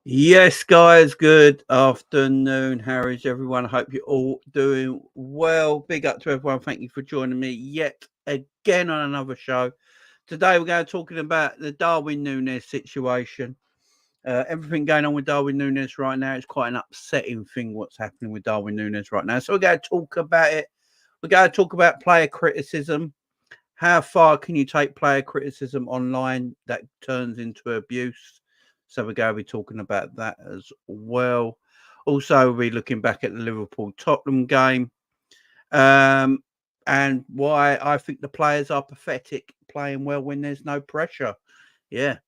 Yes, guys, good afternoon. How is everyone? I hope you're all doing well. Big up to everyone. Thank you for joining me yet again on another show. Today, we're going to talking about the Darwin Nunez situation. Everything going on with Darwin Nunez right now. It's quite an upsetting thing what's happening with Darwin Nunez right now. So, we're going to talk about it. We're going to talk about player criticism. How far can you take player criticism online that turns into abuse? So we're going to be talking about that as well. Also, we'll be looking back at the Liverpool Tottenham game and why I think the players are pathetic playing well when there's no pressure. Yeah.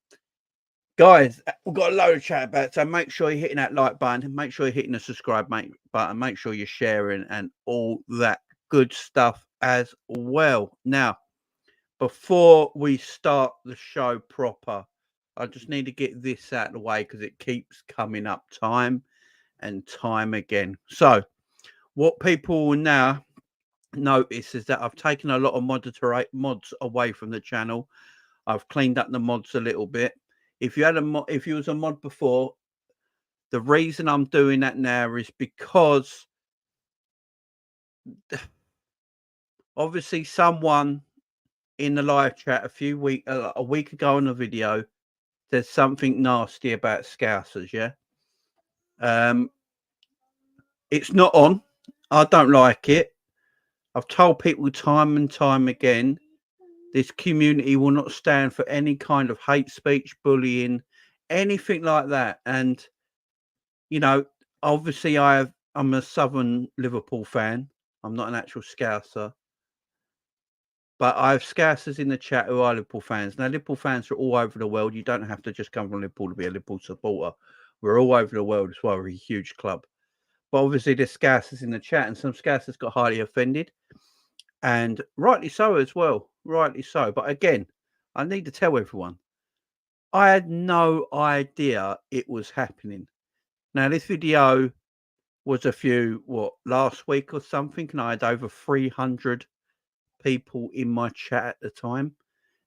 Guys, we've got a load of chat about it, so make sure you're hitting that like button. Make sure you're hitting the subscribe button. Make sure you're sharing and all that good stuff as well. Now, before we start the show proper, I just need to get this out of the way because it keeps coming up time and time again. So, what people will now notice is that I've taken a lot of mods away from the channel. I've cleaned up the mods a little bit. If you had if you was a mod before, the reason I'm doing that now is because obviously someone in the live chat a week ago on the video, there's something nasty about Scousers, yeah. It's not on. I don't like it. I've told people time and time again, this community will not stand for any kind of hate speech, bullying, anything like that. And you know, obviously, I'm a Southern Liverpool fan. I'm not an actual Scouser. But I have Scousers in the chat who are Liverpool fans. Now, Liverpool fans are all over the world. You don't have to just come from Liverpool to be a Liverpool supporter. We're all over the world. That's why we're a huge club. But obviously, there's Scousers in the chat, and some Scousers got highly offended. And rightly so as well. Rightly so. But again, I need to tell everyone, I had no idea it was happening. Now, this video was last week or something, and I had over 300 people in my chat at the time.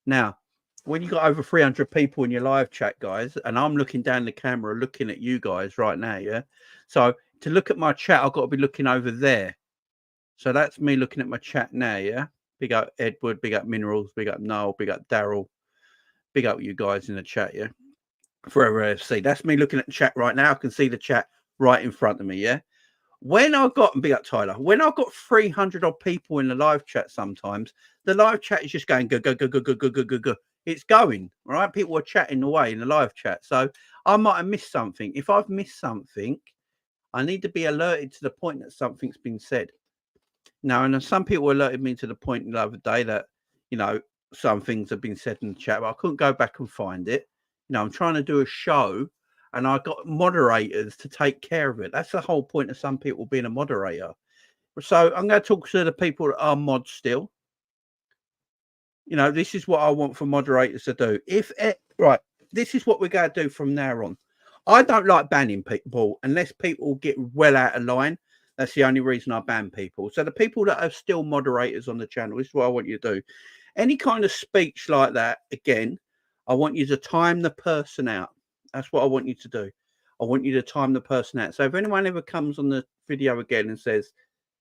Now, when you got over 300 people in your live chat, guys, and I'm looking down the camera looking at you guys right now, yeah? So to look at my chat, I've got to be looking over there. So that's me looking at my chat now, yeah? Big up Edward, big up Minerals, big up Noel, big up Daryl, big up you guys in the chat, yeah? Forever FC. That's me looking at the chat right now. I can see the chat right in front of me, yeah? When I got, big up Tyler, when I got 300 odd people in the live chat sometimes, the live chat is just going go, go, go, go, go, go, go, go, go. It's going, right? People are chatting away in the live chat. So I might have missed something. If I've missed something, I need to be alerted to the point that something's been said. Now, and some people alerted me to the point the other day that, some things have been said in the chat, but I couldn't go back and find it. I'm trying to do a show and I got moderators to take care of it. That's the whole point of some people being a moderator. So I'm going to talk to the people that are mods still. This is what I want for moderators to do. This is what we're going to do from now on. I don't like banning people unless people get well out of line. That's the only reason I ban people. So the people that are still moderators on the channel, this is what I want you to do. Any kind of speech like that, again, I want you to time the person out. That's what I want you to do. I want you to time the person out. So if anyone ever comes on the video again and says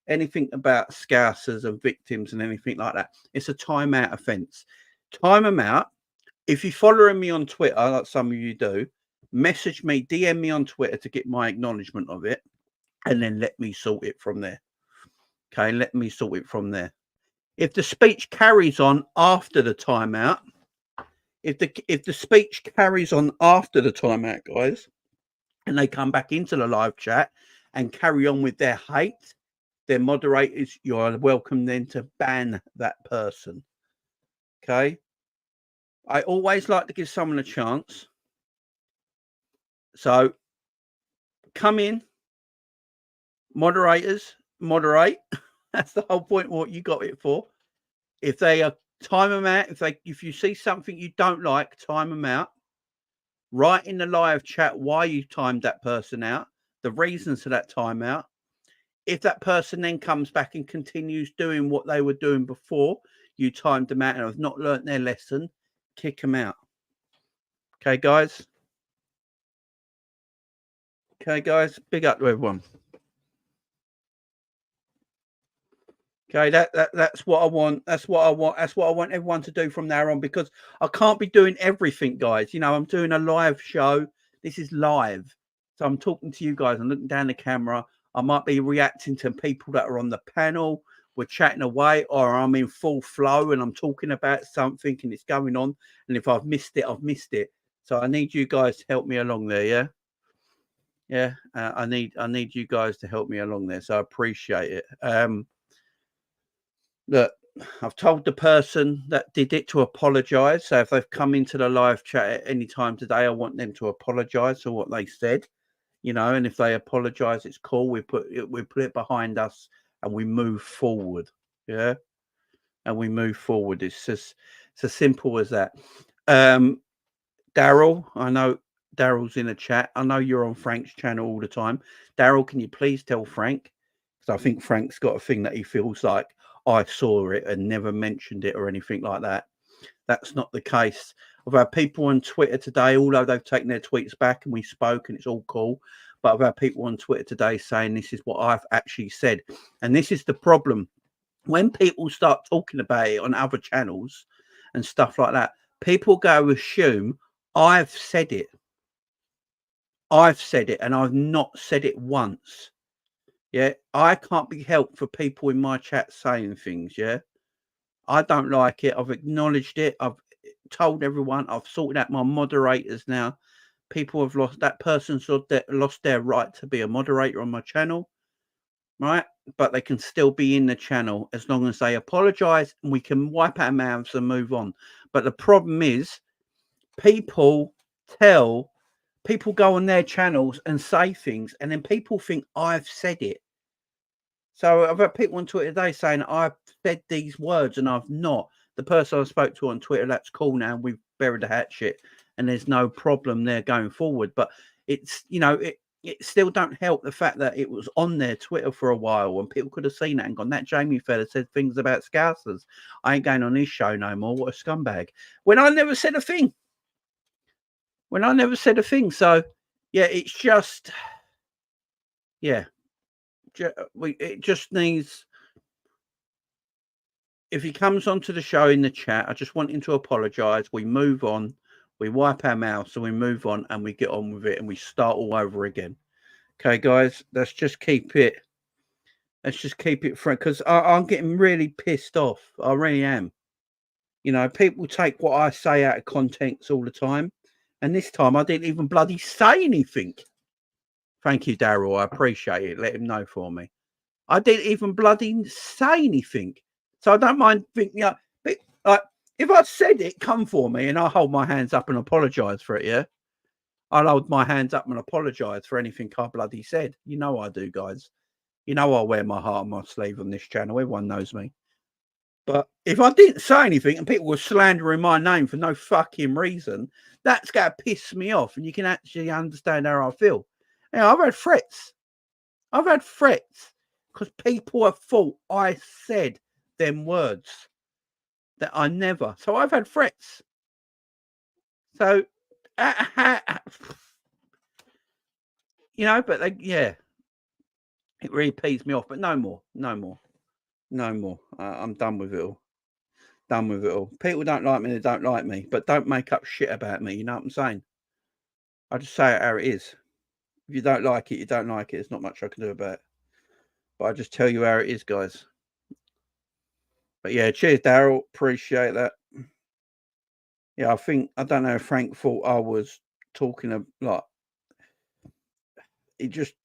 anything about Scousers and victims and anything like that, it's a timeout offence. Time them out. If you're following me on Twitter, like some of you do, message me, DM me on Twitter to get my acknowledgement of it, and then let me sort it from there. Okay, let me sort it from there. If the speech carries on after the timeout, if the speech carries on after the timeout, guys, and they come back into the live chat and carry on with their hate, their moderators, you are welcome then to ban that person. Okay? I always like to give someone a chance. So come in, moderators, moderate. That's the whole point of what you got it for. If they are time them out, if you see something you don't like, time them out. Write in the live chat why you timed that person out, the reasons for that timeout. If that person then comes back and continues doing what they were doing before you timed them out and have not learnt their lesson, kick them out. Okay, guys? Okay, guys, big up to everyone. Okay, that's what I want. That's what I want. That's what I want everyone to do from now on, because I can't be doing everything, guys. You know, I'm doing a live show. This is live. So I'm talking to you guys. I'm looking down the camera. I might be reacting to people that are on the panel. We're chatting away, or I'm in full flow and I'm talking about something and it's going on. And if I've missed it, I've missed it. So I need you guys to help me along there. Yeah. Yeah. I need you guys to help me along there. So I appreciate it. Look, I've told the person that did it to apologise. So if they've come into the live chat at any time today, I want them to apologise for what they said, you know. And if they apologise, it's cool. We put it behind us and we move forward. Yeah, and we move forward. It's as simple as that. Daryl, I know Daryl's in the chat. I know you're on Frank's channel all the time. Daryl, can you please tell Frank? Because I think Frank's got a thing that he feels like I saw it and never mentioned it or anything like that. That's not the case. I've had people on Twitter today, although they've taken their tweets back and we spoke and it's all cool. But I've had people on Twitter today saying this is what I've actually said. And this is the problem. When people start talking about it on other channels and stuff like that, people go assume I've said it. I've said it and I've not said it once. Yeah, I can't be helped for people in my chat saying things. Yeah, I don't like it. I've acknowledged it. I've told everyone. I've sorted out my moderators now. People have lost, that person's lost their right to be a moderator on my channel, right? But they can still be in the channel as long as they apologise and we can wipe our mouths and move on. But the problem is, people go on their channels and say things, and then people think I've said it. So I've had people on Twitter today saying I've said these words and I've not. The person I spoke to on Twitter, that's cool now. We've buried the hatchet and there's no problem there going forward. But it's, you know, it still don't help the fact that it was on their Twitter for a while and people could have seen that and gone, that Jamie fella said things about Scousers. I ain't going on his show no more. What a scumbag. When I never said a thing. So, yeah, it's just, yeah. It just needs, if he comes onto the show in the chat, I just want him to apologise. We move on, we wipe our mouths and we move on and we get on with it and we start all over again. Okay, guys, let's just keep it frank, because I'm getting really pissed off. I really am. You know, people take what I say out of context all the time, and this time I didn't even bloody say anything. Thank you, Daryl. I appreciate it. Let him know for me. I didn't even bloody say anything. So I don't mind thinking, you know, like, if I said it, come for me and I'll hold my hands up and apologise for it, yeah? I'll hold my hands up and apologise for anything I bloody said. You know I do, guys. You know I wear my heart on my sleeve on this channel. Everyone knows me. But if I didn't say anything and people were slandering my name for no fucking reason, that's going to piss me off. And you can actually understand how I feel. You know, I've had threats because people have thought I said them words that I never. So I've had threats. So, you know, but they, yeah, it really pees me off. But no more. I'm done with it all. People don't like me, they don't like me, but don't make up shit about me. You know what I'm saying? I just say it how it is. If you don't like it, you don't like it. There's not much I can do about it. But I just tell you how it is, guys. But yeah, cheers, Daryl. Appreciate that. Yeah, I don't know if Frank thought I was talking a lot. It's just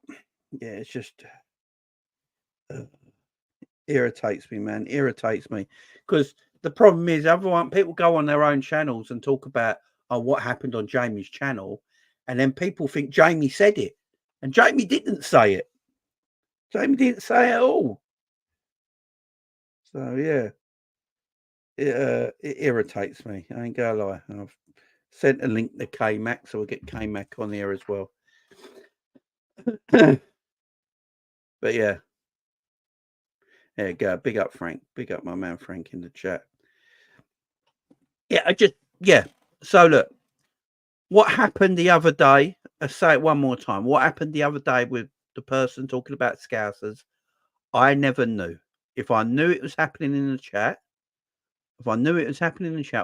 irritates me, man. Irritates me. Because the problem is, people go on their own channels and talk about what happened on Jamie's channel, and then people think Jamie said it. And Jamie didn't say it. Jamie didn't say it at all. So yeah. It irritates me. I ain't gonna lie. I've sent a link to K-Mac, so we'll get K-Mac on here as well. But yeah. There you go. Big up, Frank. Big up my man Frank in the chat. Yeah, So look, what happened the other day say it one more time. What happened the other day with the person talking about Scousers? I never knew. If I knew it was happening in the chat, I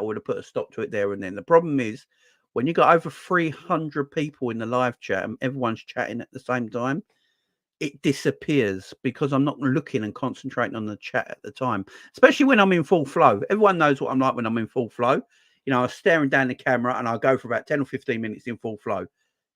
would have put a stop to it there and then. The problem is when you got over 300 people in the live chat and everyone's chatting at the same time, it disappears because I'm not looking and concentrating on the chat at the time, especially when I'm in full flow. Everyone knows what I'm like when I'm in full flow. You know, I was staring down the camera and I'll go for about 10 or 15 minutes in full flow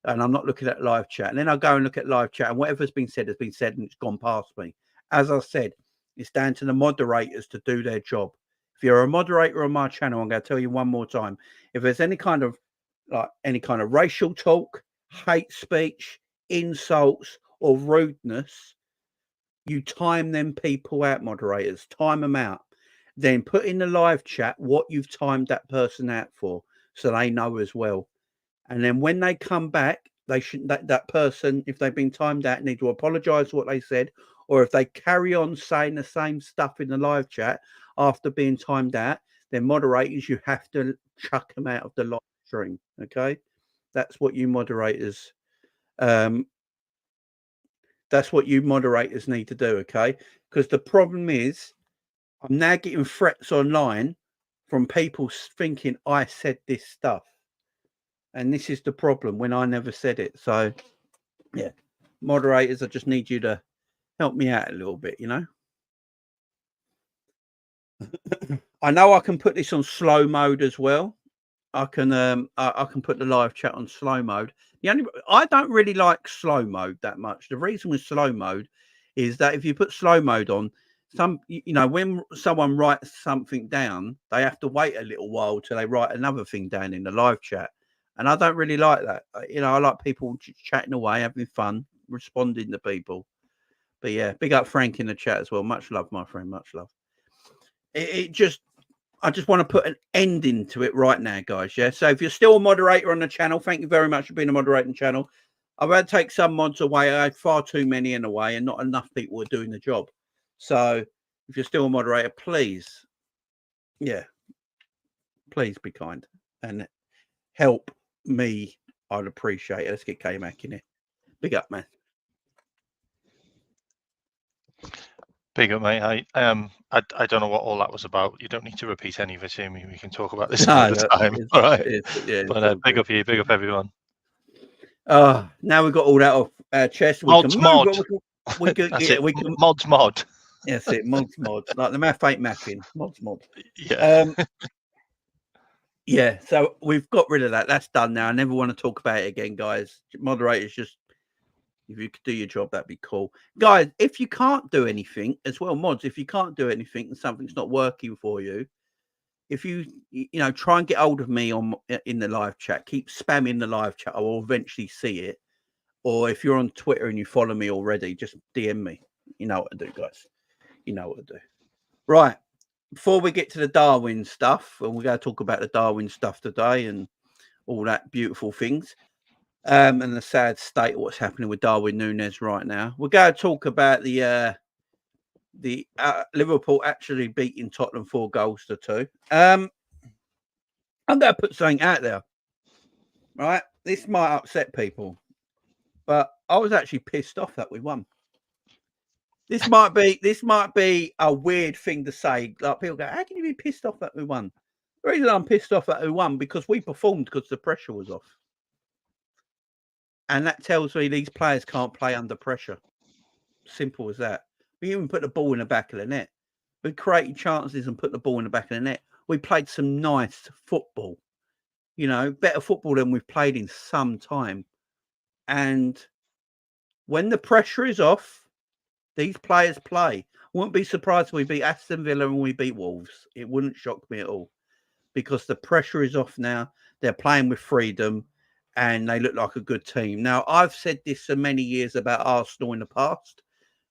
and I'm not looking at live chat. And then I'll go and look at live chat and whatever's been said has been said and it's gone past me. As I said, it's down to the moderators to do their job. If you're a moderator on my channel, I'm going to tell you one more time. If there's any kind of racial talk, hate speech, insults, or rudeness, you time them people out, moderators. Time them out. Then put in the live chat what you've timed that person out for, so they know as well. And then when they come back, they should that person, if they've been timed out, need to apologise for what they said, or if they carry on saying the same stuff in the live chat after being timed out, then moderators, you have to chuck them out of the live stream. Okay, that's what you moderators. That's what you moderators need to do, okay? Because the problem is, I'm now getting threats online from people thinking I said this stuff. And this is the problem when I never said it. So, yeah, moderators, I just need you to help me out a little bit, you know? I know I can put this on slow mode as well. I can put the live chat on slow mode. I don't really like slow mode that much. The reason with slow mode is that if you put slow mode on, when someone writes something down, they have to wait a little while till they write another thing down in the live chat, and I don't really like that. I like people chatting away, having fun, responding to people. But yeah, big up Frank in the chat as well. Much love, my friend. Much love. I just want to put an ending to it right now, guys. Yeah. So if you're still a moderator on the channel, thank you very much for being a moderator on the channel. I've had to take some mods away. I had far too many in the way, and not enough people are doing the job. So if you're still a moderator, please, please be kind and help me. I'd appreciate it. Let's get K-Mac in here. Big up, man. Big up, mate. I don't know what all that was about. You don't need to repeat any of it to me. We can talk about this another time. All right. But big up you. Big up everyone. Now we've got all that off our chest. Mods mod. We can mods mod. Yes, it mods mod. Like the math ain't mathing. Mods mod. Yeah. Yeah. So we've got rid of that. That's done now. I never want to talk about it again, guys. Moderators, just if you could do your job, that'd be cool, guys. If you can't do anything as well, mods. If you can't do anything and something's not working for you, if you try and get hold of me in the live chat, keep spamming the live chat. I will eventually see it. Or if you're on Twitter and you follow me already, just DM me. You know what to do, guys. You know what to do. Right. Before we get to the Darwin stuff, and we're going to talk about the Darwin stuff today and all that beautiful things, and the sad state of what's happening with Darwin Nunez right now, we're going to talk about the Liverpool actually beating Tottenham 4-2. I'm going to put something out there. Right, this might upset people, but I was actually pissed off that we won. This might be a weird thing to say. Like people go, "How can you be pissed off that we won?" The reason I'm pissed off that we won because we performed because the pressure was off, and that tells me these players can't play under pressure. Simple as that. We even put the ball in the back of the net. We created chances and put the ball in the back of the net. We played some nice football. Better football than we've played in some time. And when the pressure is off, these players play. Wouldn't be surprised if we beat Aston Villa and we beat Wolves. It wouldn't shock me at all because the pressure is off now. They're playing with freedom and they look like a good team. Now, I've said this for many years about Arsenal in the past,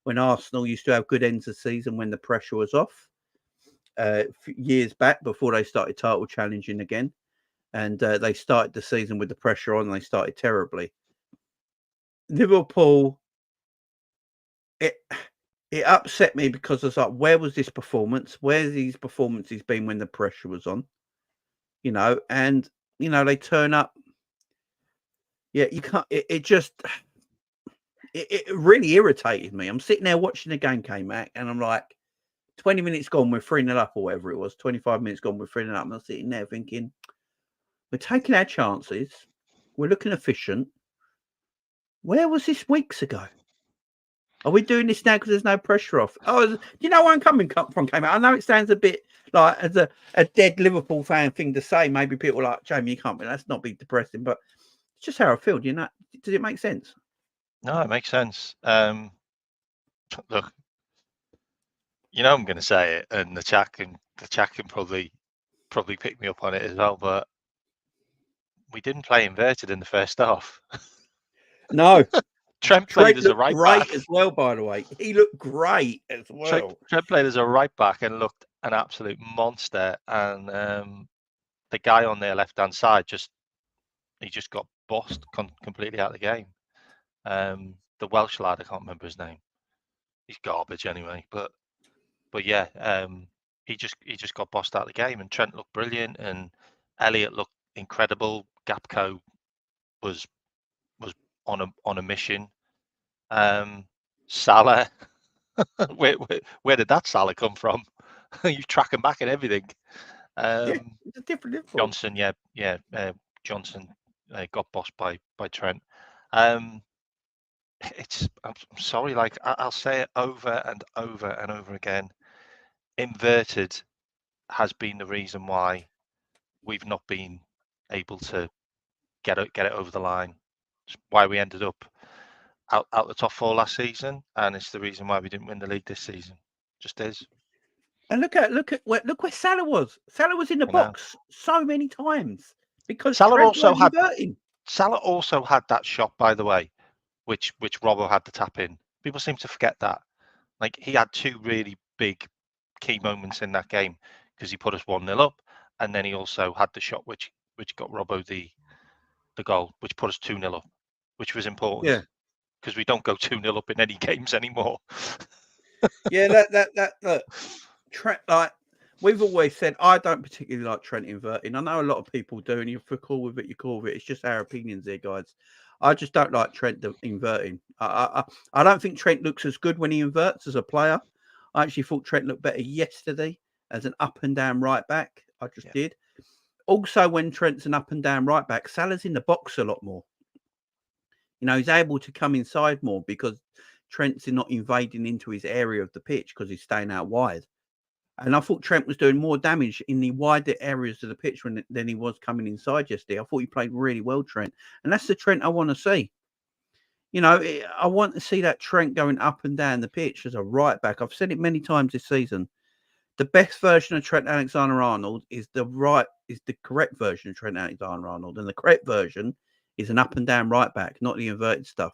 when Arsenal used to have good ends of season when the pressure was off, years back before they started title challenging again. And they started the season with the pressure on and they started terribly. Liverpool, it upset me because I was like, where was this performance? Where's these performances been when the pressure was on? And they turn up. Yeah, you can't. It really irritated me. I'm sitting there watching the game came back, and I'm like, 20 minutes gone, we're 3-0 up, or whatever it was. 25 minutes gone, we're 3-0 up. And I'm sitting there thinking, we're taking our chances. We're looking efficient. Where was this weeks ago? Are we doing this now because there's no pressure off? Oh, you know where I'm coming from, came out. I know it sounds a bit like as a dead Liverpool fan thing to say. Maybe people are like, Jamie, you can't be. That's not be depressing, but it's just how I feel. You know, does it make sense? No, it makes sense. Look, you know I'm going to say it, and the chat can probably pick me up on it as well. But we didn't play inverted in the first half. No. Trent played as a right back as well. By the way, he looked great as well. Trent played as a right back and looked an absolute monster. And the guy on their left hand side just got bossed completely out of the game. The Welsh lad, I can't remember his name. He's garbage anyway. But yeah, he just got bossed out of the game. And Trent looked brilliant, and Elliott looked incredible. Gapco was on a mission. Salah, where did that Salah come from? You track him back and everything. It's a different Liverpool. Johnson, Johnson got bossed by Trent. It's I'm sorry, like I'll say it over and over and over again. Inverted has been the reason why we've not been able to get it over the line. It's why we ended up out the top 4 last season, and it's the reason why we didn't win the league this season. Just is. And look where Salah was. Salah was in the box so many times because Salah Trent also had inverting. Salah also had that shot, by the way, which Robbo had to tap in. People seem to forget that. Like, he had 2 really big key moments in that game because he put us 1-0 up, and then he also had the shot which got Robbo the goal, which put us 2-0 up, which was important. Yeah. Because we don't go 2-0 up in any games anymore. Yeah, that Trent, like we've always said, I don't particularly like Trent inverting. I know a lot of people do, and if you're cool with it, you're cool with it. It's just our opinions here, guys. I just don't like Trent inverting. I don't think Trent looks as good when he inverts as a player. I actually thought Trent looked better yesterday as an up and down right back. I just did. Also, when Trent's an up and down right back, Salah's in the box a lot more. You know, he's able to come inside more because Trent's not invading into his area of the pitch because he's staying out wide. And I thought Trent was doing more damage in the wider areas of the pitch than he was coming inside yesterday. I thought he played really well, Trent. And that's the Trent I want to see. You know, I want to see that Trent going up and down the pitch as a right back. I've said it many times this season. The best version of Trent Alexander-Arnold is the correct version of Trent Alexander-Arnold. And the correct version is an up and down right back, not the inverted stuff.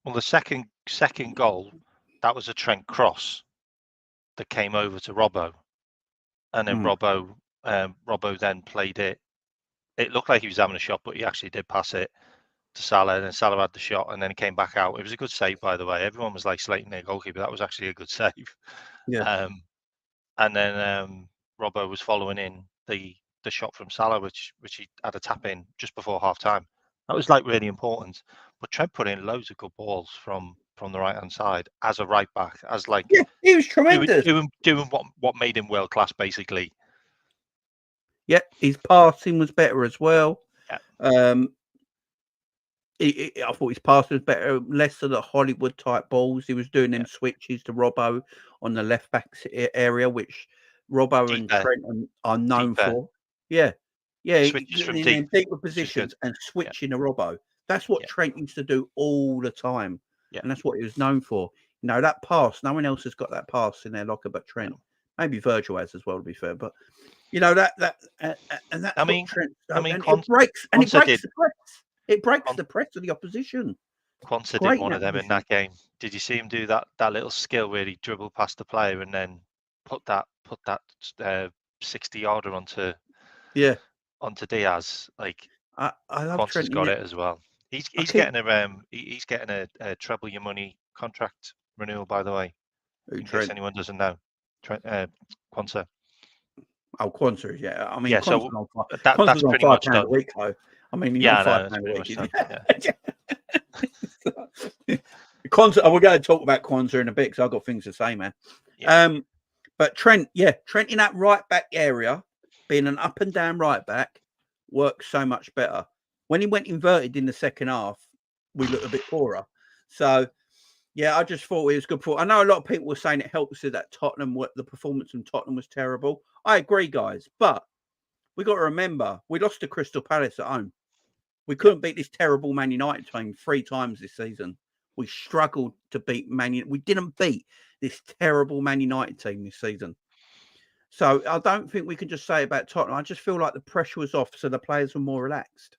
Well, the second goal, that was a Trent cross that came over to Robbo, and then Robbo then played it. It looked like he was having a shot, but he actually did pass it to Salah, and then Salah had the shot, and then he came back out. It was a good save, by the way. Everyone was like slating their goalkeeper. That was actually a good save. Yeah. And then Robbo was following in the shot from Salah, which he had a tap in just before half time. That was like really important. But Trent put in loads of good balls from the right hand side as a right back, as like he was tremendous. Doing what made him world class, basically. Yeah, his passing was better as well. Yeah. I thought his passing was better, less of the Hollywood type balls. He was doing them switches to Robbo on the left back area, which Robbo and Trent are known for. Yeah. Switches from deeper positions and switching to Robbo. That's what Trent used to do all the time. Yeah. And that's what he was known for. You know, that pass, no one else has got that pass in their locker but Trent. No. Maybe Virgil has as well, to be fair. But, you know, and that's what Trent does. And it breaks the press. It breaks the press of the opposition. Quanta did one of them in that game. Did you see him do that little skill where he dribbled past the player and then put that 60-yarder onto Diaz? Like, I love Quanta's Trent. got it as well. He's getting a treble your money contract renewal, by the way. In case anyone doesn't know, Quanta. Oh, Quanta, yeah. I mean, yeah. Quanta's So that's pretty much done. A week, though. I mean, he's Yeah, on I know. £5 It's a pretty week. much Isn't time. he? Kwanzaa, we're going to talk about Kwanzaa in a bit because I've got things to say, man. Yeah. But Trent in that right back area, being an up and down right back, works so much better. When he went inverted in the second half, we looked a bit poorer. So, yeah, I just thought it was good. I know a lot of people were saying it helps that the performance from Tottenham was terrible. I agree, guys, but we got to remember we lost to Crystal Palace at home. We couldn't beat this terrible Man United team 3 times this season. We struggled to beat Man United. We didn't beat this terrible Man United team this season. So I don't think we can just say about Tottenham. I just feel like the pressure was off, so the players were more relaxed.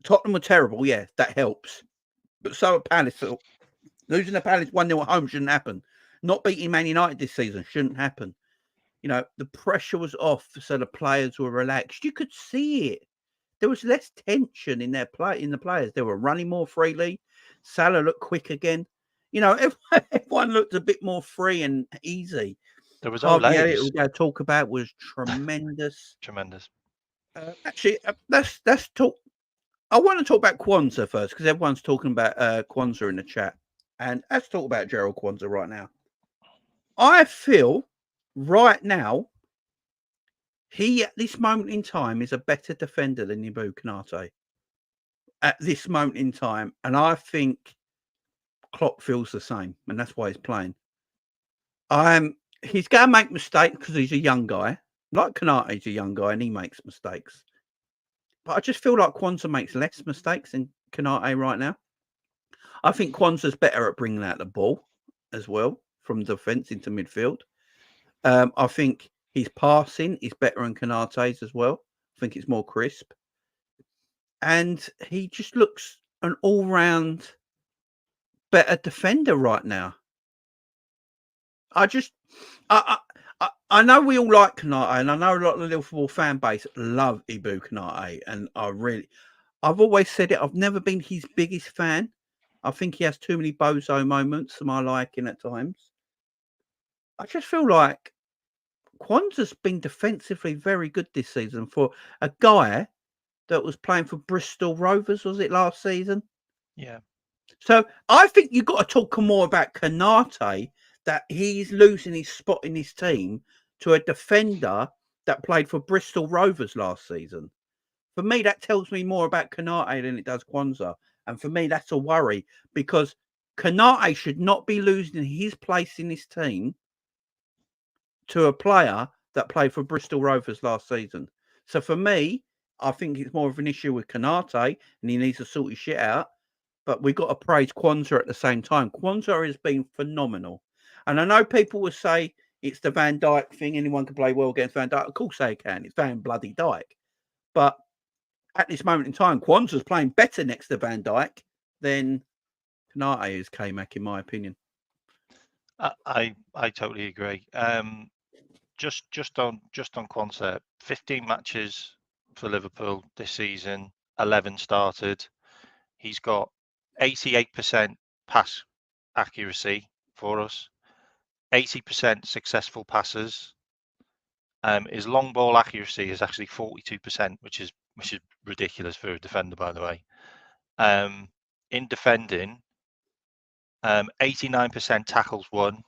Tottenham were terrible, yeah, that helps. But so at Palace. Losing to Palace 1-0 at home shouldn't happen. Not beating Man United this season shouldn't happen. You know, the pressure was off, so the players were relaxed. You could see it. There was less tension in the players. They were running more freely. Salah looked quick again. You know, everyone looked a bit more free and easy. There was Harvey Elliott, Olays. we're going to talk about, was tremendous. Tremendous. Actually, let's talk. I want to talk about Kwanzaa first because everyone's talking about Kwanzaa in the chat. And let's talk about Gerald Kwanzaa right now. I feel right now, he at this moment in time is a better defender than Ibu Konate. At this moment in time. And I think Klopp feels the same. And that's why he's playing. He's going to make mistakes because he's a young guy. Like Konate's a young guy and he makes mistakes. But I just feel like Kwanzaa makes less mistakes than Konate right now. I think Kwanzaa's better at bringing out the ball as well from defence into midfield. I think his passing is better than Konate's as well. I think it's more crisp. And he just looks an all-round better defender right now. I know we all like Konate, and I know a lot of the Liverpool fan base love Ibu Konate, and I've always said it. I've never been his biggest fan. I think he has too many bozo moments for my liking at times. I just feel like Kwanzaa's been defensively very good this season for a guy that was playing for Bristol Rovers, was it last season? Yeah. So I think you've got to talk more about Konate, that he's losing his spot in his team to a defender that played for Bristol Rovers last season. For me, that tells me more about Konate than it does Kwanzaa. And for me, that's a worry because Konate should not be losing his place in this team to a player that played for Bristol Rovers last season. So for me, I think it's more of an issue with Konate and he needs to sort his shit out. But we've got to praise Kwanzaa at the same time. Kwanzaa has been phenomenal. And I know people will say it's the Van Dijk thing. Anyone can play well against Van Dijk. Of course they can. It's Van bloody Dijk. But at this moment in time, Kwanzaa's playing better next to Van Dijk than Konate is, K-Mac, in my opinion. I totally agree. Just on Kwanzaa, 15 matches for Liverpool this season, 11 started. He's got 88% pass accuracy for us, 80% successful passes. His long ball accuracy is actually 42%, which is ridiculous for a defender, by the way. In defending, 89% tackles won,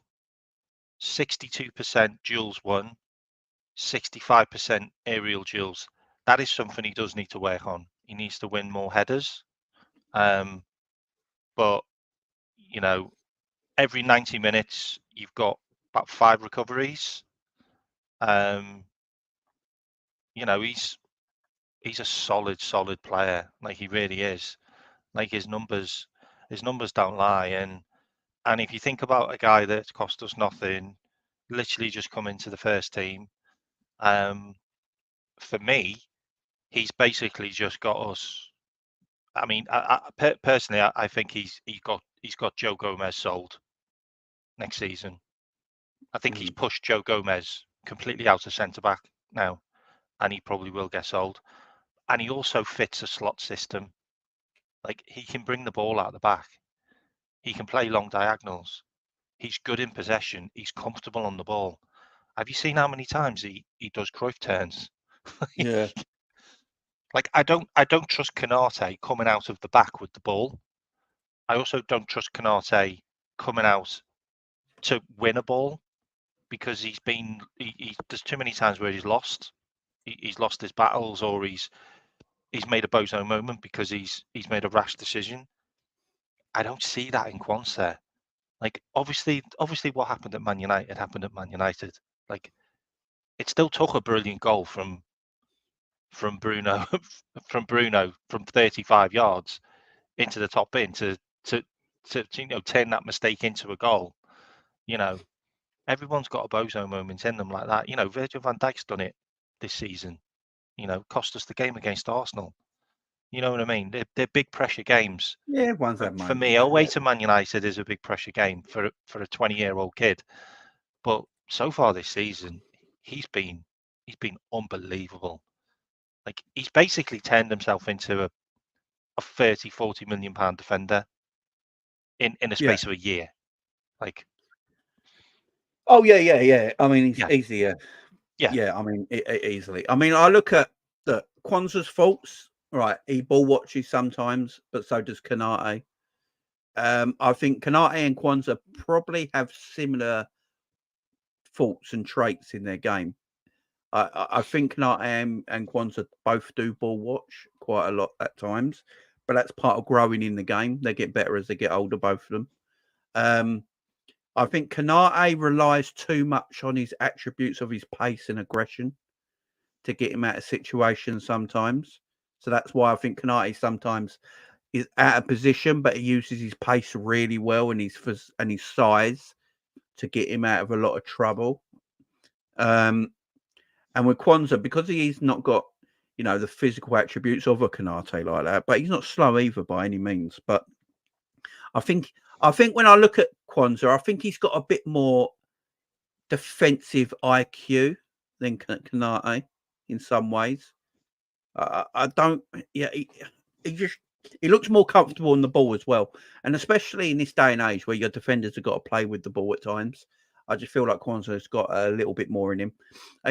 62% duels won, 65% aerial duels. That is something he does need to work on. He needs to win more headers. But, you know, every 90 minutes, you've got about 5 recoveries. You know, he's a solid player. Like, he really is. Like, his numbers don't lie. And if you think about a guy that's cost us nothing, literally just come into the first team, for me, he's basically just got us. I mean, personally, I think he's got Joe Gomez sold next season. I think he's pushed Joe Gomez completely out of centre back now, and he probably will get sold. And he also fits a slot system. Like, he can bring the ball out the back. He can play long diagonals. He's good in possession. He's comfortable on the ball. Have you seen how many times he does Cruyff turns? Yeah. Like I don't trust Canate coming out of the back with the ball. I also don't trust Canate coming out to win a ball because there's too many times where he's lost. He's lost his battles, or he's made a bozo moment because he's made a rash decision. I don't see that in Quansah. Like obviously what happened at Man United happened at Man United. Like it still took a brilliant goal from Bruno from 35 yards into the top bin to turn that mistake into a goal. You know, everyone's got a bozo moment in them like that. You know, Virgil van Dijk's done it this season. You know, cost us the game against Arsenal. You know what I mean? They're big pressure games. Yeah, everyone's had For moments me, like away that. to Man United is a big pressure game for a 20-year-old kid. But so far this season, he's been unbelievable. Like he's basically turned himself into a 30-40 million pound defender in a Yeah. space of a year. Like, Oh yeah. I mean, he's yeah, easier. yeah, Yeah, I mean, easily. I mean, I look at the Kwanzaa's faults. Right, he ball watches sometimes, but so does Kanate. I think Kanate and Kwanzaa probably have similar faults and traits in their game. I think Kanate and Kwanzaa both do ball watch quite a lot at times, but that's part of growing in the game. They get better as they get older, both of them. I think Kanate relies too much on his attributes of his pace and aggression to get him out of situations sometimes. So that's why I think Kanate sometimes is out of position, but he uses his pace really well and his size to get him out of a lot of trouble. And with Kwanzaa, because he's not got, the physical attributes of a Kanate like that, but he's not slow either by any means. But I think when I look at Kwanzaa, I think he's got a bit more defensive IQ than Kanate in some ways. I don't. Yeah, he looks more comfortable on the ball as well, and especially in this day and age where your defenders have got to play with the ball at times. I just feel like Kwanzaa's got a little bit more in him.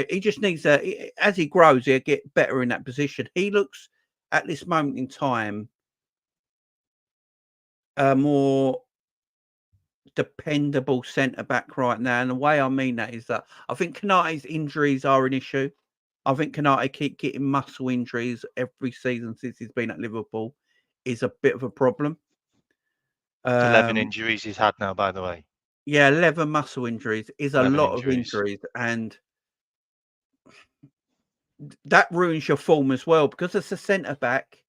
He just needs as he grows, he'll get better in that position. He looks at this moment in time more dependable centre back right now. And the way I mean that is that I think Kanate's injuries are an issue. I think Kanate keep getting muscle injuries every season since he's been at Liverpool is a bit of a problem. 11 injuries he's had now, by the way. Yeah, 11 muscle injuries is a lot of injuries, and that ruins your form as well because as a centre back,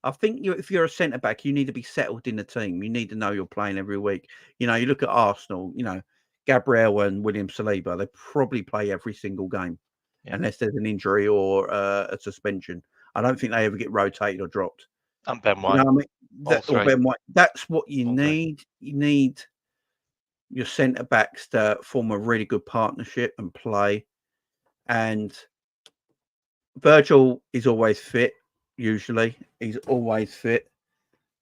I think if you're a centre back, you need to be settled in the team. You need to know you're playing every week. You look at Arsenal, Gabriel and William Saliba, they probably play every single game unless there's an injury or a suspension. I don't think they ever get rotated or dropped. And Ben White. You know what I mean? Or Ben White. That's what you All need. You need your centre backs to form a really good partnership and play. And Virgil is always fit. Usually, he's always fit.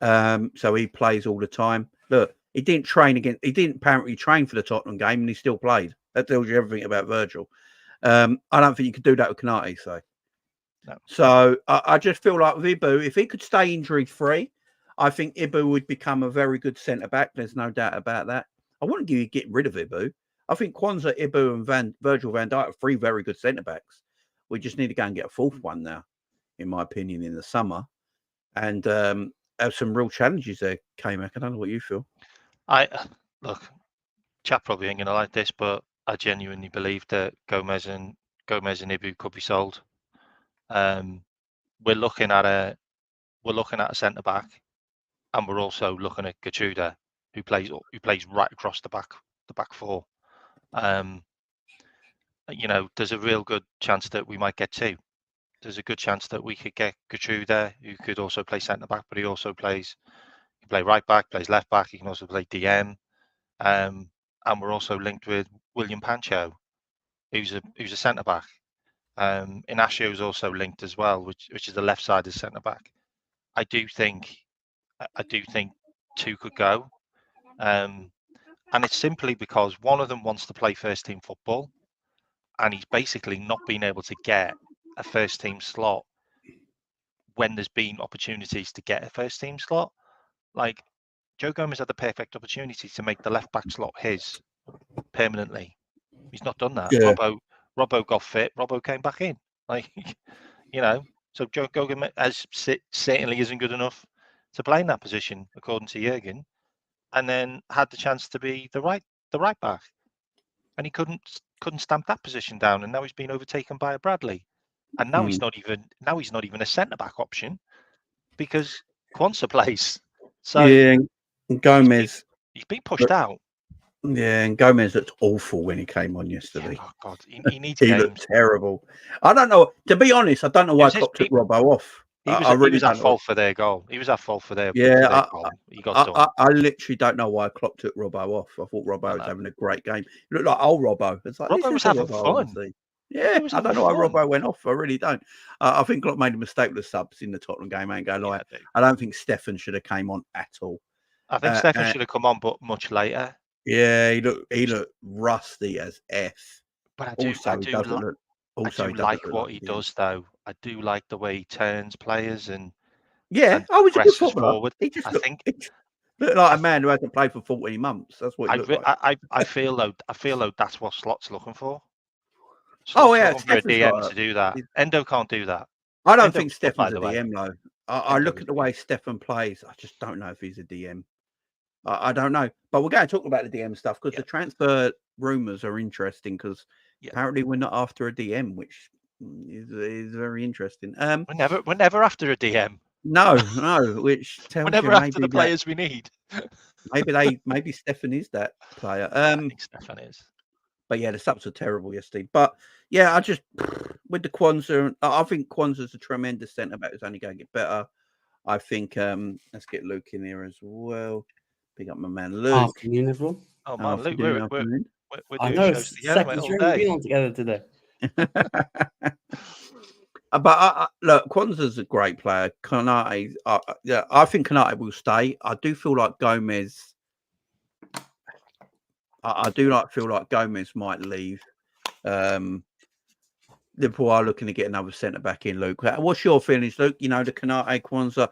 So he plays all the time. Look, he didn't train again. He didn't apparently train for the Tottenham game, and he still played. That tells you everything about Virgil. I don't think you could do that with Kanate. So I just feel like with Ibu, if he could stay injury free, I think Ibu would become a very good centre back. There's no doubt about that. I wouldn't give you get rid of Ibu. I think Kwanzaa, Ibu, and Virgil van Dijk are three very good centre backs. We just need to go and get a fourth one now, in my opinion, in the summer, and have some real challenges there. K-Mac, I don't know what you feel. Look, chap probably ain't gonna like this, but I genuinely believe that Gomez and Ibu could be sold. We're looking at a centre back, and we're also looking at Gachuda, who plays right across the back four. There's a real good chance that we might get two. There's a good chance that we could get Gachuda, who could also play centre back, but he also he can play right back, plays left back. He can also play DM. And we're also linked with William Pancho, who's a centre back. Inacio is also linked as well, which is the left side of centre back. I do think two could go, and it's simply because one of them wants to play first team football, and he's basically not been able to get a first team slot when there's been opportunities to get a first team slot. Like Joe Gomez had the perfect opportunity to make the left back slot his permanently. He's not done that. Yeah. Robbo got fit. Robbo came back in. Like, so Joe Gomez certainly isn't good enough to play in that position, according to Jurgen. And then had the chance to be the right back, and he couldn't stamp that position down. And now he's been overtaken by a Bradley, and now he's not even a centre back option because Quansah plays. So yeah, and Gomez. He's been pushed out. Yeah, and Gomez looked awful when he came on yesterday. Yeah, oh God, he needs he games. looked terrible. I don't know. To be honest, I don't know why Klopp took Robbo off. He was at fault for their goal. He was at fault for their goal. He got done. I literally don't know why Klopp took Robbo off. I thought Robbo was having a great game. He looked like old Robbo. It's like, Robbo was having fun. Yeah, I don't know why Robbo went off. I really don't. I think Klopp made a mistake with the subs in the Tottenham game. I ain't going to lie. I don't think Stefan should have came on at all. I think Stefan should have come on, but much later. Yeah, he looked rusty as F. But I do like what he does, though. I do like the way he turns players and he's a good footballer. Forward. Looked like a man who hasn't played for 14 months. That's what he looked like. I feel though that's what Slot's looking for. Slot's looking for a DM to do that. Endo can't do that. I don't think Stefan's a DM though. I look at the way Stefan plays. I just don't know if he's a DM. I don't know, but we're going to talk about the DM stuff because the transfer rumours are interesting because apparently we're not after a DM, which is very interesting. We're never after a DM. No, which tells we're never after the players we need. maybe Stefan is that player. I think Stefan is. But yeah, the subs are terrible yesterday. But yeah, I just with the Quansah, I think Quansah's a tremendous centre back. It's only going to get better. I think let's get Luke in here as well. Pick up my man Luke. Afternoon, everyone. Oh man, Luke, we're doing shows together all day. Been on together today. But look, Quansah's a great player. Konate, I think Konate will stay. I do feel like Gomez. I do feel like Gomez might leave. Liverpool are looking to get another centre back in, Luke. What's your feelings, Luke? The Konate, Quansah.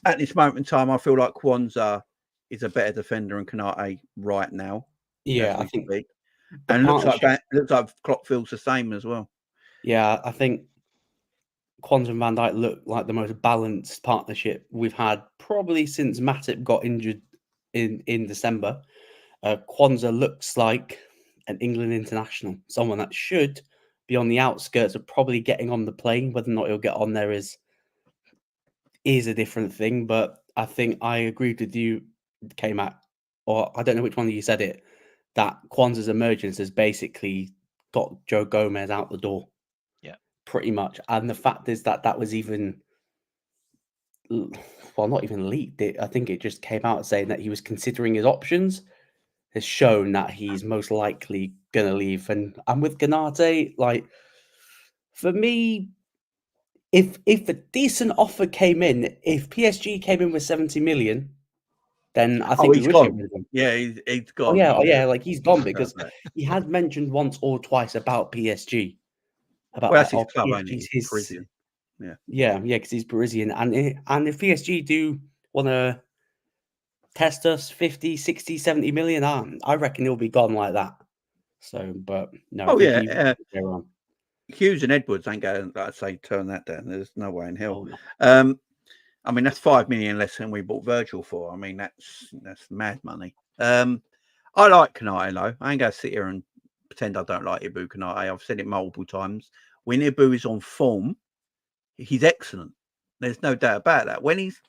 At this moment in time, I feel like Quansah is a better defender than Konate right now. Yeah, I think. And looks like Klopp feels the same as well. Yeah, I think Quansah and Van Dijk look like the most balanced partnership we've had probably since Matip got injured in December. Quansah looks like an England international, someone that should be on the outskirts of probably getting on the plane. Whether or not he'll get on there is a different thing. But I think I agreed with you, K-Mac, or I don't know which one of you said it, that Quansah's emergence has basically got Joe Gomez out the door. Yeah. Pretty much. And the fact is that was even, well, not even leaked. I think it just came out saying that he was considering his options, has shown that he's most likely going to leave. And with Konate, like, for me, if a decent offer came in, if PSG came in with 70 million, then I think he's gone. Yeah, he's gone. Yeah, like he's gone because he had mentioned once or twice about PSG. That's his club, only he's Parisian. Yeah, because he's Parisian. And if PSG do want to test us 50, 60, 70 million, I reckon he'll be gone like that. So, but no. Hughes and Edwards ain't going to, say, turn that down. There's no way in hell. Oh, no. I mean, that's 5 million less than we bought Virgil for. I mean, that's mad money. I like Konate, though. I ain't going to sit here and pretend I don't like Ibou Konate. I've said it multiple times. When Ibou is on form, he's excellent. There's no doubt about that. When he's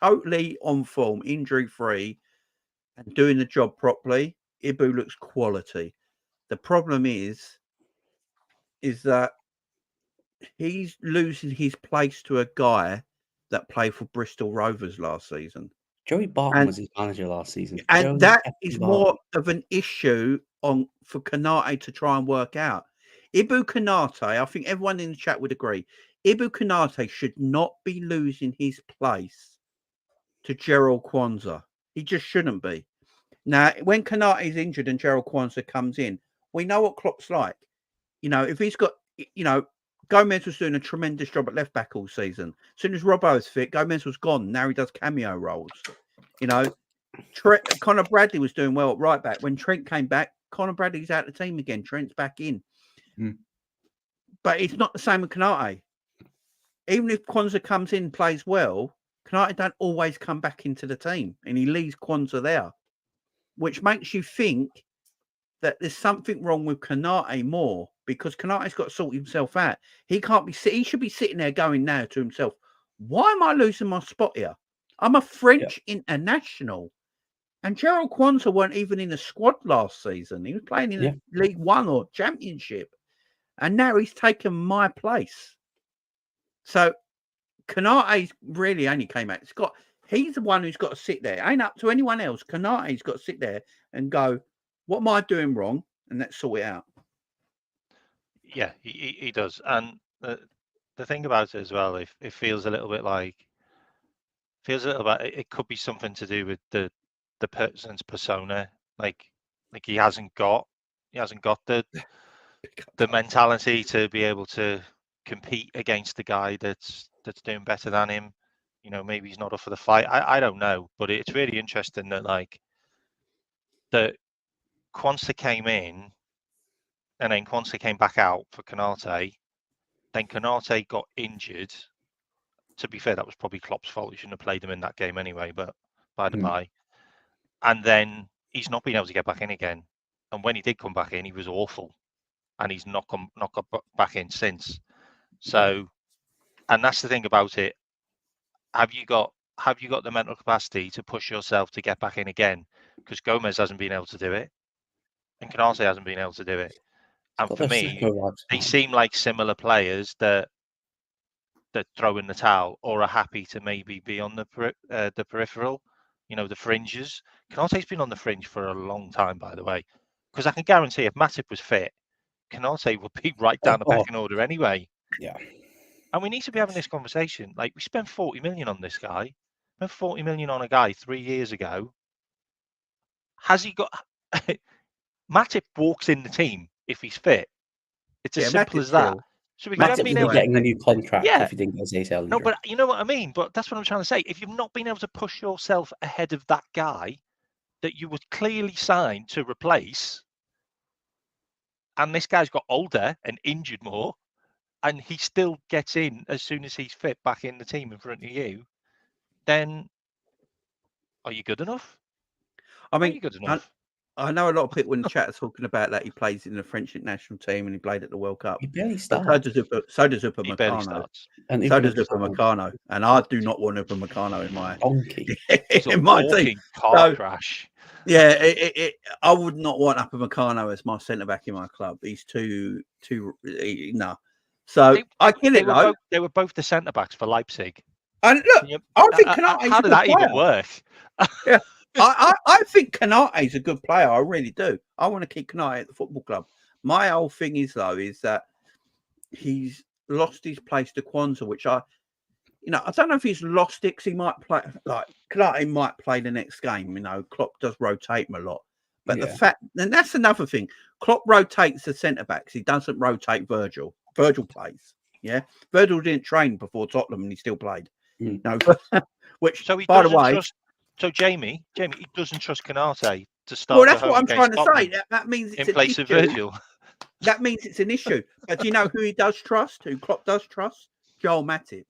totally on form, injury-free, and doing the job properly, Ibou looks quality. The problem is that he's losing his place to a guy that played for Bristol Rovers last season. Joey Barton was his manager last season. And that is more of an issue for Konate to try and work out. Ibou Konate, I think everyone in the chat would agree, Ibou Konate should not be losing his place to Gerald Quansah. He just shouldn't be. Now, when Konate is injured and Gerald Quansah comes in, we know what Klopp's like. If he's got, Gomez was doing a tremendous job at left back all season. As soon as Robbo was fit, Gomez was gone. Now he does cameo roles. You know, Connor Bradley was doing well at right back. When Trent came back, Connor Bradley's out of the team again. Trent's back in. But it's not the same with Konate. Even if Kwanzaa comes in and plays well, Konate don't always come back into the team, and he leaves Kwanzaa there, which makes you think that there's something wrong with Konate more, because Konate's got to sort himself out. He can't be. He should be sitting there going now to himself, "Why am I losing my spot here? I'm a French international." And Gerald Kwanzaa weren't even in the squad last season. He was playing in League One or Championship, and now he's taken my place. So Konate's really only came out. He's the one who's got to sit there. It ain't up to anyone else. Konate's got to sit there and go, "What am I doing wrong?" And let's sort it out. Yeah, he does. And the thing about it as well, it feels a little bit like, it could be something to do with the person's persona. Like he hasn't got the mentality to be able to compete against the guy that's doing better than him. You know, maybe he's not up for the fight. I don't know, but it's really interesting that that Kwanzaa came in, and then Kwanzaa came back out for Konate. Then Konate got injured. To be fair, that was probably Klopp's fault. He shouldn't have played him in that game anyway, but by the by. And then he's not been able to get back in again. And when he did come back in, he was awful. And he's not got back in since. So, and that's the thing about it. Have you got the mental capacity to push yourself to get back in again? Because Gomez hasn't been able to do it, and Konate hasn't been able to do it. And for me, they seem like similar players that throw in the towel or are happy to maybe be on the peripheral, you know, the fringes. Konate's been on the fringe for a long time, by the way, because I can guarantee if Matip was fit, Konate would be right down the pecking order anyway. Yeah. And we need to be having this conversation. Like, we spent 40 million on this guy. We spent 40 million on a guy 3 years ago. Has he got... Matip walks in the team if he's fit. It's as simple as that. So we Matip would be getting a new contract if he didn't get his ACL injury. No, but you know what I mean? But that's what I'm trying to say. If you've not been able to push yourself ahead of that guy that you were clearly signed to replace, and this guy's got older and injured more, and he still gets in as soon as he's fit back in the team in front of you, then are you good enough? I mean, are you good enough? I know a lot of people in the chat are talking about that he plays in the French national team and he played at the World Cup. He barely starts. So does Upamecano. And so does Upamecano. And I do not want Upamecano in my team. Car crash. Yeah, I would not want Upamecano as my centre back in my club. He's too no. So I get it though. They were both the centre backs for Leipzig. And look, I think how did that even work? Yeah. I think Konate's a good player. I really do. I want to keep Konate at the football club. My whole thing is that he's lost his place to Kwanzaa, which I don't know if he's lost it because he might play, like Konate might play the next game. You know, Klopp does rotate him a lot. But the fact, and that's another thing, Klopp rotates the centre backs. He doesn't rotate Virgil. Virgil plays. Yeah. Virgil didn't train before Tottenham and he still played. No, which, so he by the way, so Jamie, he doesn't trust Konate to start. Well, that's what I'm trying to say. That means it's in place of Virgil. That means it's an issue. But do you know who he does trust? Who Klopp does trust? Joel Matip.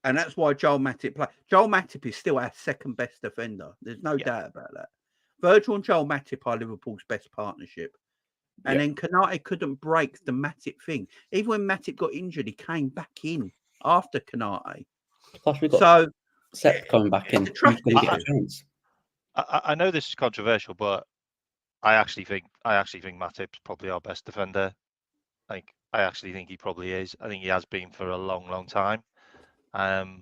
And that's why Joel Matip plays. Joel Matip is still our second best defender. There's no doubt about that. Virgil and Joel Matip are Liverpool's best partnership. And then Konate couldn't break the Matip thing. Even when Matip got injured, he came back in after Konate. Plus, we got Sepp coming back in. I know this is controversial, but I actually think Matip's probably our best defender. I actually think he probably is. I think he has been for a long, long time. Matip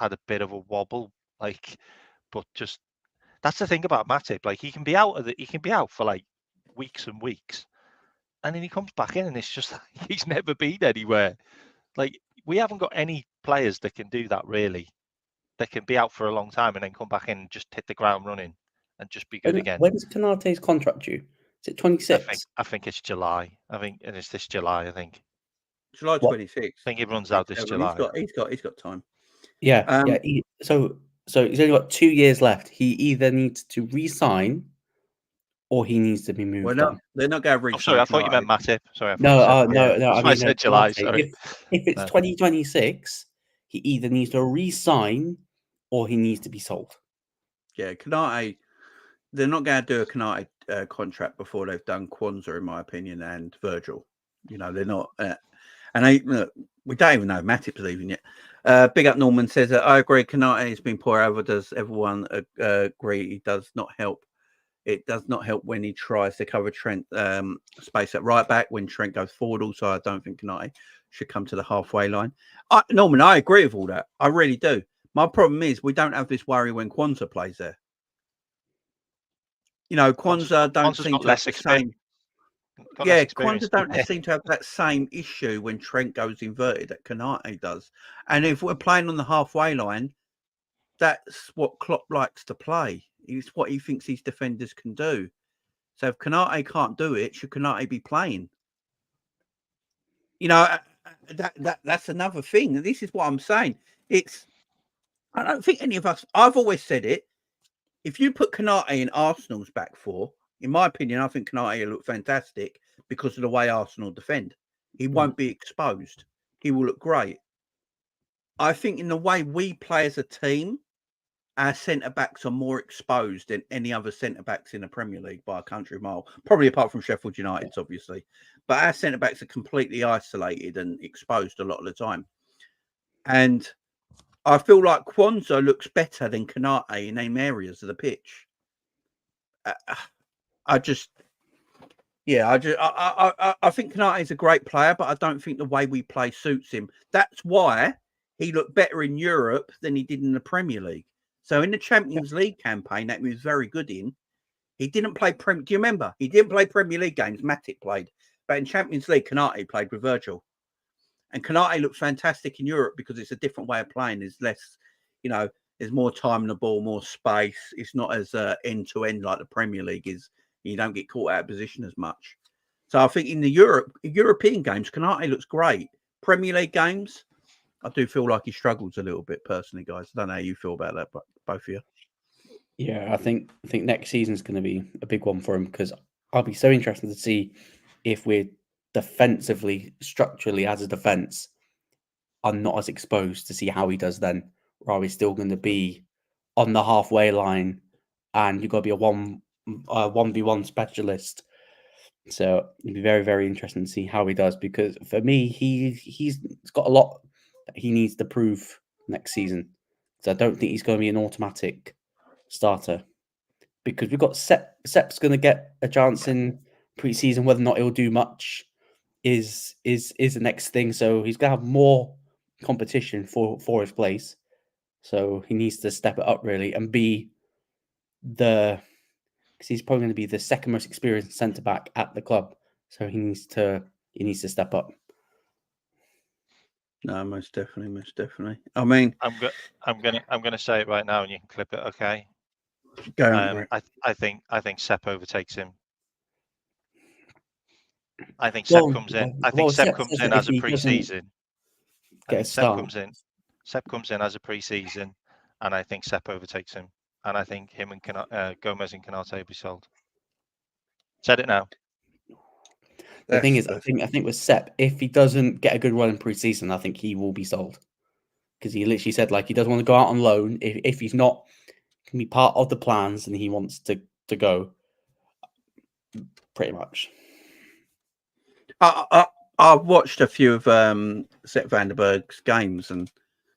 had a bit of a wobble, but just that's the thing about Matip. Like, he can be out for like weeks and weeks, and then he comes back in, and it's just he's never been anywhere. Like, we haven't got any players that can do that really. They can be out for a long time and then come back in and just hit the ground running and just be good again. When's Konate's contract due? Is it 26? I think it's July. And it's this July. I think July What? 26th. it runs out this July. He's got time. Yeah, yeah. So he's only got 2 years left. He either needs to re-sign or he needs to be moved on. They're not going to resign. Sorry, I thought you meant Matip. Sorry, I thought No, you said, no. That's why I said July. Canate. Sorry. If it's 2026, he either needs to re-sign or he needs to be sold. Yeah, Canate. They're not going to do a Canate contract before they've done Kwanzaa, in my opinion, and Virgil. You know, they're not. Look, we don't even know if Matip's leaving yet. Big Up Norman says that I agree. Canate has been poor over. Does everyone agree? He does not help. It does not help when he tries to cover Trent space at right back when Trent goes forward. Also, I don't think Canate should come to the halfway line. Norman, I agree with all that. I really do. My problem is we don't have this worry when Kwanzaa plays there. You know, Kwanzaa don't seem to have the same. Yeah, Kwanzaa don't seem to have that same issue when Trent goes inverted that Canate does. And if we're playing on the halfway line, that's what Klopp likes to play. It's what he thinks his defenders can do. So if Canate can't do it, should Canate be playing? You know, that's another thing. This is what I'm saying. I don't think any of us. I've always said it. If you put Canate in Arsenal's back four, in my opinion, I think Canate will look fantastic because of the way Arsenal defend. He won't be exposed. He will look great. I think in the way we play as a team, our centre-backs are more exposed than any other centre-backs in the Premier League by a country mile. Probably apart from Sheffield United's, obviously. But our centre-backs are completely isolated and exposed a lot of the time. And I feel like Kwanzaa looks better than Canate in them areas of the pitch. I think Canate is a great player, but I don't think the way we play suits him. That's why he looked better in Europe than he did in the Premier League. So in the Champions League campaign that he was very good in, he didn't play Do you remember? He didn't play Premier League games. Matip played, but in Champions League, Canate played with Virgil, and Canate looks fantastic in Europe because it's a different way of playing. There's less, you know, there's more time in the ball, more space. It's not as end to end like the Premier League is. You don't get caught out of position as much. So I think in the European games, Canate looks great. Premier League games, I do feel like he struggles a little bit personally, guys. I don't know how you feel about that, but both of you. Yeah, I think next season is going to be a big one for him because I'll be so interested to see if we're defensively, structurally as a defense, are not as exposed to see how he does then. Or are we still going to be on the halfway line and you've got to be a 1v1 specialist? So it'd be very, very interesting to see how he does because for me, he's got a lot that he needs to prove next season. So I don't think he's going to be an automatic starter because we've got Sep's going to get a chance in pre-season. Whether or not he'll do much is the next thing. So he's going to have more competition for his place. So he needs to step it up really and be because he's probably going to be the second most experienced centre back at the club. So he needs to step up. No, most definitely. I mean, I'm gonna say it right now, and you can clip it. Okay. Go on, I think Sepp overtakes him. I think Sepp comes in. I think Sepp comes in as a pre-season. Sepp comes in as a pre-season, and I think Sepp overtakes him. And I think him and Gomez and Canate will be sold. Said it now. The thing is, I think with Sepp, if he doesn't get a good run in pre-season, I think he will be sold. Because he literally said like he doesn't want to go out on loan. If he's not can be part of the plans and he wants to go. Pretty much. I've watched a few of Sepp van der Berg's games and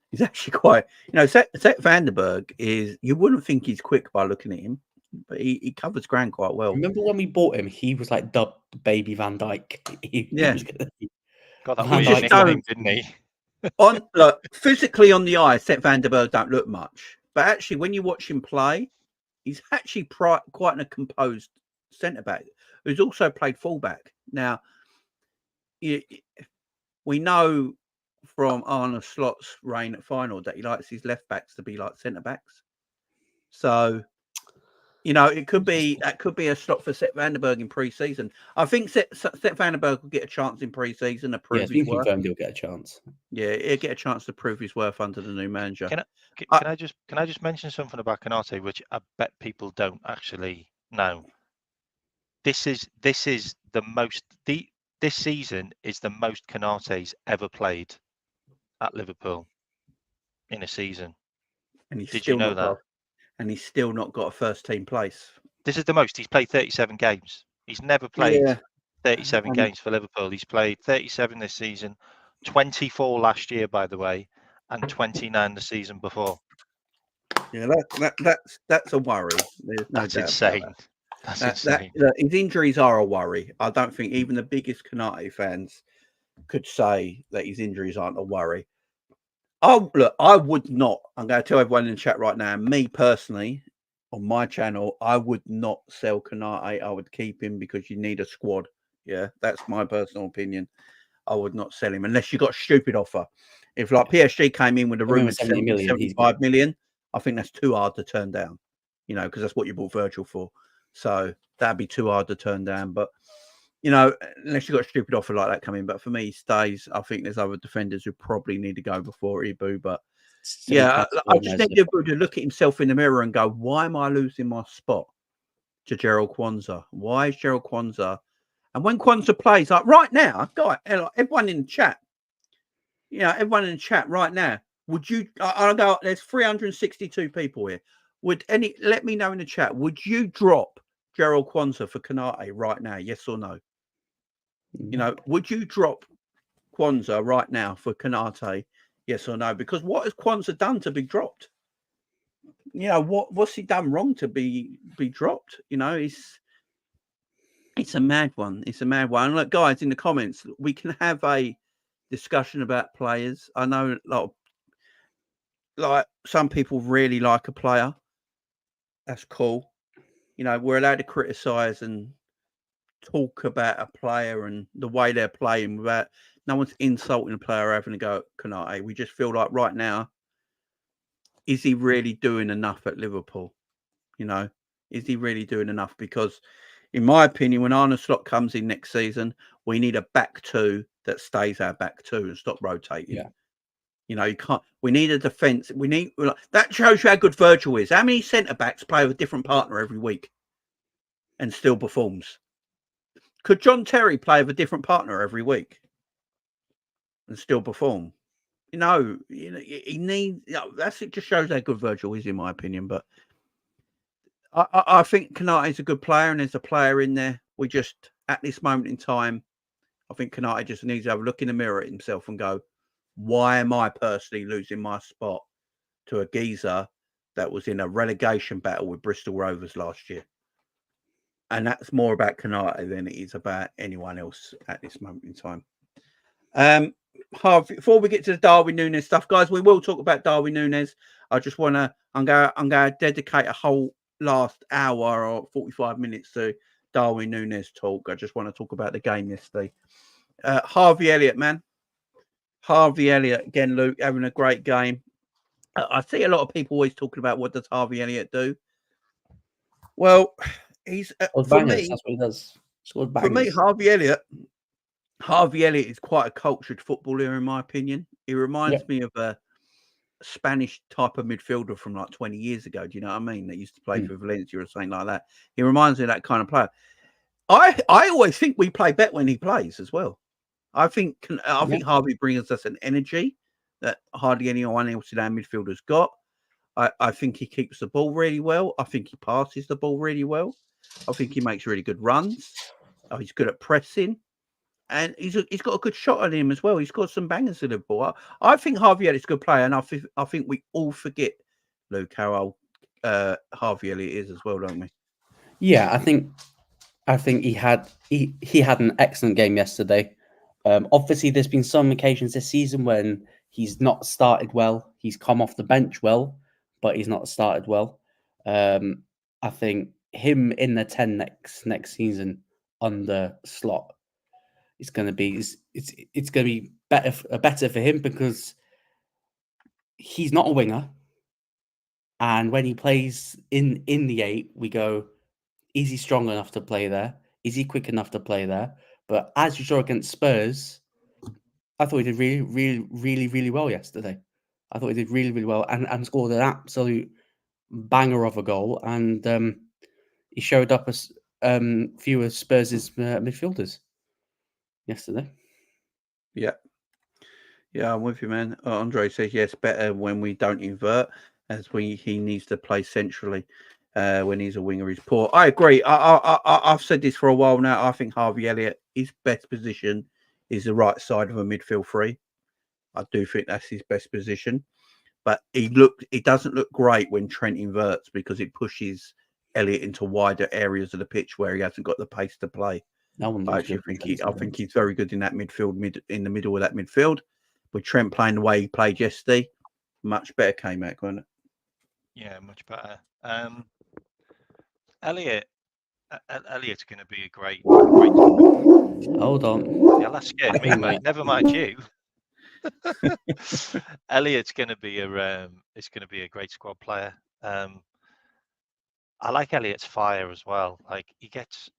he's actually quite, Sepp van der Berg is, you wouldn't think he's quick by looking at him, but he covers ground quite well. Remember when we bought him, he was like dubbed Baby Van Dijk. Got that weird nickname, didn't he? Physically on the eye, Sepp van der Berg don't look much, but actually when you watch him play, he's actually quite a composed centre back who's also played fullback. Now, we know from Arne Slot's reign at final that he likes his left backs to be like centre backs. So You know, it could be a slot for Sepp Vandenberg in pre-season. I think Sepp Vandenberg will get a chance in pre-season to Yeah, prove it's his been worth. confirmed he'll get a chance. Yeah, he'll get a chance to prove his worth under the new manager. Can I just mention something about Canate, which I bet people don't actually know? This season is the most Canate's ever played at Liverpool in a season. And he's Did still you know not that? got, and he's still not got a first team place. This is the most. He's played 37 games. He's never played Yeah. 37 And- games for Liverpool. He's played 37 this season, 24 last year, by the way, and 29 the season before. Yeah, that's a worry. There's no That's doubt insane. about That's that. insane. His injuries are a worry. I don't think even the biggest Canate fans could say that his injuries aren't a worry. Oh, look, I would not. I'm going to tell everyone in the chat right now. Me personally, on my channel, I would not sell Canate. I would keep him because you need a squad. Yeah, that's my personal opinion. I would not sell him unless you got a stupid offer. If like PSG came in with a Minimum rumored 70 million, 75 million, I think that's too hard to turn down. You know, because that's what you bought Virgil for. So that'd be too hard to turn down. But you know, unless you got a stupid offer like that coming. But for me, he stays. I think there's other defenders who probably need to go before Ibu. But yeah, I just need Ibu to look at himself in the mirror and go, why am I losing my spot to Gerald Kwanzaa? Why is Gerald Kwanzaa? And when Kwanzaa plays, like right now, guy, everyone in the chat, everyone in the chat right now, would you? I'll go. There's 362 people here. Let me know in the chat? Would you drop Gerald Kwanzaa for Canate right now? Yes or no? Would you drop Kwanzaa right now for Canate? Yes or no? Because what has Kwanzaa done to be dropped? What's he done wrong to be dropped? It's a mad one. It's a mad one. Look, guys, in the comments, we can have a discussion about players. I know like some people really like a player. That's cool. We're allowed to criticize and talk about a player and the way they're playing without no one's insulting a player or having to go at Canate. We just feel like right now, is he really doing enough at Liverpool? Is he really doing enough? Because in my opinion, when Arne Slot comes in next season, we need a back two that stays our back two and stop rotating. Yeah. You can't. We need a defense. That shows you how good Virgil is. How many centre backs play with a different partner every week and still performs? Could John Terry play with a different partner every week and still perform? He needs. That's it. Just shows how good Virgil is, in my opinion. But I think Canate is a good player, and there's a player in there. We just, at this moment in time, I think Canate just needs to have a look in the mirror at himself and go, why am I personally losing my spot to a geezer that was in a relegation battle with Bristol Rovers last year? And that's more about Canate than it is about anyone else at this moment in time. Harvey, before we get to the Darwin Nunez stuff, guys, we will talk about Darwin Nunez. I just want to, I'm going to dedicate a whole last hour or 45 minutes to Darwin Nunez talk. I just want to talk about the game yesterday. Harvey Elliott, man. Harvey Elliott, again, Luke, having a great game. I see a lot of people always talking about what does Harvey Elliott do. Well, he's for me. That's what he does. For me, Harvey Elliott is quite a cultured footballer, in my opinion. He reminds me of a Spanish type of midfielder from like 20 years ago. Do you know what I mean? That used to play for Valencia or something like that. He reminds me of that kind of player. I always think we play better when he plays as well. I think Harvey brings us an energy that hardly anyone else in our midfield has got. I think he keeps the ball really well. I think he passes the ball really well. I think he makes really good runs. He's good at pressing. And he's got a good shot on him as well. He's got some bangers in the ball. I think Harvey Elliott's a good player, and I think we all forget, Luke, how old Harvey Elliott is as well, don't we? Yeah, I think he had an excellent game yesterday. Obviously, there's been some occasions this season when he's not started well. He's come off the bench well, but he's not started well. I think him in the 10 next season under Slot, it's going to be better for him because he's not a winger. And when he plays in the 8, we go, is he strong enough to play there? Is he quick enough to play there? But as you saw against Spurs, I thought he did really, really, really, really well yesterday. I thought he did really, really well and scored an absolute banger of a goal. And he showed up as few of Spurs' midfielders yesterday. Yeah. Yeah, I'm with you, man. Andre says yes, better when we don't invert, as he needs to play centrally. When he's a winger, he's poor. I agree. I've said this for a while now. I think Harvey Elliott, his best position is the right side of a midfield three. I do think that's his best position. But he doesn't look great when Trent inverts because it pushes Elliott into wider areas of the pitch where he hasn't got the pace to play. No one I think he's very good in that midfield, in the middle of that midfield. With Trent playing the way he played yesterday, much better came out, wasn't it? Yeah, much better. Elliott's going to be a great. Hold on. Yeah, that scared me, mate. Never mind you. Elliott's going to be a great squad player. I like Elliott's fire as well. Like he gets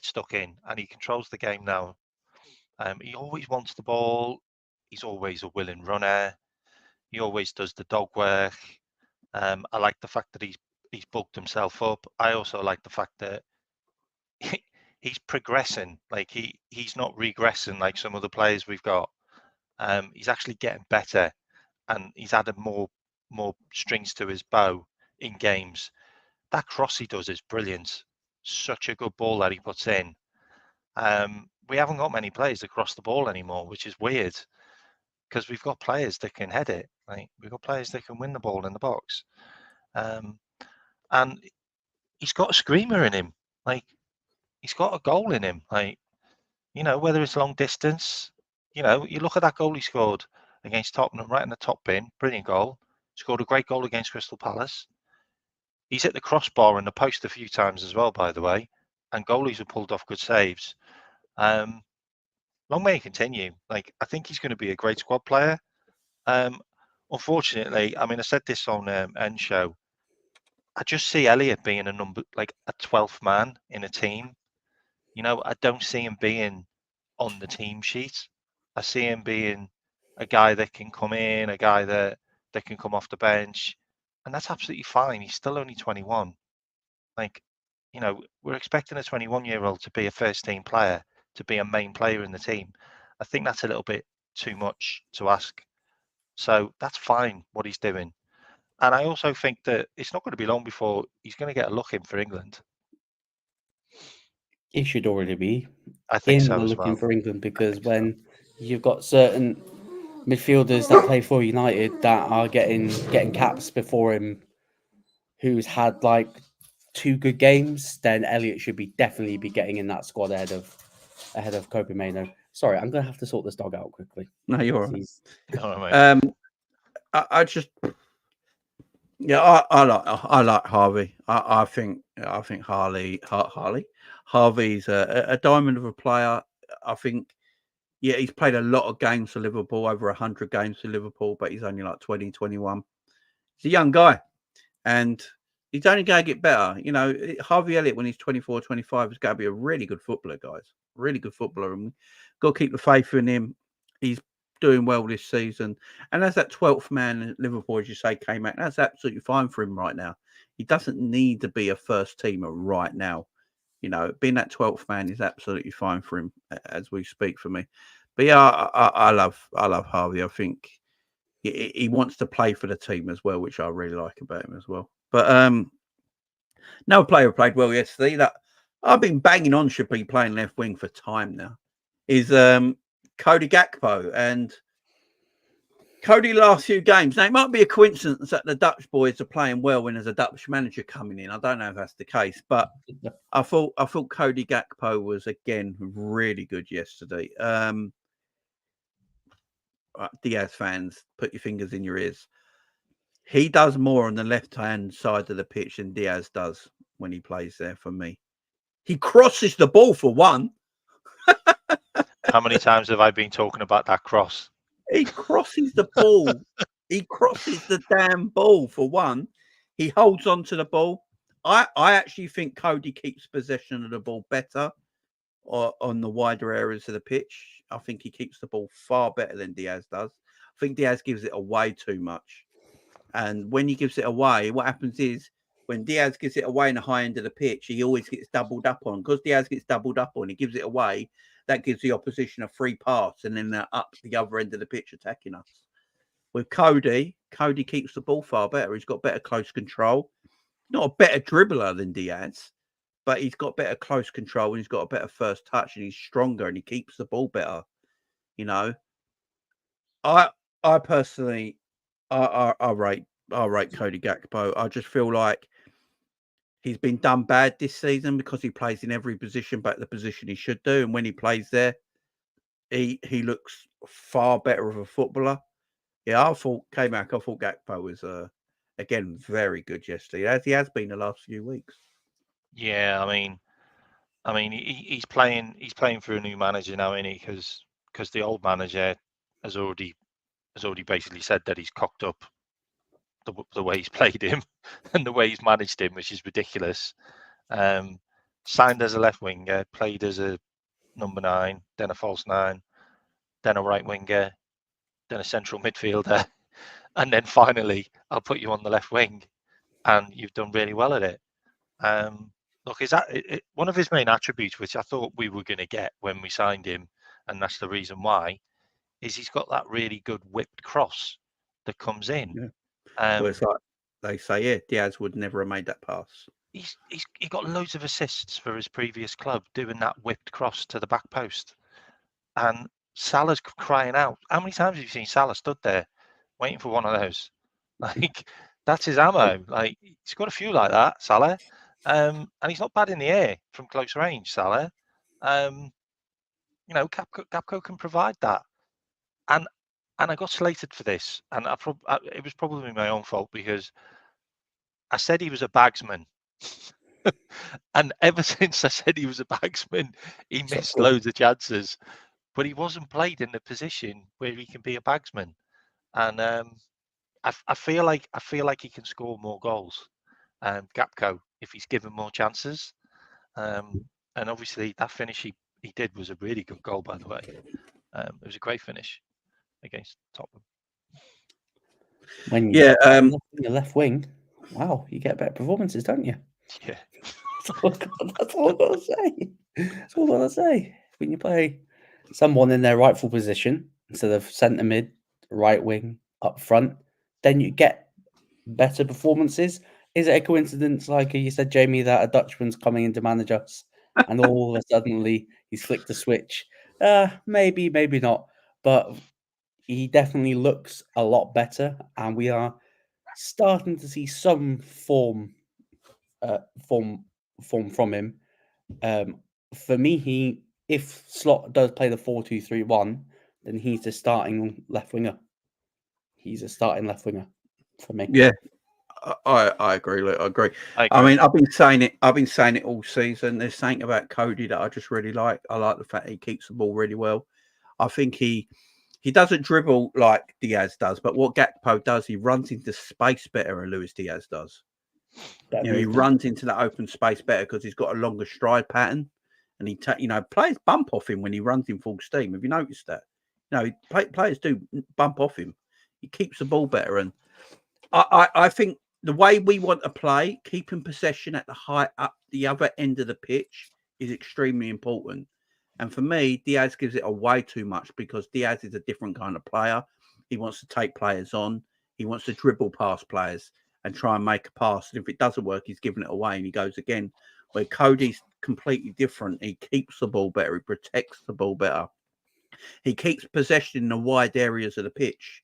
stuck in and he controls the game now. He always wants the ball. He's always a willing runner. He always does the dog work. I like the fact that he's bulked himself up. I also like the fact that he's progressing. Like he's not regressing like some of the players we've got. He's actually getting better, and he's added more strings to his bow in games. That cross he does is brilliant. Such a good ball that he puts in. We haven't got many players that cross the ball anymore, which is weird because we've got players that can head it. Like we've got players that can win the ball in the box. And he's got a screamer in him. Like he's got a goal in him. Like, you know, whether it's long distance, you know, you look at that goal he scored against Tottenham right in the top bin, brilliant goal. Scored a great goal against Crystal Palace. He's hit the crossbar and the post a few times as well, by the way. And goalies have pulled off good saves. Long may he continue. Like, I think he's going to be a great squad player. Unfortunately, I mean, I said this on End Show. I just see Elliott being a 12th man in a team. You know, I don't see him being on the team sheet. I see him being a guy that can come in, a guy that can come off the bench, and that's absolutely fine. He's still only 21. Like, you know, we're expecting a 21-year-old to be a first team player, to be a main player in the team. I think that's a little bit too much to ask. So that's fine what he's doing. And I also think that it's not going to be long before he's going to get a look in for England. He should already be. I think so as looking well. for England because when you've got certain midfielders that play for United that are getting caps before him, who's had like 2 good games, then Elliott should definitely be getting in that squad ahead of Kobe Mainoo. Sorry, I'm gonna have to sort this dog out quickly. No, you're all right. All right. I just, yeah, I like Harvey. I think Harvey's a diamond of a player. I think, yeah, he's played a lot of games for Liverpool, over 100 games for Liverpool, but he's only like 20, 21. He's a young guy, and he's only going to get better. You know, Harvey Elliott, when he's 24, 25, is going to be a really good footballer, guys. Really good footballer. And we've got to keep the faith in him. He's doing well this season. And as that 12th man at Liverpool, as you say, came out, that's absolutely fine for him right now. He doesn't need to be a first teamer right now. You know, being that 12th man is absolutely fine for him as we speak for me. But yeah, I love Harvey. I think he wants to play for the team as well, which I really like about him as well. But no player played well yesterday that I've been banging on should be playing left wing for time now is Cody Gakpo. And Cody last few games. Now, it might be a coincidence that the Dutch boys are playing well when there's a Dutch manager coming in. I don't know if that's the case, but I thought Cody Gakpo was again really good yesterday. Diaz fans, put your fingers in your ears. He does more on the left-hand side of the pitch than Diaz does when he plays there for me. He crosses the ball for one. How many times have I been talking about that cross? He crosses the ball He crosses the damn ball for one. He holds on to the ball. I actually think Cody keeps possession of the ball better on the wider areas of the pitch. I think he keeps the ball far better than Diaz does. I think Diaz gives it away too much. And when he gives it away, what happens is when Diaz gives it away in the high end of the pitch, he always gets doubled up on. Because Diaz gets doubled up on, he gives it away. That gives the opposition a free pass, and then they're up the other end of the pitch attacking us. With Cody keeps the ball far better. He's got better close control. Not a better dribbler than Diaz, but he's got better close control and he's got a better first touch and he's stronger and he keeps the ball better. You know, I personally, I rate Cody Gakpo. I just feel like he's been done bad this season because he plays in every position but the position he should do, and when he plays there, he looks far better of a footballer. Yeah, I thought Gakpo was again very good yesterday, as he has been the last few weeks. Yeah, I mean, he's playing for a new manager now, isn't he? Because the old manager has already basically said that he's cocked up the way he's played him and the way he's managed him, which is ridiculous. Signed as a left winger, played as a number 9, then a false 9, then a right winger, then a central midfielder, and then finally, I'll put you on the left wing, and you've done really well at it. Look, is that one of his main attributes, which I thought we were going to get when we signed him, and that's the reason why, is he's got that really good whipped cross that comes in. Yeah. Well, it's like they say, yeah, Diaz would never have made that pass. He got loads of assists for his previous club doing that whipped cross to the back post, and Salah's crying out. How many times have you seen Salah stood there waiting for one of those? Like, that's his ammo. Like, he's got a few like that, Salah. And he's not bad in the air from close range, Salah. You know, Gakpo can provide that. And I got slated for this, and it was probably my own fault because I said he was a bagsman. And ever since I said he was a bagsman, he missed loads of chances. But he wasn't played in the position where he can be a bagsman. And I feel like he can score more goals, Gakpo, if he's given more chances. And obviously that finish he did was a really good goal, by the way. It was a great finish against Tottenham. When you your left wing, wow, you get better performances, don't you? Yeah. That's all I've got to say. That's all I've got to say. When you play someone in their rightful position instead of centre mid, right wing, up front, then you get better performances. Is it a coincidence, like you said, Jamie, that a Dutchman's coming in to manage us and all of a suddenly he's flicked a switch? Maybe, maybe not. But he definitely looks a lot better, and we are starting to see some form from him. For me, if Slot does play the 4-2-3-1, then he's the starting left winger. He's a starting left winger for me. Yeah, I agree. Look, I agree. I mean, I've been saying it all season. There's something about Cody that I just really like. I like the fact he keeps the ball really well. I think he doesn't dribble like Diaz does, but what Gakpo does, he runs into space better than Luis Diaz does. He runs into that open space better because he's got a longer stride pattern, and players bump off him when he runs in full steam. Have you noticed that? Players do bump off him. He keeps the ball better, and I think the way we want to play, keeping possession at the other end of the pitch, is extremely important. And for me, Diaz gives it away too much because Diaz is a different kind of player. He wants to take players on. He wants to dribble past players and try and make a pass. And if it doesn't work, he's giving it away and he goes again. Where Cody's completely different. He keeps the ball better. He protects the ball better. He keeps possession in the wide areas of the pitch.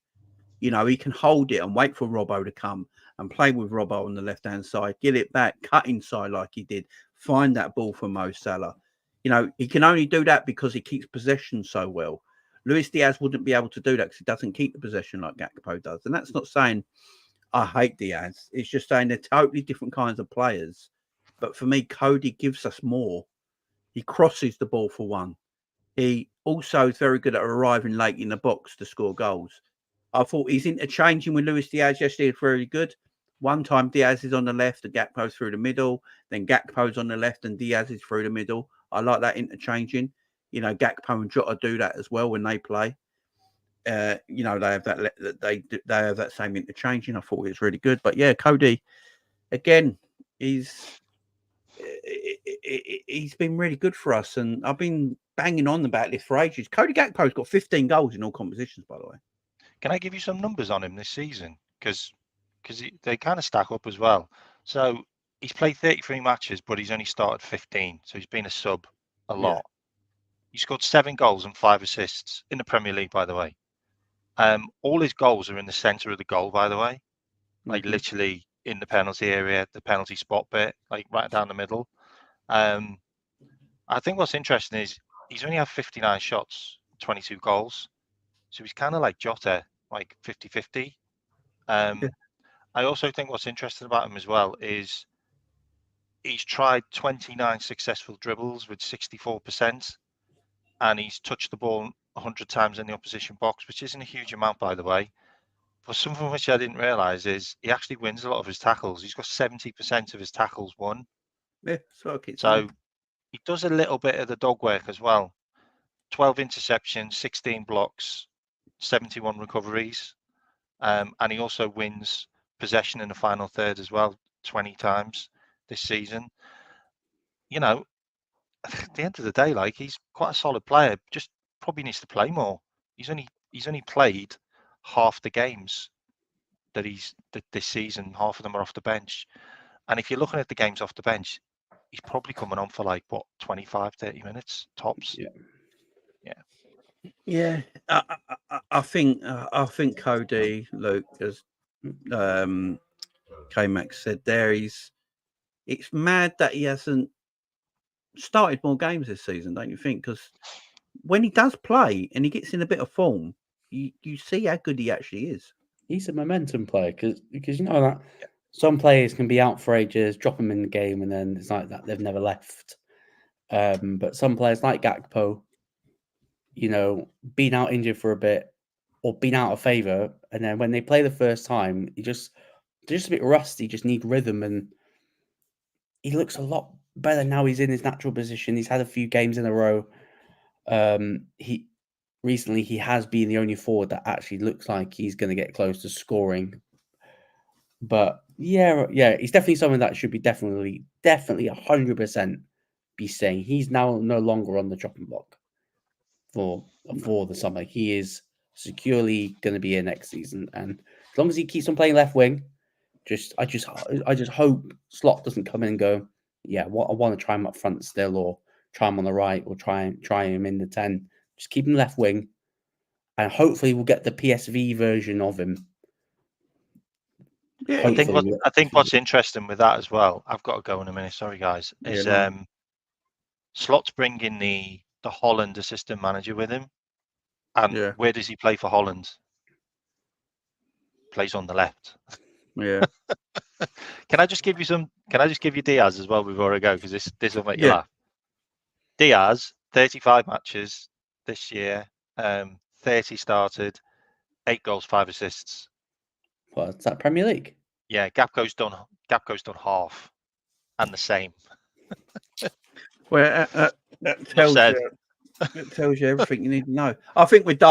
He can hold it and wait for Robbo to come and play with Robbo on the left-hand side, get it back, cut inside like he did, find that ball for Mo Salah. He can only do that because he keeps possession so well. Luis Diaz wouldn't be able to do that because he doesn't keep the possession like Gakpo does. And that's not saying I hate Diaz. It's just saying they're totally different kinds of players. But for me, Cody gives us more. He crosses the ball for one. He also is very good at arriving late in the box to score goals. I thought he's interchanging with Luis Diaz yesterday is very good. One time Diaz is on the left and Gakpo's through the middle. Then Gakpo's on the left and Diaz is through the middle. I like that interchanging. You know, Gakpo and Jota do that as well when they play. You know, they have they have that same interchanging. I thought it was really good. But yeah, Cody, again, he's been really good for us. And I've been banging on about this for ages. Cody Gakpo's got 15 goals in all competitions, by the way. Can I give you some numbers on him this season? Because they kind of stack up as well. So he's played 33 matches, but he's only started 15. So he's been a sub a lot. Yeah. He scored 7 goals and 5 assists in the Premier League, by the way. All his goals are in the centre of the goal, by the way. Like literally in the penalty area, the penalty spot bit, like right down the middle. I think what's interesting is he's only had 59 shots, 22 goals. So he's kind of like Jota, like 50-50. I also think what's interesting about him as well is he's tried 29 successful dribbles with 64%, and he's touched the ball 100 times in the opposition box, which isn't a huge amount, by the way. But something which I didn't realise is he actually wins a lot of his tackles. He's got 70% of his tackles won. Yeah, so he does a little bit of the dog work as well. 12 interceptions, 16 blocks, 71 recoveries. And he also wins possession in the final third as well, 20 times this season. You know, at the end of the day, like, he's quite a solid player, just probably needs to play more. He's only played half the games that this season. Half of them are off the bench. And if you're looking at the games off the bench, he's probably coming on for like, what, 25, 30 minutes tops? Yeah. I think Cody, Luke, as K-Max said there, it's mad that he hasn't started more games this season, don't you think? Because when he does play and he gets in a bit of form, you see how good he actually is. He's a momentum player because you know that some players can be out for ages, drop them in the game, and then it's like that they've never left. But some players like Gakpo, you know, been out injured for a bit or been out of favour, and then when they play the first time, they're just a bit rusty, just need rhythm, and he looks a lot better now. He's in his natural position. He's had a few games in a row. He has been the only forward that actually looks like he's going to get close to scoring. But yeah, he's definitely someone that should be definitely 100% be saying he's now no longer on the chopping block for the summer. He is securely going to be here next season, and as long as he keeps on playing left wing, I just hope Slot doesn't come in and go, yeah, I want to try him up front still, or try him on the right, or try him in the 10. Just keep him left wing, and hopefully we'll get the PSV version of him. Yeah, I think what's interesting with that as well, I've got to go in a minute, sorry guys, is Slot's bringing the Holland assistant manager with him. And where does he play for Holland? Plays on the left. Yeah. Can I just give you Diaz as well before I go, because this will make you laugh. Diaz, 35 matches this year, 30 started, 8 goals, 5 assists. Well, is that Premier League? Yeah, Gakpo's done half, and the same. Well, that tells you everything you need to know. I think with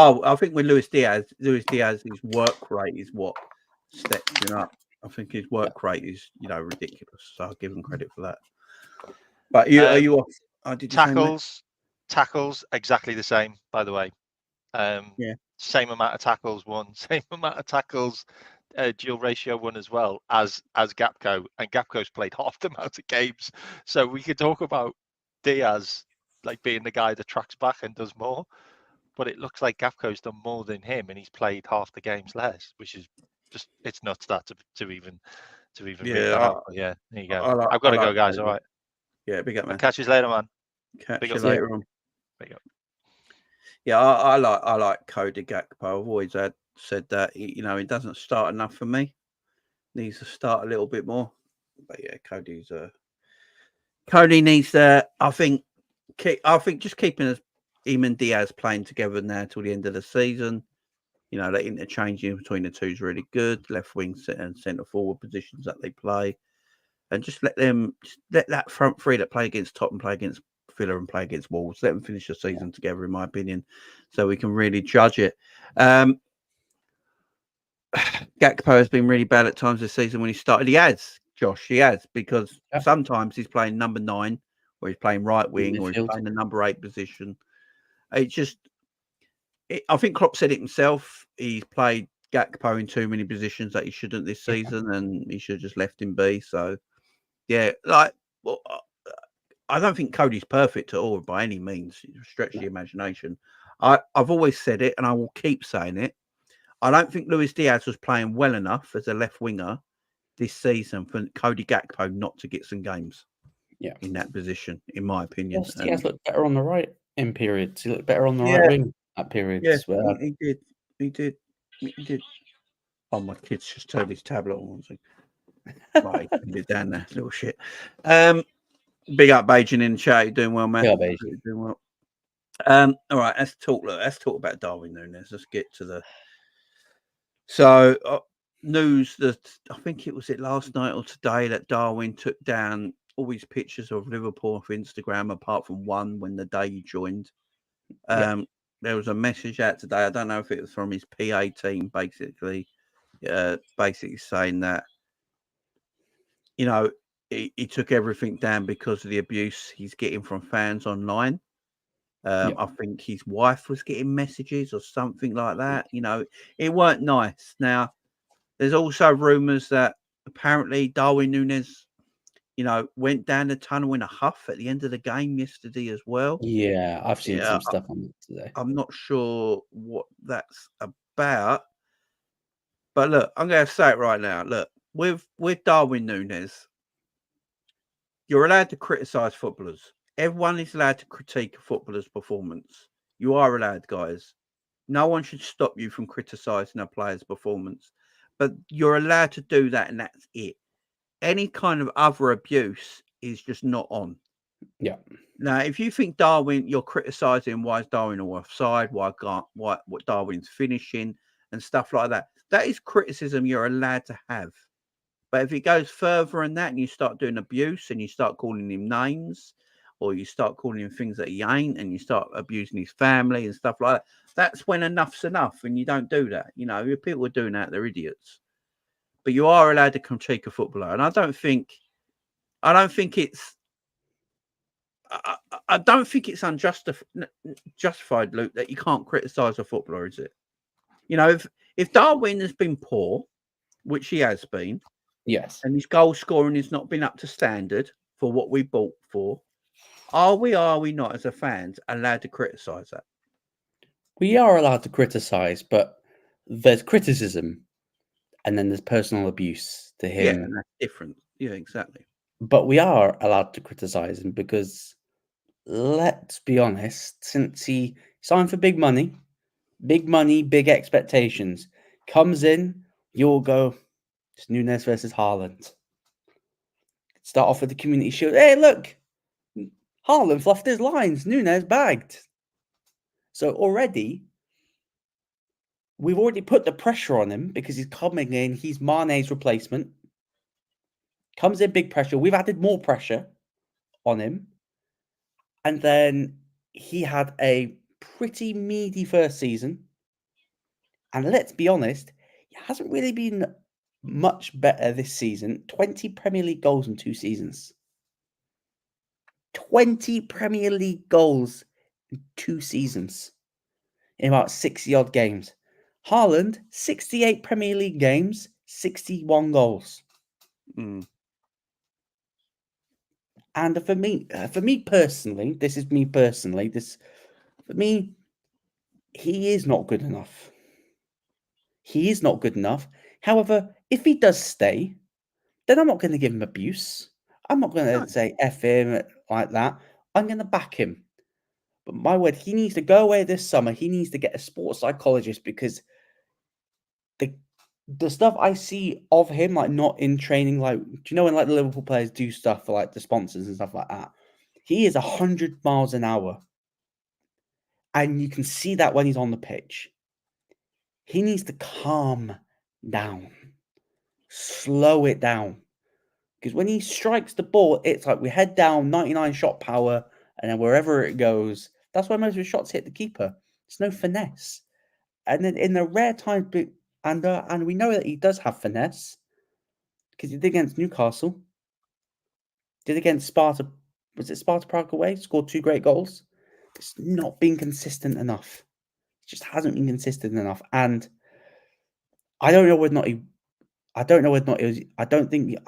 Luis Diaz's work rate is what steps him up. I think his work rate is, ridiculous. So I'll give him credit for that. But are you off? Did you tackles exactly the same, by the way. Same amount of tackles won, same amount of tackles dual ratio won as well as Gakpo, and Gapco's played half the amount of games. So we could talk about Diaz like being the guy that tracks back and does more, but it looks like Gapco's done more than him, and he's played half the games less, which is just, it's nuts that to even read that out. But yeah, there you go. I've got to go, guys. All right. Yeah, big up, man. I'll catch you later, man. Catch you later on. Big up. Yeah, I like Cody Gakpo. I've always said that he doesn't start enough for me. Needs to start a little bit more. But yeah, Cody needs to. I think just keeping him and Diaz playing together now till the end of the season. That interchanging between the two is really good. Left wing and centre forward positions that they play, and just let that front three that play against Tottenham play against Villa and play against Wolves. Let them finish the season together, in my opinion, so we can really judge it. Gakpo has been really bad at times this season when he started. He has, because sometimes he's playing number 9, or he's playing right wing, or he's playing the number 8 position. I think Klopp said it himself. He's played Gakpo in too many positions that he shouldn't this season, and he should have just left him be. So, I don't think Cody's perfect at all by any means. Stretch the imagination. I've always said it, and I will keep saying it. I don't think Luis Diaz was playing well enough as a left winger this season for Cody Gakpo not to get some games in that position, in my opinion. Yes, Diaz looked better on the right in periods. He looked better on the right wing at periods. Yeah, he did. He did. Oh, my kid's just turned his tablet on. Right, he did down there, little shit. Big up, Bajan in the chat. You're doing well, man. Yeah, Bajan. You're doing well. All right, let's talk about Darwin Nunez. Let's get to the news that I think it was last night or today that Darwin took down all his pictures of Liverpool for Instagram, apart from one when the day he joined. There was a message out today. I don't know if it was from his PA team, basically saying that he took everything down because of the abuse he's getting from fans online. I think his wife was getting messages or something like that. It weren't nice. Now, there's also rumours that apparently Darwin Nunez, went down the tunnel in a huff at the end of the game yesterday as well. Yeah, I've seen some stuff on it today. I'm not sure what that's about. But look, I'm going to say it right now. Look, with Darwin Nunez, you're allowed to criticise footballers. Everyone is allowed to critique a footballer's performance. You are allowed, guys. No one should stop you from criticising a player's performance. But you're allowed to do that, and that's it. Any kind of other abuse is just not on. Yeah. Now, if you think Darwin, you're criticising why is Darwin offside, what Darwin's finishing and stuff like that, that is criticism you're allowed to have. But if it goes further than that and you start doing abuse and you start calling him names or you start calling him things that he ain't and you start abusing his family and stuff like that, that's when enough's enough and you don't do that. If people are doing that, they're idiots. But you are allowed to critique a footballer. And I don't think it's justified, Luke, that you can't criticise a footballer, is it? If Darwin has been poor, which he has been, yes, and his goal scoring has not been up to standard for what we bought for, are we not, as a fans, allowed to criticise that? We are allowed to criticise, but there's criticism and then there's personal abuse to him. Yeah, and that's different. Yeah, exactly. But we are allowed to criticise him because, let's be honest, since he signed for big money, big expectations, comes in, you'll go, it's Nunez versus Haaland. Start off with the Community Shield. Hey, look, Haaland fluffed his lines. Nunez bagged. So we've already put the pressure on him because he's coming in. He's Mane's replacement. Comes in big pressure. We've added more pressure on him. And then he had a pretty meaty first season. And let's be honest, he hasn't really been much better this season. 20 Premier League goals in 2 seasons. 20 Premier League goals in 2 seasons. In about 60-odd games. Haaland, 68 Premier League games, 61 goals. Mm. And for me personally, he is not good enough. He is not good enough. However, if he does stay, then I'm not going to give him abuse. I'm not going to say F him like that. I'm going to back him. But my word, he needs to go away this summer. He needs to get a sports psychologist because the stuff I see of him, like not in training, like, do you know when like the Liverpool players do stuff for like the sponsors and stuff like that? He is 100 miles an hour. And you can see that when he's on the pitch. he needs to calm down, slow it down. Because when he strikes the ball, it's like we head down 99 shot power, and then wherever it goes, that's why most of his shots hit the keeper. There's no finesse. And then in the rare times, and we know that he does have finesse, because he did against Newcastle, did against Sparta. Was it Sparta Prague away? Scored 2 great goals. It's not been consistent enough. It just hasn't been consistent enough. And I don't know whether or not he. I don't know whether or not it was. I don't think.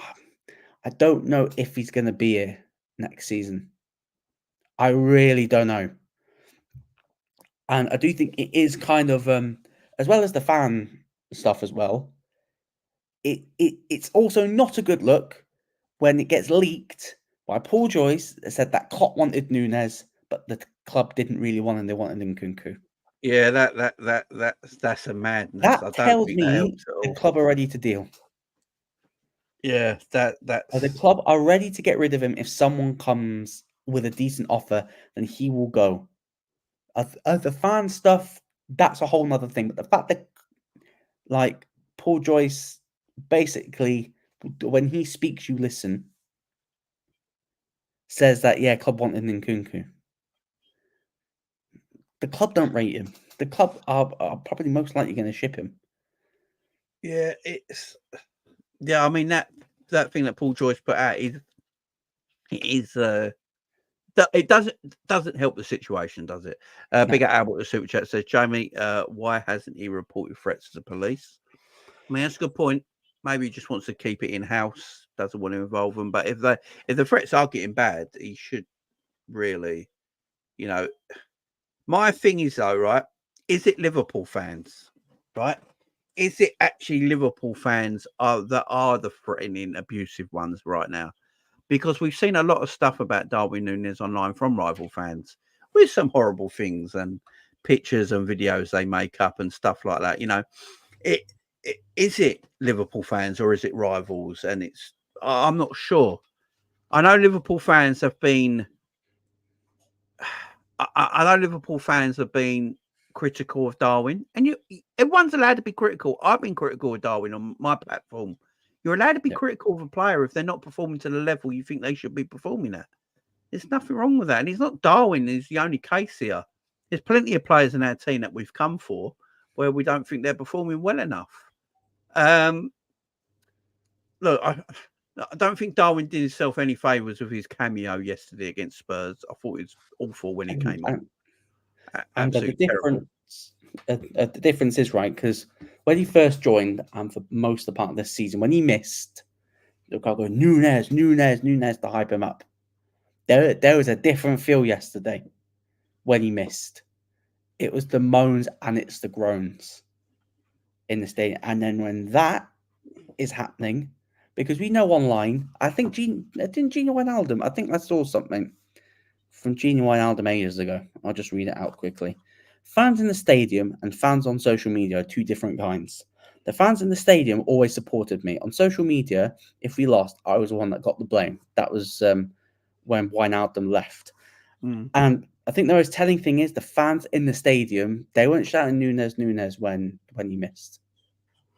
I don't know if he's going to be here next season. I really don't know. And I do think it is kind of, as well as the fan stuff as well, it's also not a good look when it gets leaked by Paul Joyce that said that Klopp wanted Nunez, but the club didn't really want him. They wanted Nkunku. Yeah, that's a madness. That I don't tells think that me helps at the all. club are ready to deal. Yeah, that's The club are ready to get rid of him. If someone comes with a decent offer, then he will go. The fan stuff, that's a whole nother thing. But the fact that, like, Paul Joyce, basically, when he speaks, you listen, says that, yeah, club wanted Nkunku. The club don't rate him. The club are probably most likely going to ship him. yeah, I mean that thing that Paul Joyce put out it doesn't help the situation, does it? No. Big Albert the super chat says, Jamie, why hasn't he reported threats to the police? I mean, that's a good point. Maybe he just wants to keep it in house, doesn't want to involve them. But if the threats are getting bad, he should really, My thing is though, right? Is it Liverpool fans, right? Is it actually Liverpool fans that are the threatening, abusive ones right now? Because we've seen a lot of stuff about Darwin Nunez online from rival fans with some horrible things and pictures and videos they make up and stuff like that. Is it Liverpool fans or is it rivals? And I'm not sure. I know Liverpool fans have been. I know Liverpool fans have been critical of Darwin, and everyone's allowed to be critical. I've been critical of Darwin on my platform. You're allowed to be critical of a player if they're not performing to the level you think they should be performing at. There's nothing wrong with that. And it's not Darwin is the only case here. There's plenty of players in our team that we've come for where we don't think they're performing well enough. Look, I don't think Darwin did himself any favours with his cameo yesterday against Spurs. I thought it was awful when he came on. And the Terrible. difference is, right, because when he first joined, and for most of the part of this season, when he missed, the guy go Nunez to hype him up. There was a different feel yesterday when he missed. It was the moans and it's the groans in the stadium. And then when that is happening, because we know online, I think didn't Gino Wijnaldum, I think I saw something from Gino Wijnaldum ages ago. I'll just read it out quickly. Fans in the stadium and fans on social media are two different kinds. The fans in the stadium always supported me. On social media, if we lost, I was the one that got the blame. That was when Wijnaldum left. And I think the most telling thing is the fans in the stadium, they weren't shouting Nunez when he missed.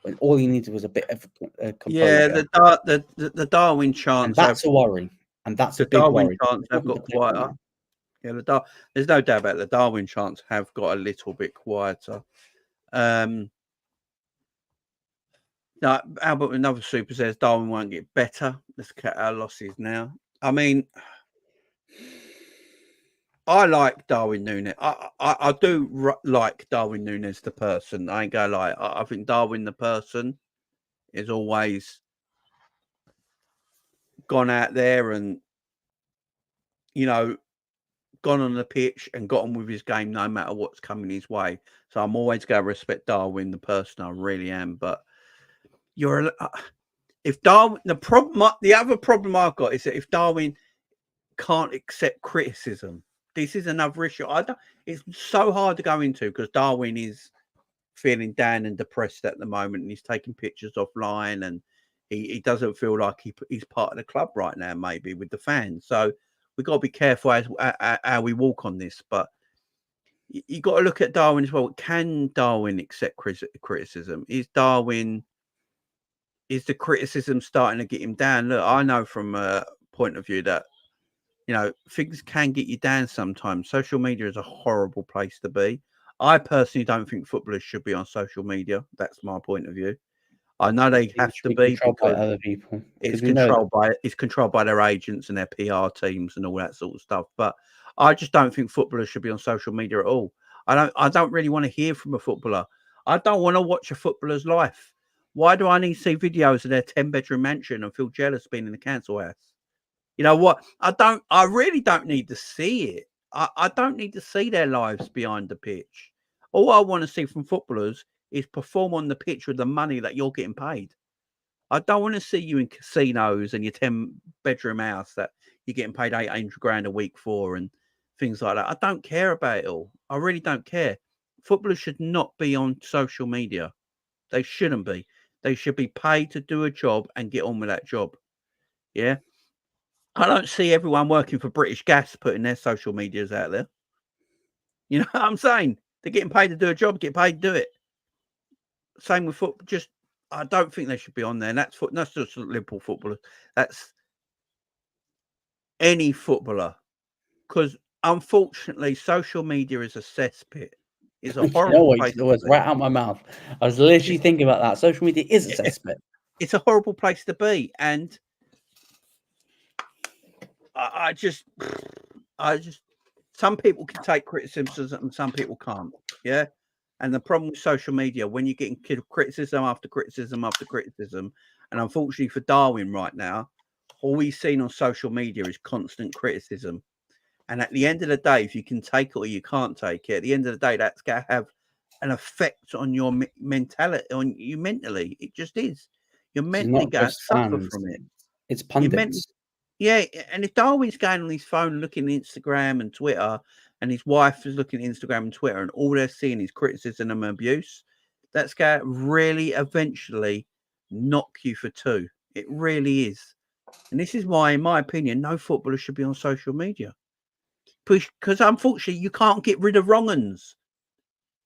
When all he needed was a bit of composure. Yeah, the Darwin chants. And that's a worry. And that's a big Darwin worry. chants have got quieter. Yeah, there's no doubt about it. The Darwin chants have got a little bit quieter. Now, Albert, another super says Darwin won't get better. Let's cut our losses now. I mean, I like Darwin Nunez. I do like Darwin Nunez, the person. I ain't gonna lie. I think Darwin, the person, is always gone out there and, gone on the pitch and got on with his game no matter what's coming his way. So I'm always going to respect Darwin, the person. I really am. But if Darwin, the other problem I've got is that if Darwin can't accept criticism, this is another issue. It's so hard to go into because Darwin is feeling down and depressed at the moment, and he's taking pictures offline, and he doesn't feel like he's part of the club right now, maybe with the fans. So we've got to be careful how we walk on this. But you got to look at Darwin as well. Can Darwin accept criticism? Is the criticism starting to get him down? Look, I know from a point of view that, things can get you down sometimes. Social media is a horrible place to be. I personally don't think footballers should be on social media. That's my point of view. I know they have to be controlled by because other people. it's We know controlled by their agents and their PR teams and all that sort of stuff. But I just don't think footballers should be on social media at all. I don't really want to hear from a footballer. I don't want to watch a footballer's life. Why do I need to see videos of their 10-bedroom mansion and feel jealous being in the council house? You know what? I really don't need to see it. I don't need to see their lives behind the pitch. All I want to see from footballers is perform on the pitch with the money that you're getting paid. I don't want to see you in casinos and your 10-bedroom house that you're getting paid 800 grand a week for and things like that. I don't care about it all. I really don't care. Footballers should not be on social media. They shouldn't be. They should be paid to do a job and get on with that job. Yeah. I don't see everyone working for British Gas putting their social medias out there. You know what I'm saying? They're getting paid to do a job, get paid to do it. Same with football. I don't think they should be on there. And that's just Liverpool footballers. That's any footballer. Because unfortunately, social media is a cesspit. It's a horrible place. It was right out my mouth. I was literally thinking about that. Social media is a cesspit. It's a horrible place to be. And I just, some people can take criticism and some people can't. Yeah. And the problem with social media, when you're getting criticism after criticism after criticism, and unfortunately for Darwin right now, all we've seen on social media is constant criticism. And at the end of the day, if you can take it or you can't take it, at the end of the day, that's going to have an effect on your mentality, on you mentally. It just is. You're mentally going to suffer from it. It's pundits. Yeah, and if Darwin's going on his phone looking at Instagram and Twitter, and his wife is looking at Instagram and Twitter, and all they're seeing is criticism and abuse, that's going to really eventually knock you for two. It really is. And this is why, in my opinion, no footballer should be on social media. Because unfortunately, you can't get rid of wrong uns.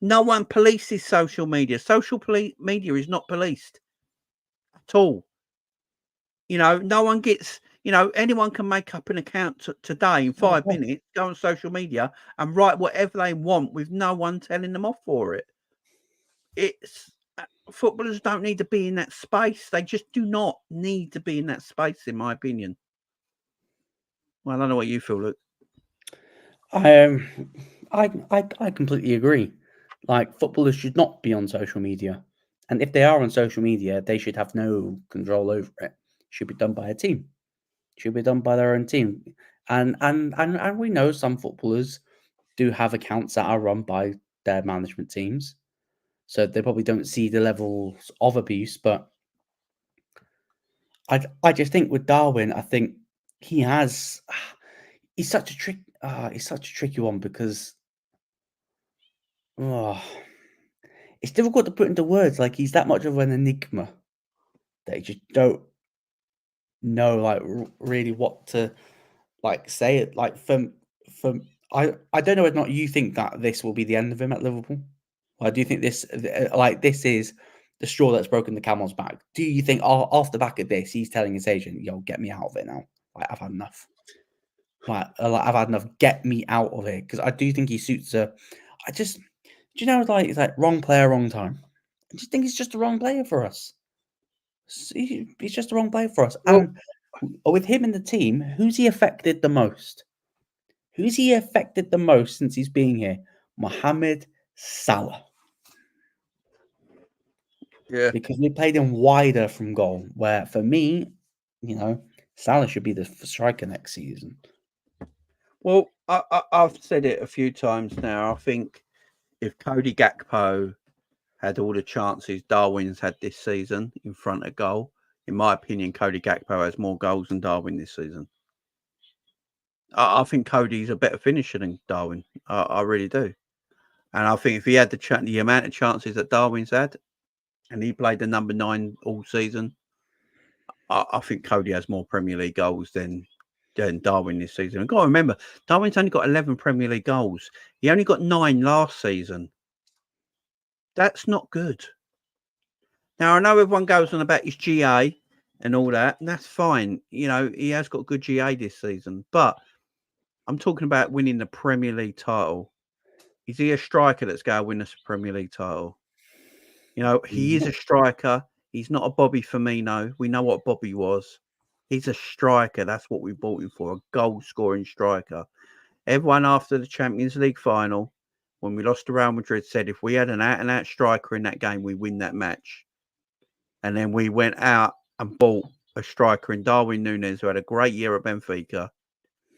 No one polices social media. Social media is not policed at all. No one gets... anyone can make up an account today in 5 minutes, go on social media and write whatever they want with no one telling them off for it. Footballers don't need to be in that space. They just do not need to be in that space, in my opinion. Well, I don't know what you feel, Luke. I completely agree. Like, footballers should not be on social media. And if they are on social media, they should have no control over it. It should be done by a team. Should be done by their own team. And we know some footballers do have accounts that are run by their management teams. So they probably don't see the levels of abuse. But I just think with Darwin, I think he's such a tricky one because it's difficult to put into words. Like, he's that much of an enigma that you just don't know, like, really what to say it. Like, I don't know whether or not you think that this will be the end of him at Liverpool. I do think this is the straw that's broken the camel's back. Do you think off the back of this, he's telling his agent, "Yo, get me out of it now. Like, I've had enough. I've had enough. Get me out of it." Because I do think he suits it's like wrong player, wrong time. I just think he's just the wrong player for us. He's just the wrong player for us. And with him in the team, who's he affected the most? Who's he affected the most since he's been here? Mohamed Salah. Yeah. Because we played him wider from goal, where for me, Salah should be the striker next season. Well, I've said it a few times now. I think if Cody Gakpo had all the chances Darwin's had this season in front of goal, in my opinion, Cody Gakpo has more goals than Darwin this season. I think Cody's a better finisher than Darwin. I really do. And I think if he had the amount of chances that Darwin's had, and he played the number 9 all season, I think Cody has more Premier League goals than than Darwin this season. I've got to remember, Darwin's only got 11 Premier League goals. He only got 9 last season. That's not good. Now, I know everyone goes on about his GA and all that, and that's fine. You know, he has got good GA this season, but I'm talking about winning the Premier League title. Is he a striker that's going to win us a Premier League title? You know, he is a striker. He's not a Bobby Firmino. We know what Bobby was. He's a striker. That's what we bought him for, a goal-scoring striker. Everyone after the Champions League final, when we lost to Real Madrid, said if we had an out-and-out striker in that game, we win that match. And then we went out and bought a striker in Darwin Nunez, who had a great year at Benfica,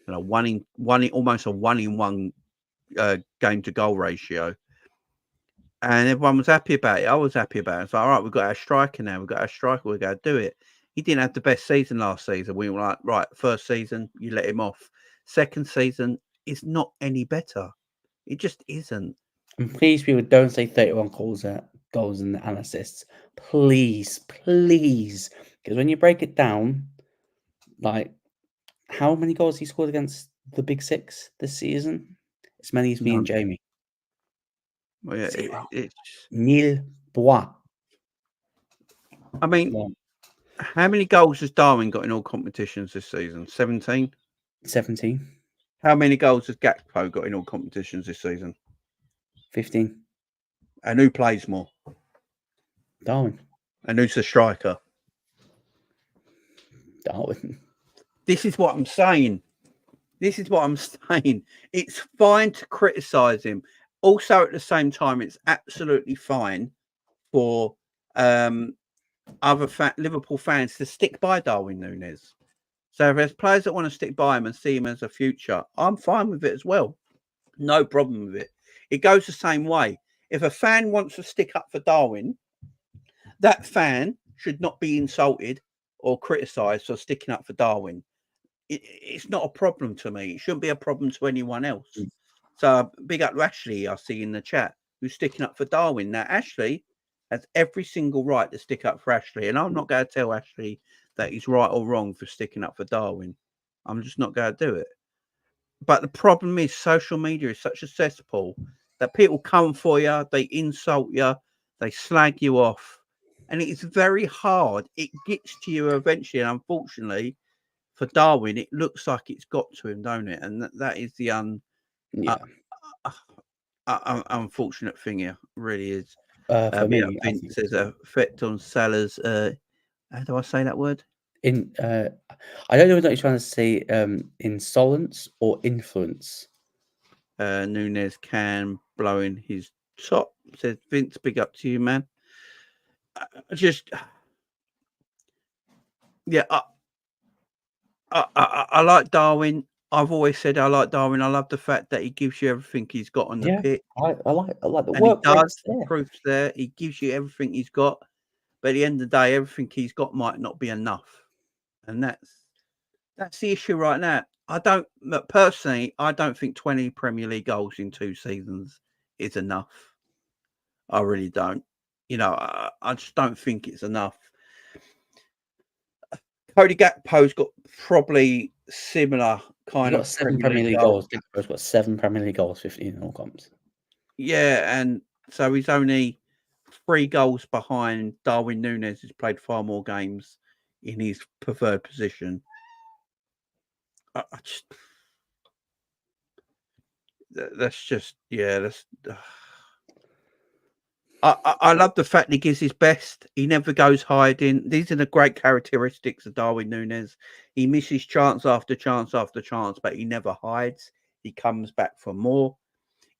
and almost a 1-in-1 game-to-goal ratio. And everyone was happy about it. I was happy about it. It's like, all right, we've got our striker now. We've got our striker. We're going to do it. He didn't have the best season last season. We were like, right, first season, you let him off. Second season, it's not any better. It just isn't. And please, people, don't say 31 goals and assists. Please. Because when you break it down, like, how many goals he scored against the Big Six this season? As many as me and Jamie. Well, yeah, Zero. it's Nil point. I mean, how many goals has Darwin got in all competitions this season? 17? 17. How many goals has Gakpo got in all competitions this season? 15. And who plays more? Darwin. And who's the striker? Darwin. This is what I'm saying. It's fine to criticise him. Also, at the same time, it's absolutely fine for other Liverpool fans to stick by Darwin Nunez. So if there's players that want to stick by him and see him as a future, I'm fine with it as well. No problem with it. It goes the same way. If a fan wants to stick up for Darwin, that fan should not be insulted or criticised for sticking up for Darwin. It's not a problem to me. It shouldn't be a problem to anyone else. So big up to Ashley, I see in the chat, who's sticking up for Darwin. Now, Ashley has every single right to stick up for Ashley. And I'm not going to tell Ashley that he's right or wrong for sticking up for Darwin. I'm just not going to do it. But the problem is social media is such a cesspool that people come for you, they insult you, they slag you off. And it's very hard. It gets to you eventually. And unfortunately, for Darwin, it looks like it's got to him, don't it? And that is the unfortunate thing here. Really is. For me, Vince says effect on Salah's. How do I say that word? I don't know what you're trying to say. Insolence or influence. Nunez can blow in his top. Says Vince. Big up to you, man. I like Darwin. I've always said I like Darwin. I love the fact that he gives you everything he's got on the pitch. I like the and work. He does. The proof's there. He gives you everything he's got. But at the end of the day, everything he's got might not be enough. And that's the issue right now. I don't think 20 Premier League goals in 2 seasons is enough. I really don't. You know, I just don't think it's enough. Cody Gakpo's got probably similar kind of 7 Premier League goals. Gakpo's got 7 Premier League goals, 15 in all comps. Yeah, and so he's only 3 goals behind Darwin Nunez, who's played far more games in his preferred position. I love the fact he gives his best. He never goes hiding. These are the great characteristics of Darwin Nunez. He misses chance after chance after chance, but he never hides. He comes back for more.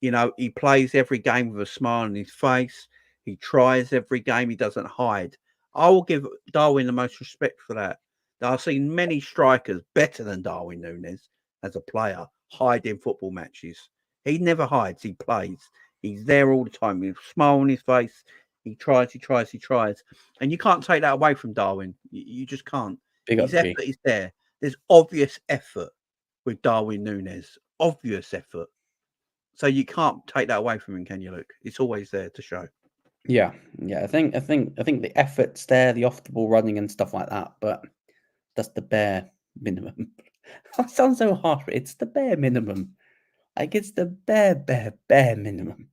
You know, he plays every game with a smile on his face. He tries every game. He doesn't hide. I will give Darwin the most respect for that. I've seen many strikers better than Darwin Nunez as a player hide in football matches. He never hides. He plays. He's there all the time with a smile on his face. He tries. And you can't take that away from Darwin. You just can't. His effort is there. There's obvious effort with Darwin Nunez. Obvious effort. So you can't take that away from him, can you, Luke? It's always there to show. Yeah. I think the effort's there, the off the ball running and stuff like that, but that's the bare minimum. That sounds so harsh. It's the bare minimum. Like it's the bare minimum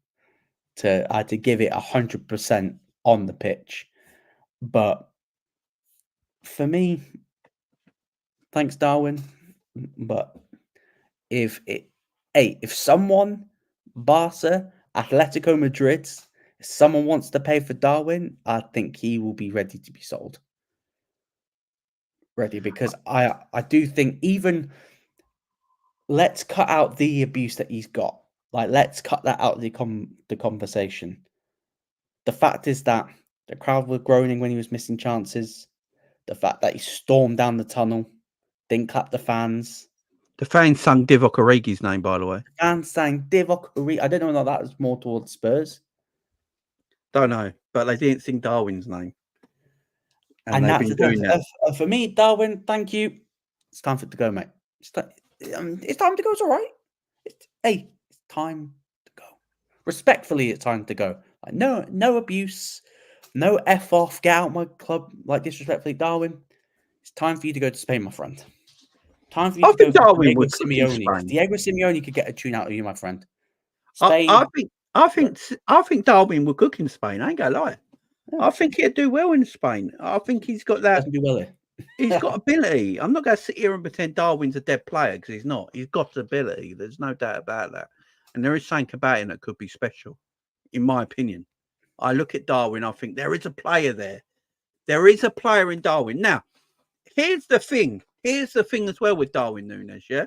to give it 100% on the pitch. But for me, thanks, Darwin. But if someone, Barca, Atletico Madrid, if someone wants to pay for Darwin, I think he will be ready to be sold. Ready, because I do think even let's cut out the abuse that he's got. Like let's cut that out of the conversation. The fact is that the crowd were groaning when he was missing chances. The fact that he stormed down the tunnel, didn't clap the fans. The fans sung Divock Origi's name, by the way. Fans sang Divock Origi. I don't know whether that was more towards Spurs. Don't know, but they didn't sing Darwin's name. And they've that's been doing that. For me, Darwin, thank you. It's time for it to go, mate. It's time to go. It's all right. It's time to go. Respectfully, it's time to go. Like no abuse, no F off, get out my club, like disrespectfully, Darwin. It's time for you to go to Spain, my friend. Time for you I to go think to Darwin Diego would cook in Simeone. Spain. Diego Simeone could get a tune out of you, my friend. Spain. I think Darwin would cook in Spain. I ain't gonna lie. Yeah. I think he'd do well in Spain. I think he's got that. Doesn't do well here. He's got ability. I'm not going to sit here and pretend Darwin's a dead player because he's not. He's got ability. There's no doubt about that. And there is something about him that could be special, in my opinion. I look at Darwin, I think there is a player there. There is a player in Darwin. Now, here's the thing. Here's the thing as well with Darwin Nunez, yeah?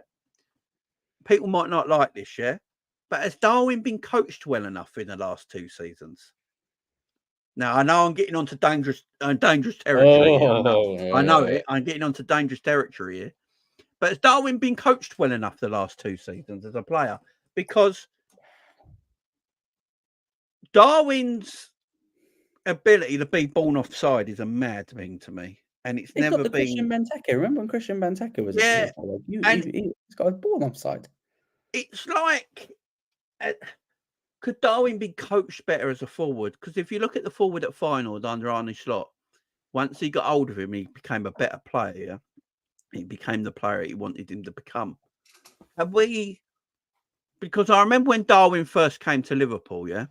People might not like this, yeah? But has Darwin been coached well enough in the last 2 seasons? Now, I know I'm getting onto dangerous territory. I know it. I'm getting onto dangerous territory here. But has Darwin been coached well enough the last 2 seasons as a player? Because Darwin's ability to be born offside is a mad thing to me. And it's never got the been... Christian Benteke. Remember when Christian Benteke was yeah, he's got a born offside. It's like... could Darwin be coached better as a forward? Because if you look at the forward at finals under Arne Slot, once he got hold of him, he became a better player. Yeah? He became the player he wanted him to become. Have we? Because I remember when Darwin first came to Liverpool. Yeah,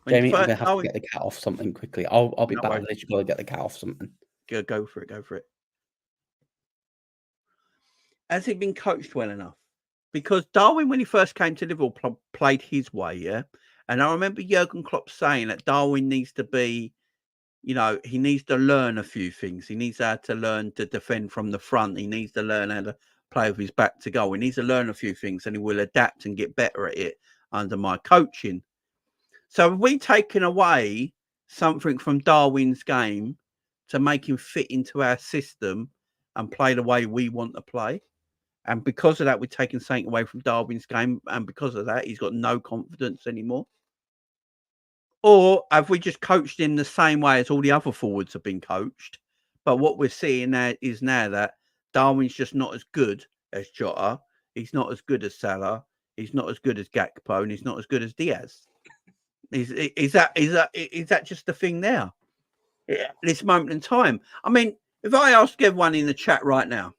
Jamie, I'm gonna have to get the cat off something quickly. I'll be back. I've literally got to get the cat off something. Go for it. Go for it. Has he been coached well enough? Because Darwin, when he first came to Liverpool, played his way. Yeah. And I remember Jurgen Klopp saying that Darwin needs to be, he needs to learn a few things. He needs how to learn to defend from the front. He needs to learn how to play with his back to goal. He needs to learn a few things and he will adapt and get better at it under my coaching. So have we taken away something from Darwin's game to make him fit into our system and play the way we want to play? And because of that, we're taking something away from Darwin's game. And because of that, he's got no confidence anymore. Or have we just coached him the same way as all the other forwards have been coached? But what we're seeing now is that Darwin's just not as good as Jota. He's not as good as Salah. He's not as good as Gakpo, and he's not as good as Diaz. Is that just the thing now? At this moment in time. I mean, if I ask everyone in the chat right now,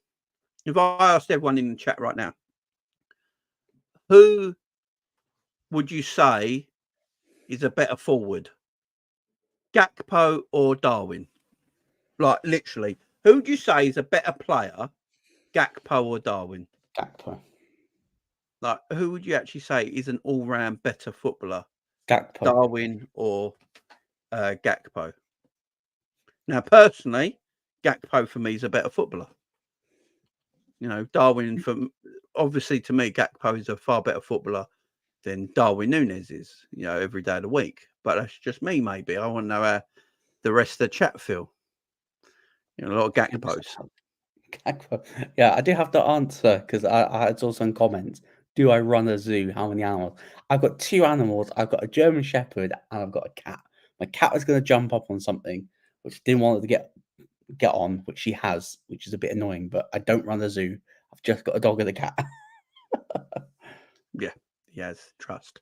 who would you say is a better forward, Gakpo or Darwin? Like literally, who would you say is a better player, Gakpo or Darwin? Gakpo. Like, who would you actually say is an all-round better footballer, Gakpo, Darwin or Gakpo? Now, personally, Gakpo for me is a better footballer. Darwin, obviously to me, Gakpo is a far better footballer than Darwin Nunez is, every day of the week. But that's just me, maybe. I want to know how the rest of the chat feel. A lot of Gakpos. Gakpo. Yeah, I do have to answer because I had also in comments. Do I run a zoo? How many animals? I've got 2 animals. I've got a German Shepherd and I've got a cat. My cat was going to jump up on something, which didn't want her to get on, which she has, which is a bit annoying. But I don't run a zoo. I've just got a dog and a cat. Yeah. Yes, trust.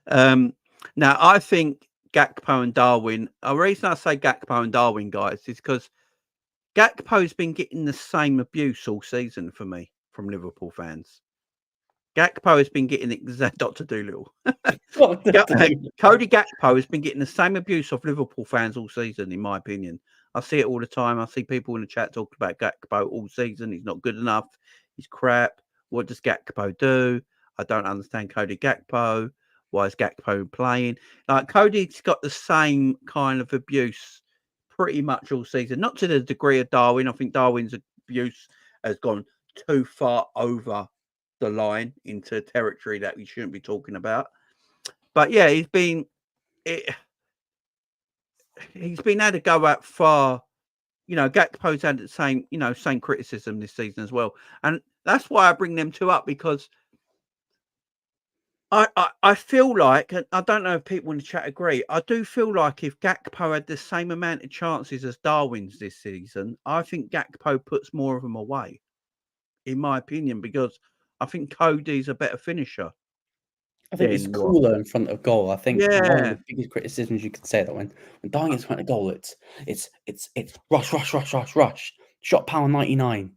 Now, I think Gakpo and Darwin, the reason I say Gakpo and Darwin, guys, is because Gakpo's been getting the same abuse all season for me from Liverpool fans. Gakpo has been getting Dr. Doolittle. Cody Gakpo has been getting the same abuse of Liverpool fans all season, in my opinion. I see it all the time. I see people in the chat talking about Gakpo all season. He's not good enough. He's crap. What does Gakpo do? I don't understand Cody Gakpo. Why is Gakpo playing? Like, Cody's got the same kind of abuse pretty much all season. Not to the degree of Darwin. I think Darwin's abuse has gone too far over the line into territory that we shouldn't be talking about. But yeah, he's been had to go out far. You know, Gakpo's had the same criticism this season as well. And that's why I bring them two up, because I feel like, and I don't know if people in the chat agree, I do feel like if Gakpo had the same amount of chances as Darwin's this season, I think Gakpo puts more of them away, in my opinion, because I think Cody's a better finisher. I think it's cooler in front of goal. I think one of the biggest criticisms you could say that when Darwin gets in front of goal, it's rush, shot power 99.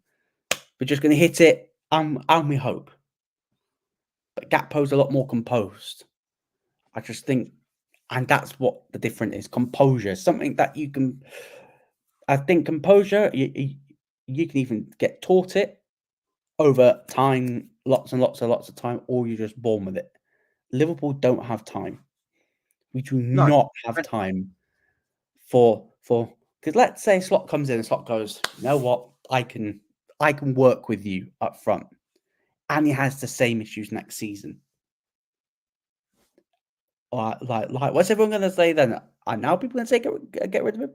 We're just going to hit it, and we hope. But Gakpo's a lot more composed. I just think, and that's what the difference is. Composure, something that you can. I think composure, you can even get taught it over time, lots and lots of time, or you're just born with it. Liverpool don't have time. We do not have time for because let's say Slot comes in and Slot goes, you know what, I can work with you up front, and he has the same issues next season. Like what's everyone going to say then? And now people going to say get rid of him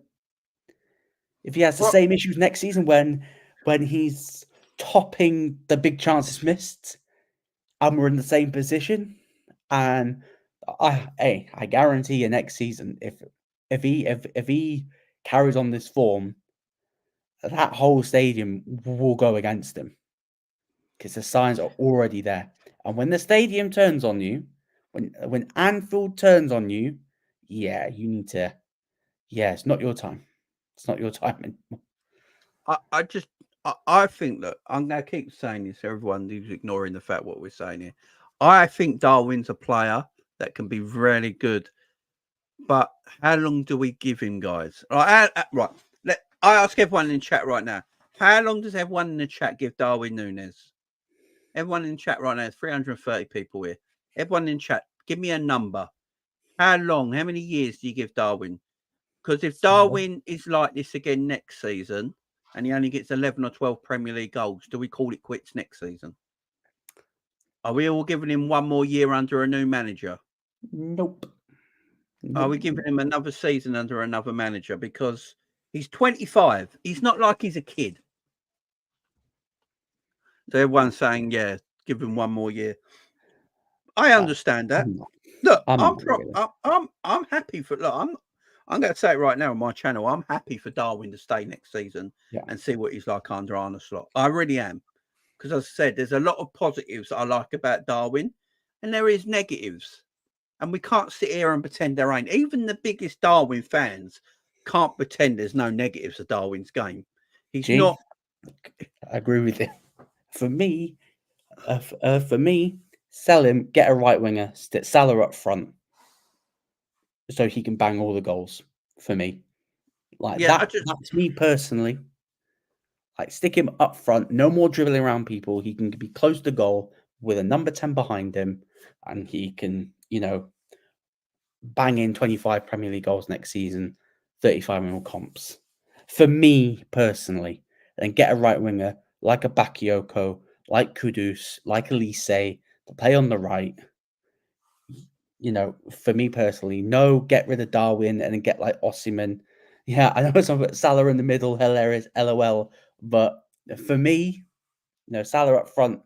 if he has the same issues next season when he's topping the big chances missed, and we're in the same position. And I guarantee you next season, if he carries on this form, that whole stadium will go against him because the signs are already there. And when the stadium turns on you, when Anfield turns on you, yeah, you need to. Yeah, it's not your time. It's not your time anymore. I think that I'm going to keep saying this. Everyone who's ignoring the fact what we're saying here. I think Darwin's a player that can be really good, but how long do we give him, guys? Right. I ask everyone in the chat right now. How long does everyone in the chat give Darwin Nunez? Everyone in the chat right now, 330 people here. Everyone in the chat, give me a number. How long? How many years do you give Darwin? Because if Darwin is like this again next season, and he only gets 11 or 12 Premier League goals, do we call it quits next season? Are we all giving him one more year under a new manager? Nope. Are we giving him another season under another manager? Because he's 25. He's not like he's a kid. So everyone's saying, yeah, give him one more year. I understand that. Look, I'm happy for. Look, I'm going to say it right now on my channel. I'm happy for Darwin to stay next season and see what he's like under Arne Slot. I really am. Because as I said, there's a lot of positives that I like about Darwin, and there is negatives. And we can't sit here and pretend there ain't. Even the biggest Darwin fans can't pretend there's no negatives of Darwin's game. He's not. I agree with you. For me, sell him, get a right winger, stick Salah up front, so he can bang all the goals. For me, that's me personally. Like, stick him up front, no more dribbling around people. He can be close to goal with a number 10 behind him, and he can, bang in 25 Premier League goals next season, 35 mil comps. For me personally, and get a right winger like a Bakayoko, like Kudus, like Elise, to play on the right. For me personally, get rid of Darwin and then get like Osimhen. Yeah, I know it's Salah in the middle, hilarious, LOL. But for me, Salah up front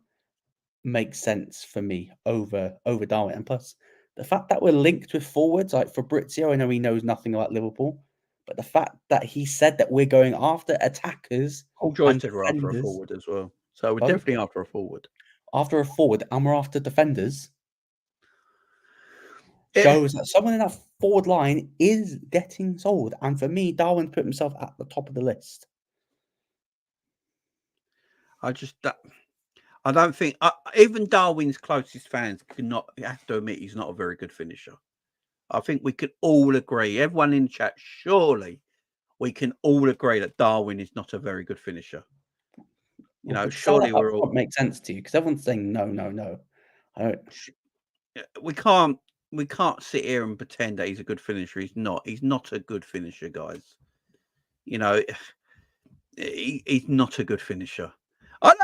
makes sense for me over Darwin. And plus, the fact that we're linked with forwards like Fabrizio, I know he knows nothing about Liverpool, but the fact that he said that we're going after attackers, Paul Joyce said we're after a forward as well. So we're definitely after a forward. After a forward, and we're after defenders. Shows that someone in that forward line is getting sold. And for me, Darwin's put himself at the top of the list. I don't think even Darwin's closest fans have to admit he's not a very good finisher. I think we could all agree, everyone in the chat, surely we can all agree that Darwin is not a very good finisher. You know, surely we're all make sense to you because everyone's saying no. We can't sit here and pretend that he's a good finisher. He's not. He's not a good finisher, guys. You know, he's not a good finisher. I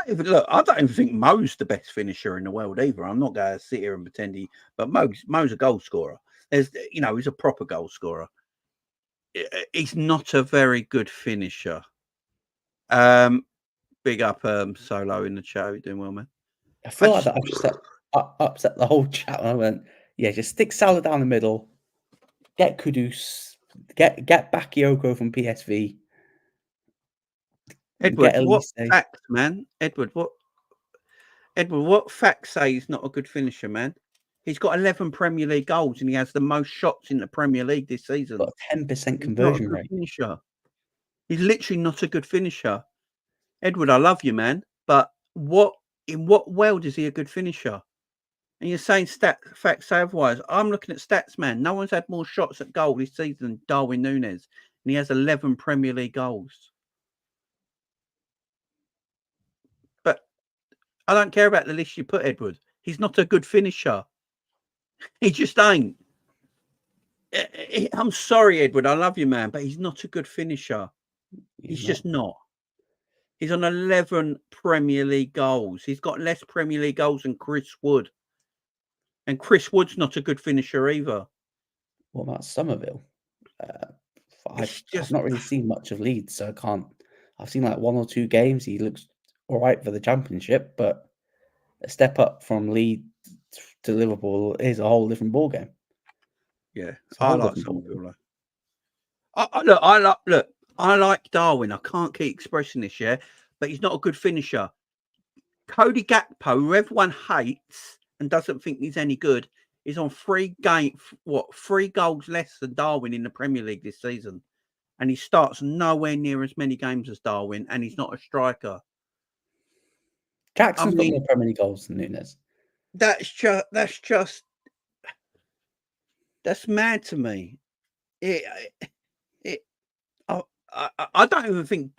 don't even think Mo's the best finisher in the world either. I'm not going to sit here and pretend but Mo's a goal scorer. He's a proper goal scorer. He's not a very good finisher. Big up Solo in the chat. You're doing well, man. I feel like that. I just upset the whole chat. And I went, yeah, just stick Salah down the middle, get Kudus, get Bakayoko from PSV. Edward, what facts, man? Edward, what facts say he's not a good finisher, man? He's got 11 Premier League goals and he has the most shots in the Premier League this season. Got a 10% conversion rate. Finisher. He's literally not a good finisher. Edward, I love you, man, but in what world is he a good finisher? And you're saying facts say otherwise. I'm looking at stats, man. No one's had more shots at goal this season than Darwin Nunez, and he has 11 Premier League goals. But I don't care about the list you put, Edward. He's not a good finisher. He just ain't. I'm sorry, Edward. I love you, man, but he's not a good finisher. He's just not. He's on 11 Premier League goals. He's got less Premier League goals than Chris Wood. And Chris Wood's not a good finisher either. What about Somerville? I've not really seen much of Leeds, so I can't. I've seen like 1 or 2 games. He looks all right for the Championship, but a step up from Leeds to Liverpool is a whole different ballgame. Yeah, I like Somerville. Look, I like Darwin. I can't keep expressing this, but he's not a good finisher. Cody Gakpo, who everyone hates and doesn't think he's any good, is on 3 goals less than Darwin in the Premier League this season. And he starts nowhere near as many games as Darwin, and he's not a striker. Jackson's got more Premier League goals than Nunez. That's mad to me. I don't even think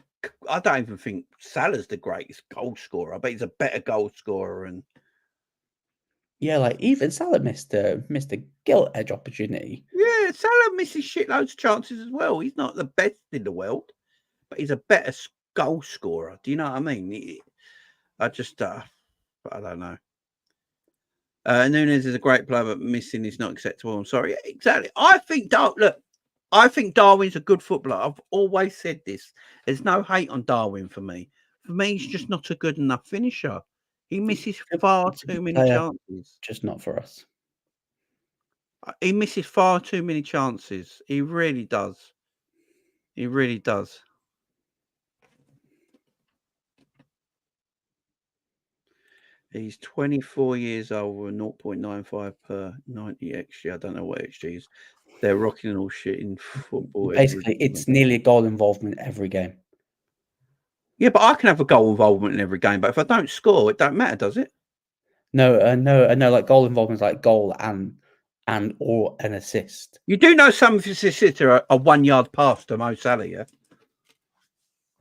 Salah's the greatest goal scorer, but he's a better goal scorer. And yeah, like even Salah missed a gilt edge opportunity. Yeah, Salah misses shitloads of chances as well. He's not the best in the world, but he's a better goal scorer. Do you know what I mean? I don't know. Nunez is a great player, but missing is not acceptable. I'm sorry. Exactly. I think Darwin's a good footballer. I've always said this. There's no hate on Darwin for me. For me, he's just not a good enough finisher. He misses far too many chances. Just not for us. He misses far too many chances. He really does. He really does. He's 24 years old with 0.95 per 90 XG. I don't know what XG is. They're rocking all shit in football. Basically, it's nearly a goal involvement every game. Yeah, but I can have a goal involvement in every game. But if I don't score, it don't matter, does it? No. Like goal involvement is like goal and or an assist. You do know some of his assists are a 1 yard pass to Mo Salah, yeah?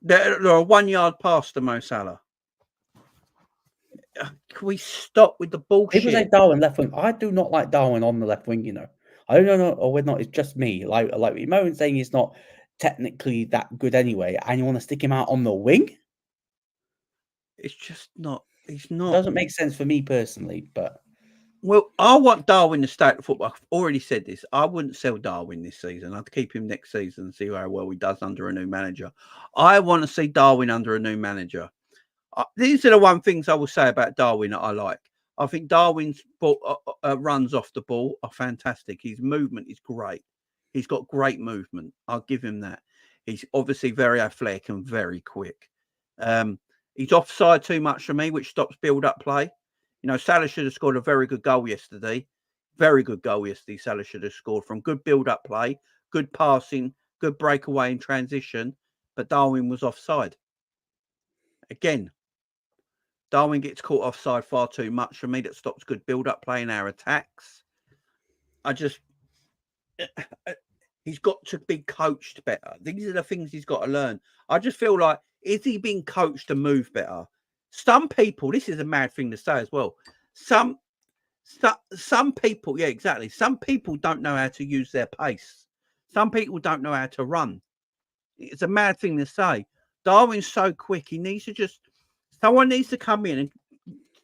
They're a 1 yard pass to Mo Salah. Can we stop with the bullshit? People say Darwin left wing. I do not like Darwin on the left wing, you know. I don't know, or whether not it's just me. Like Moen saying he's not technically that good anyway, and you want to stick him out on the wing? It's just not. He's not. It doesn't make sense for me personally, but. Well, I want Darwin to stay at football. I've already said this. I wouldn't sell Darwin this season. I'd keep him next season and see how well he does under a new manager. I want to see Darwin under a new manager. These are the one things I will say about Darwin that I like. I think Darwin's runs off the ball are fantastic. His movement is great. He's got great movement. I'll give him that. He's obviously very athletic and very quick. He's offside too much for me, which stops build-up play. You know, Salah should have scored a very good goal yesterday. Very good goal yesterday. Salah should have scored from good build-up play, good passing, good breakaway in transition. But Darwin was offside. Again, Darwin gets caught offside far too much for me. That stops good build-up play in our attacks. He's got to be coached better. These are the things he's got to learn. I just feel like, is he being coached to move better? Some people, this is a mad thing to say as well. Some people, yeah, exactly. Some people don't know how to use their pace. Some people don't know how to run. It's a mad thing to say. Darwin's so quick. He needs to someone needs to come in and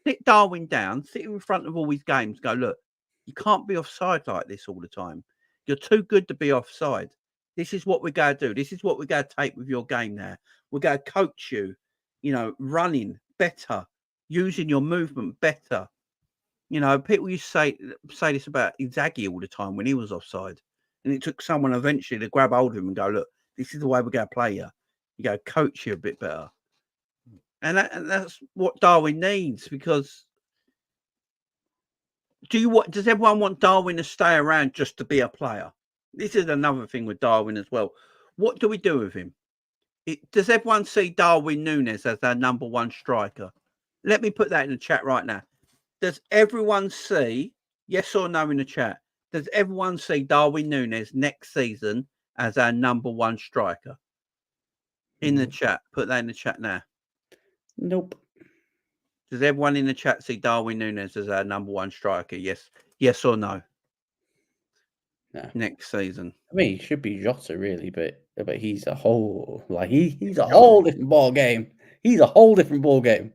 sit Darwin down, sit in front of all his games, go, look, you can't be offside like this all the time. You're too good to be offside. This is what we're going to do. This is what we're going to take with your game now. We're going to coach you, running better, using your movement better. People used to say this about Inzaghi all the time when he was offside. And it took someone eventually to grab hold of him and go, look, this is the way we're going to play you. You go coach you a bit better. And that's what Darwin needs, because does everyone want Darwin to stay around just to be a player? This is another thing with Darwin as well. What do we do with him? Does everyone see Darwin Nunez as our number one striker? Let me put that in the chat right now. Does everyone see, yes or no in the chat, does everyone see Darwin Nunez next season as our number one striker? In the chat. Put that in the chat now. Nope. Does everyone in the chat see Darwin Nunez as our number one striker? Yes or no? No. Next season. I mean, he should be Jota, really, but he's a whole he's a whole different ball game. He's a whole different ball game.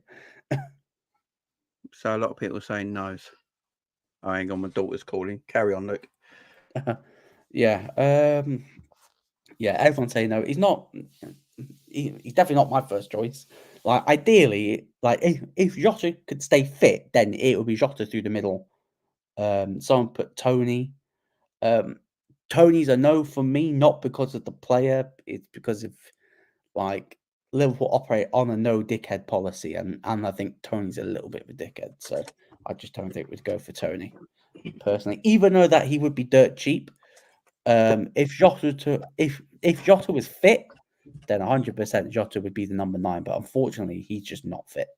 So a lot of people are saying no's. Oh, hang on, my daughter's calling. Carry on, Luke. Yeah. Everyone's saying no. He's not. He's definitely not my first choice. Ideally, if Jota could stay fit, then it would be Jota through the middle. Someone put Tony. Tony's a no for me, not because of the player. It's because of Liverpool operate on a no dickhead policy, and I think Tony's a little bit of a dickhead. So I just don't think we'd go for Tony personally, even though that he would be dirt cheap. If Jota was fit, then 100% Jota would be the number 9. But unfortunately, he's just not fit,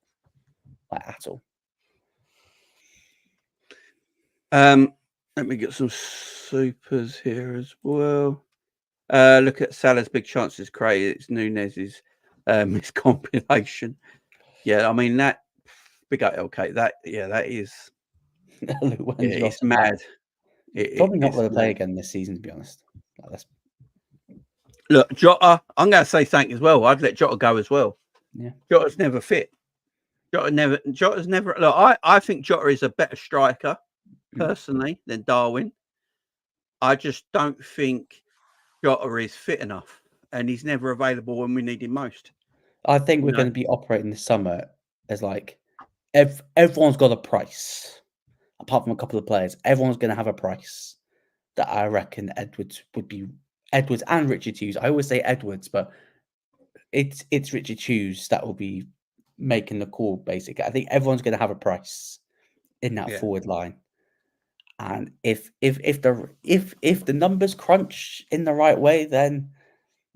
at all. Let me get some supers here as well. Look at Salah's big chances created. It's Nunez's his compilation. Yeah, I mean that big up LK. That is it's mad. Probably not going to play again this season, to be honest. Look, Jota, I'm going to say thank you as well. I'd let Jota go as well. Yeah, Jota's never fit. Jota's never. Look, I think Jota is a better striker personally than Darwin. I just don't think Jota is fit enough, and he's never available when we need him most. I think we're going to be operating this summer as everyone's got a price, apart from a couple of players. Everyone's going to have a price that I reckon Edwards and Richard Hughes. I always say Edwards, but it's Richard Hughes that will be making the call. Basically, I think everyone's going to have a price in that forward line. And if the numbers crunch in the right way, then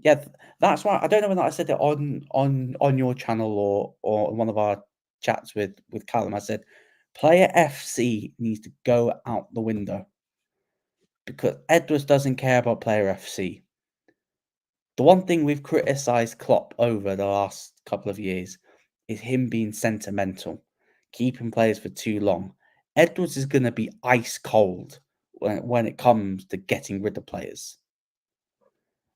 that's why I don't know when I said it on your channel or one of our chats with Callum. I said player FC needs to go out the window because Edwards doesn't care about player FC. The one thing we've criticised Klopp over the last couple of years is him being sentimental, keeping players for too long. Edwards is going to be ice cold when it comes to getting rid of players.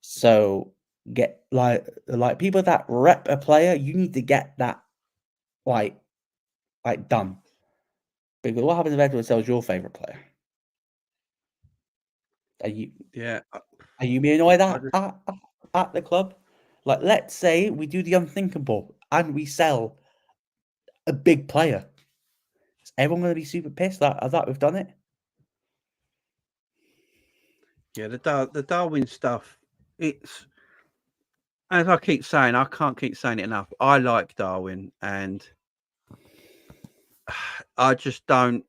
So get like people that rep a player, you need to get that done. Because what happens if Edwards sells your favourite player? Are you being annoyed at the club? Let's say we do the unthinkable and we sell a big player. Is everyone going to be super pissed that we've done it? Yeah, the Darwin stuff, it's, as I keep saying, I can't keep saying it enough. I like Darwin, and I just don't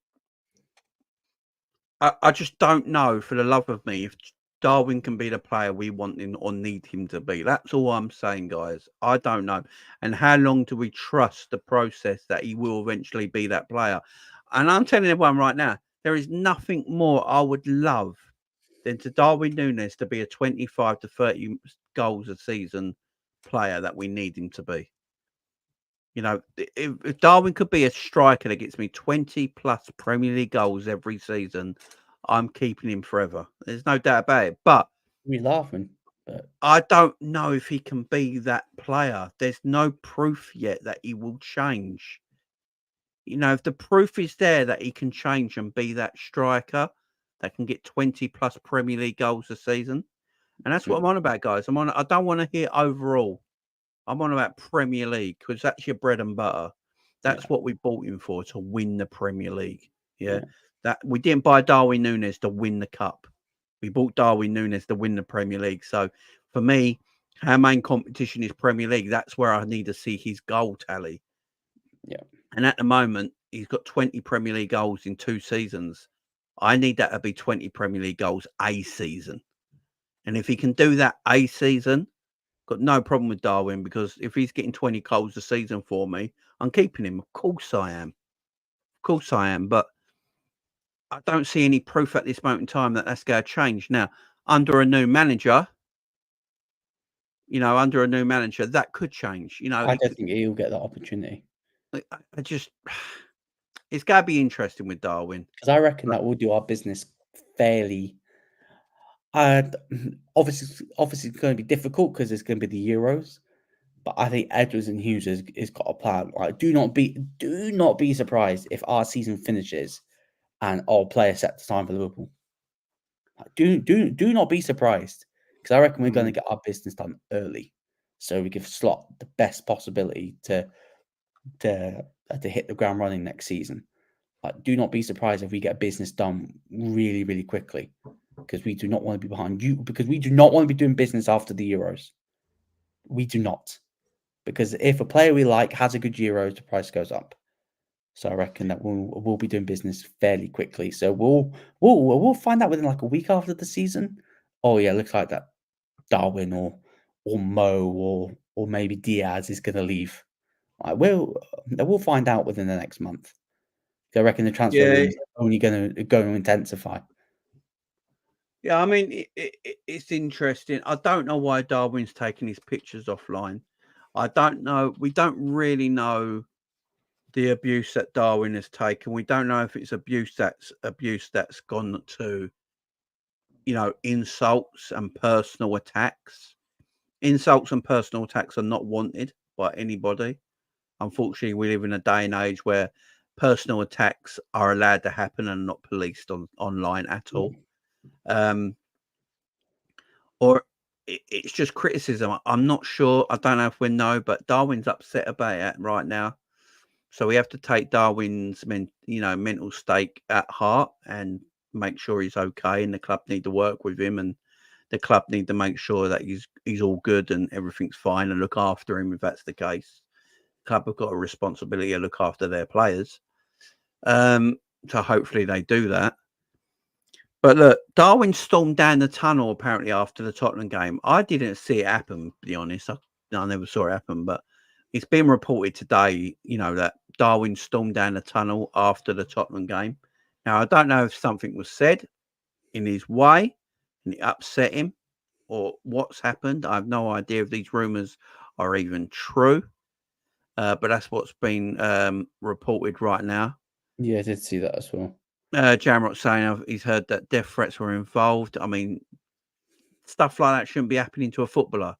know for the love of me if Darwin can be the player we want him or need him to be. That's all I'm saying, guys. I don't know. And how long do we trust the process that he will eventually be that player? And I'm telling everyone right now, there is nothing more I would love than to Darwin Nunez to be a 25 to 30 goals a season player that we need him to be. You know, if Darwin could be a striker that gets me 20 plus Premier League goals every season, I'm keeping him forever. There's no doubt about it. But We're laughing, but I don't know if he can be that player. There's no proof yet that he will change. You know, if the proof is there that he can change and be that striker that can get 20 plus Premier League goals a season, and that's what I'm on about, guys. I don't want to hear overall. I'm on about Premier League because that's your bread and butter. That's what we bought him for, to win the Premier League. Yeah. That we didn't buy Darwin Nunez to win the cup. We bought Darwin Nunez to win the Premier League. So for me, our main competition is Premier League. That's where I need to see his goal tally. Yeah. And at the moment, he's got 20 Premier League goals in 2 seasons. I need that to be 20 Premier League goals a season. And if he can do that a season, got no problem with Darwin, because if he's getting 20 goals a season for me, I'm keeping him. Of course I am. Of course I am. But I don't see any proof at this moment in time that that's going to change. Now, under a new manager, that could change. You know, I don't think he'll get that opportunity. I just, it's going to be interesting with Darwin. Because I reckon that we'll do our business fairly. Obviously, it's going to be difficult because it's going to be the Euros. But I think Edwards and Hughes has got a plan. Like, do not be surprised if our season finishes and our player set to sign for Liverpool. Like, do not be surprised, because I reckon we're going to get our business done early, so we give Slot the best possibility to hit the ground running next season. Like, do not be surprised if we get business done really, really quickly, because we do not want to be behind you. Because we do not want to be doing business after the Euros. We do not. Because if a player we like has a good Euros, the price goes up. So I reckon that we'll be doing business fairly quickly. So we'll find out within like a week after the season. Oh yeah, looks like that Darwin or Mo or maybe Diaz is going to leave. We'll find out within the next month. I reckon the transfer rumors are only going to intensify. Yeah, I mean, it's interesting. I don't know why Darwin's taking his pictures offline. I don't know. We don't really know the abuse that Darwin has taken. We don't know if it's abuse that's gone to, insults and personal attacks. Insults and personal attacks are not wanted by anybody. Unfortunately, we live in a day and age where personal attacks are allowed to happen and not policed online at all. Or it's just criticism. I'm not sure. I don't know if we know, but Darwin's upset about it right now. So we have to take Darwin's mental stake at heart and make sure he's okay. And the club need to work with him, and the club need to make sure that he's all good and everything's fine, and look after him if that's the case. The club have got a responsibility to look after their players. So hopefully they do that. But look, Darwin stormed down the tunnel apparently after the Tottenham game. I didn't see it happen, to be honest. I never saw it happen, but it's been reported today, that Darwin stormed down the tunnel after the Tottenham game. Now, I don't know if something was said in his way and it upset him or what's happened. I have no idea if these rumours are even true, but that's what's been reported right now. Yeah, I did see that as well. Jamrock saying he's heard that death threats were involved. I mean, stuff like that shouldn't be happening to a footballer.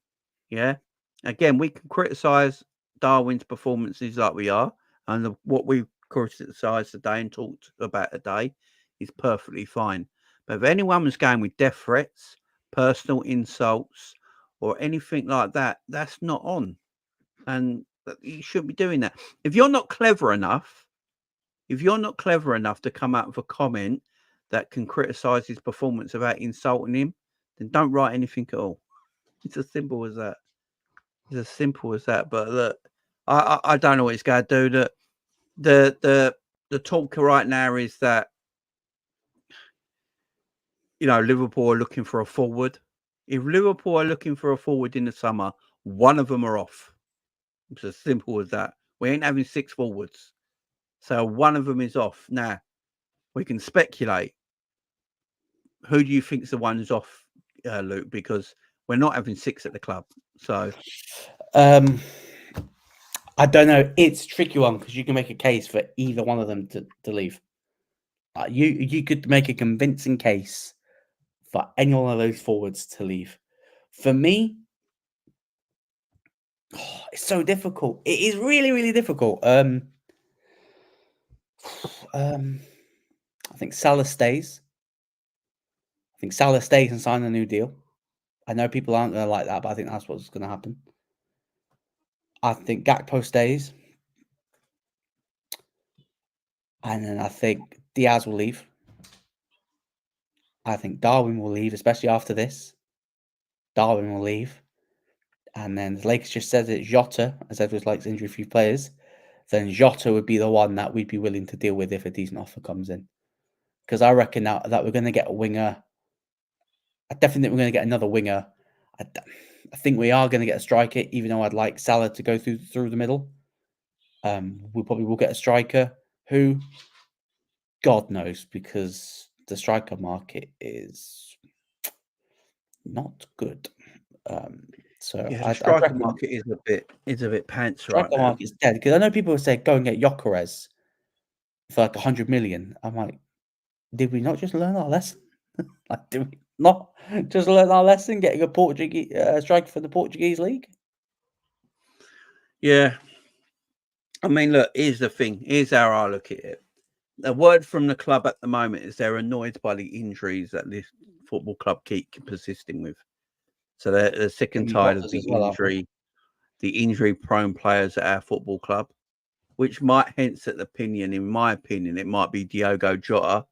Yeah. Again, we can criticise Darwin's performances like we are, and what we criticised today and talked about today is perfectly fine. But if anyone was going with death threats, personal insults, or anything like that, that's not on. And you shouldn't be doing that. If you're not clever enough to come out with a comment that can criticise his performance without insulting him, then don't write anything at all. It's as simple as that. It's as simple as that. But look, I don't know what he's going to do. The talk right now is that Liverpool are looking for a forward. If Liverpool are looking for a forward in the summer, one of them are off. It's as simple as that. We ain't having 6 forwards. So one of them is off. Now, we can speculate. Who do you think's the one who's off, Luke? Because we're not having 6 at the club. So I don't know. It's a tricky one because you can make a case for either one of them to leave. You could make a convincing case for any one of those forwards to leave. For me, it's so difficult. It is really, really difficult. I think Salah stays. I think Salah stays and sign a new deal. I know people aren't going to like that, but I think that's what's going to happen. I think Gakpo stays. And then I think Diaz will leave. I think Darwin will leave, especially after this. Darwin will leave. And then the Lakers just said that Jota, as Edwards likes injury-free players, then Jota would be the one that we'd be willing to deal with if a decent offer comes in. Because I reckon now that we're going to get a winger. I definitely think we're going to get another winger. I think we are going to get a striker, even though I'd like Salah to go through the middle. We probably will get a striker who, God knows, because the striker market is not good. So the striker market is a bit pants right now. Striker market is dead because I know people say go and get Gyökeres for like 100 million. I'm like, did we not just learn our lesson? Like, did we not just learn our lesson getting a Portuguese striker for the Portuguese league? Yeah. I mean, look, here's the thing. Here's how I look at it. The word from the club at the moment is they're annoyed by the injuries that this football club keep persisting with. So they're sick and tired of the injury-prone players at our football club, which might hence at the opinion, in my opinion, it might be Diogo Jota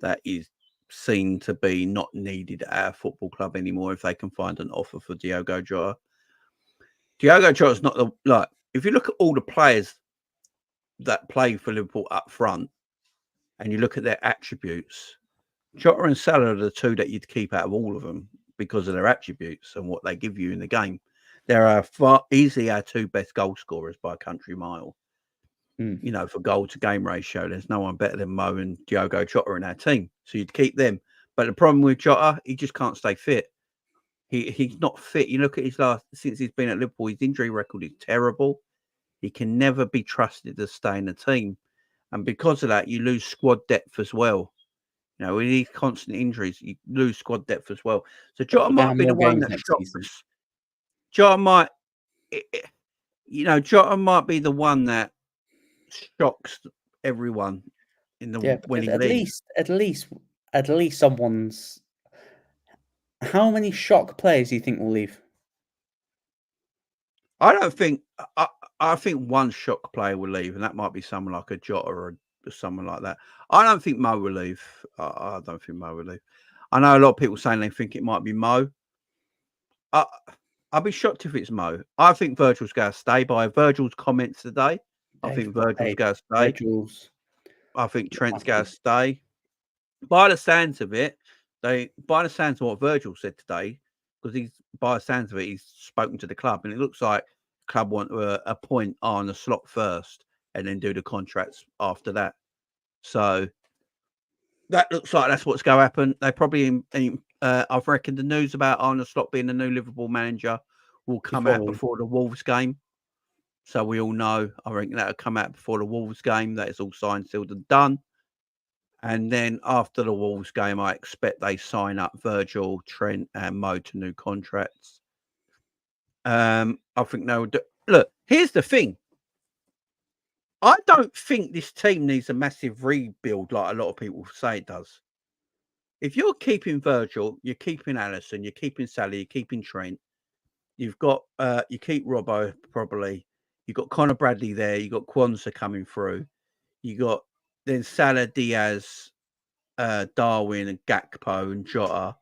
that is seen to be not needed at our football club anymore if they can find an offer for Diogo Jota. Diogo Jota's not if you look at all the players that play for Liverpool up front and you look at their attributes, Jota and Salah are the two that you'd keep out of all of them because of their attributes and what they give you in the game. There are easily our 2 best goal scorers by a country mile. For goal to game ratio, there's no one better than Mo and Diogo Jota in our team. So you'd keep them. But the problem with Jota, he just can't stay fit. He's not fit. You look at his since he's been at Liverpool, his injury record is terrible. He can never be trusted to stay in the team. And because of that, you lose squad depth as well. With these constant injuries, you lose squad depth as well. So Jota might be the one that shocks us. Jota might be the one that shocks everyone when he leaves. At least someone's. How many shock players do you think will leave? I don't think. I think one shock player will leave, and that might be someone like a Jota or someone like that. I don't think Mo will leave. I don't think Mo will leave. I know a lot of people saying they think it might be Mo. I'll be shocked if it's Mo. I think Virgil's going to stay. By Virgil's comments today, I think Virgil's going to stay. I think Trent's going to stay. By the sounds of it, by the sounds of what Virgil said today, because he's spoken to the club, and it looks like the club want to appoint on the slot first and then do the contracts after that. So that looks like that's what's going to happen. They probably, I've reckoned the news about Arne Slot being the new Liverpool manager will come out before the Wolves game. So we all know, I reckon that'll come out before the Wolves game. That is all signed, sealed and done. And then after the Wolves game, I expect they sign up Virgil, Trent and Mo to new contracts. I think they would do. Look, here's the thing. I don't think this team needs a massive rebuild like a lot of people say it does. If you're keeping Virgil, you're keeping Alisson, you're keeping Sally, you're keeping Trent. You've got you keep Robbo probably. You've got Conor Bradley there. You've got Kwanzaa coming through. You got then Salah, Diaz, Darwin and Gakpo and Jota.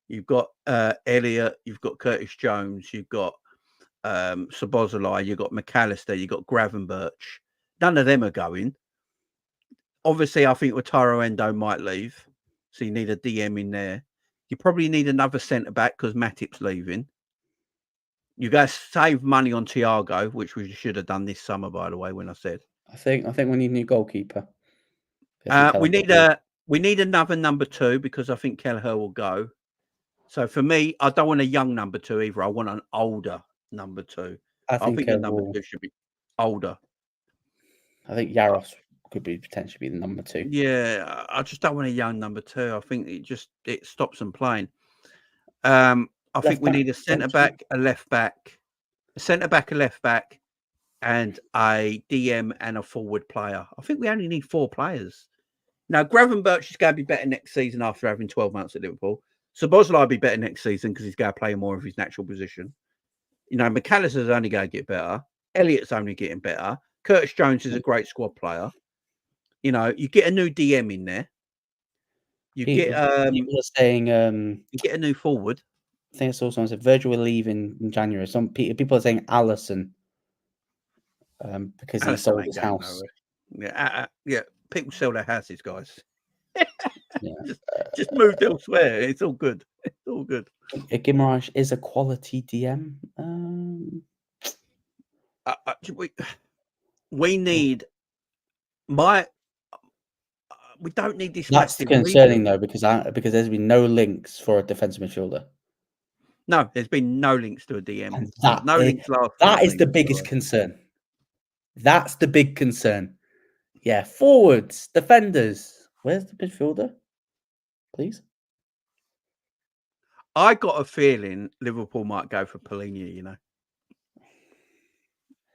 You've got Elliott. You've got Curtis Jones. You've got Szoboszlai. You've got McAllister. You've got Gravenberch. None of them are going. Obviously, I think Wataru Endo might leave. So you need a DM in there. You probably need another centre back because Matip's leaving. You guys save money on Thiago, which we should have done this summer, by the way. When I said, I think we need a new goalkeeper. we need another number 2 because I think Kelleher will go. So for me, I don't want a young number 2 either. I want an older number 2. I think the number 2 should be older. I think Yaros could be potentially be the number 2. Yeah, I just don't want a young number 2. I think it stops them playing. I think we need a centre back, a left back, a centre back, a left back, and a DM and a forward player. I think we only need 4 players. Now, Gravenberch is going to be better next season after having 12 months at Liverpool. Szoboszlai will be better next season because he's going to play more of his natural position. You know, McAllister's only going to get better. Elliott's only getting better. Curtis Jones is a great squad player. You know, you get a new DM in there. You People are saying you get a new forward. I think I saw someone said Virgil will leave in January. Some people are saying Allison because he sold his house. Yeah, people sell their houses, guys. Yeah. just moved elsewhere. It's all good. It's all good. Guimaraes is a quality DM. We need we don't need this. That's concerning though, because there's been no links for a defensive midfielder. No, there's been no links to a DM. And that is the biggest concern. That's the big concern. Yeah, forwards, defenders. Where's the midfielder? Please. I got a feeling Liverpool might go for Polina, you know,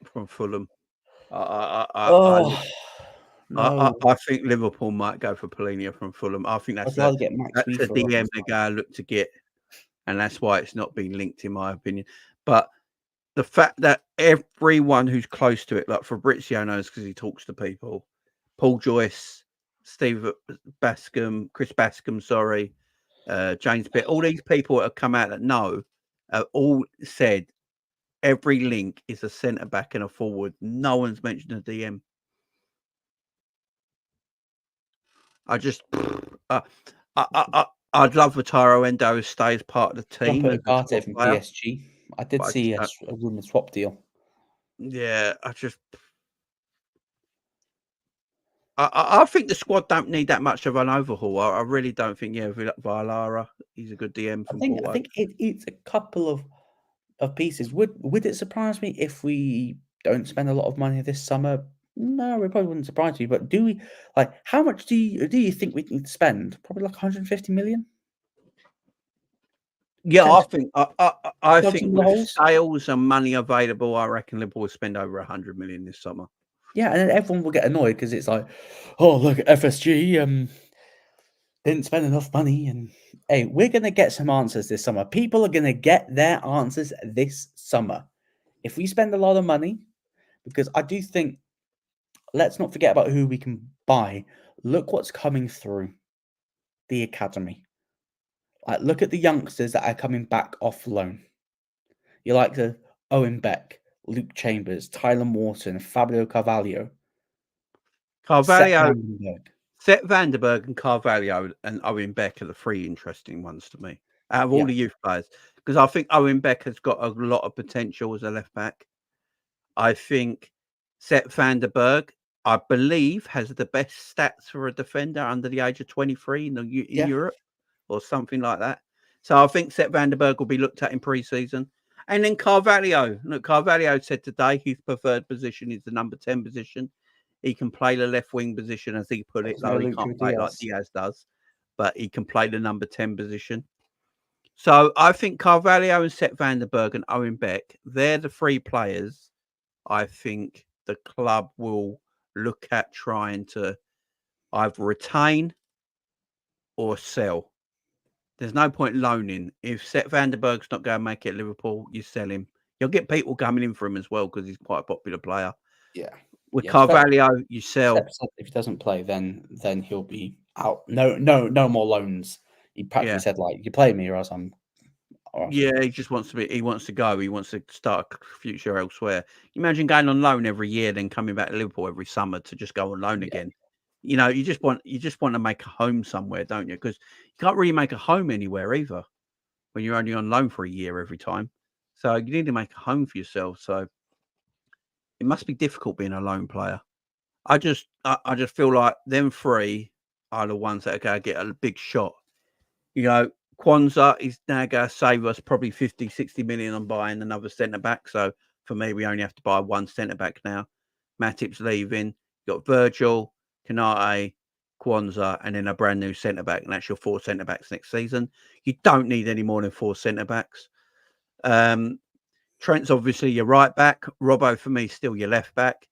from Fulham. I think Liverpool might go for Polina from Fulham. I think that's a DM they're going to look to get, and that's why it's not been linked, in my opinion. But the fact that everyone who's close to it, like Fabrizio knows because he talks to people, Paul Joyce, Steve Bascom, Chris Bascom, James Pitt, all these people that have come out that know have all said every link is a centre back and a forward. No one's mentioned a DM. I'd love Wataru Endo to stay as part of the team. Ugarte from PSG. I did see a rumour swap deal. Yeah, I think the squad don't need that much of an overhaul. I really don't think. Yeah, Vilara, he's a good DM. I think it's a couple of pieces. Would it surprise me if we don't spend a lot of money this summer? No, it probably wouldn't surprise me. But do we how much do you think we need to spend? Probably like 150 million. Yeah, I think with sales and money available, I reckon Liverpool will spend over 100 million this summer. Yeah, and then everyone will get annoyed because it's like, oh look, FSG didn't spend enough money, and hey, we're gonna get some answers this summer. People are gonna get their answers this summer if we spend a lot of money, because I do think. Let's not forget about who we can buy. Look what's coming through the academy. Look at the youngsters that are coming back off loan. You like the Owen Beck, Luke Chambers, Tyler Morton, Fabio Carvalho. Seth Vandenberg and Carvalho and Owen Beck are the 3 interesting ones to me out of all the youth players, because I think Owen Beck has got a lot of potential as a left back. I think Seth Vandenberg, I believe, has the best stats for a defender under the age of 23 in Europe or something like that. So I think Seth Vandenberg will be looked at in pre-season. And then Carvalho. Look, Carvalho said today his preferred position is the number 10 position. He can play the left wing position, as he put it. Though he can't play like Diaz does, but he can play the number 10 position. So I think Carvalho and Seth Vandenberg and Owen Beck, they're the 3 players I think the club will look at trying to either retain or sell. There's no point loaning. If Seth Vandenberg's not going to make it at Liverpool, you sell him. You'll get people coming in for him as well because he's quite a popular player. Yeah. With Carvalho, you sell. If he doesn't play, then he'll be out. No more loans. He practically said, you play me or else I'm. Yeah, he just wants to be. He wants to go. He wants to start a future elsewhere. Imagine going on loan every year, then coming back to Liverpool every summer to just go on loan again. You know, you just want to make a home somewhere, don't you? Because you can't really make a home anywhere either when you're only on loan for a year every time. So you need to make a home for yourself. So it must be difficult being a lone player. I just feel like them three are the ones that are going to get a big shot. You know, Kwanzaa is now going to save us probably 50, 60 million on buying another centre back. So for me, we only have to buy one centre back now. Matip's leaving. You've got Virgil, Kanate, Kwanzaa, and then a brand new centre back. And that's your 4 centre backs next season. You don't need any more than 4 centre backs. Trent's obviously your right back. Robbo, for me, still your left back.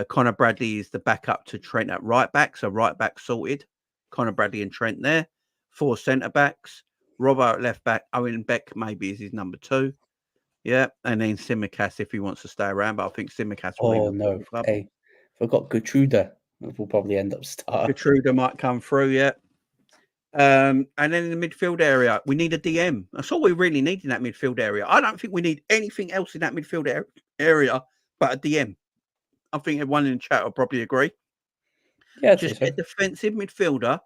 Connor Bradley is the backup to Trent at right back. So right back sorted. Connor Bradley and Trent there. 4 centre backs. Robbo at left back. Owen Beck maybe is his number 2. Yeah. And then Simicast if he wants to stay around. But I think Simicast will leave the football club. Hey, forgot Gertruda. We'll probably end up starting. Gertruda might come through, yeah. And then in the midfield area, we need a DM. That's all we really need in that midfield area. I don't think we need anything else in that midfield area but a DM. I think everyone in the chat will probably agree. Yeah, just a defensive midfielder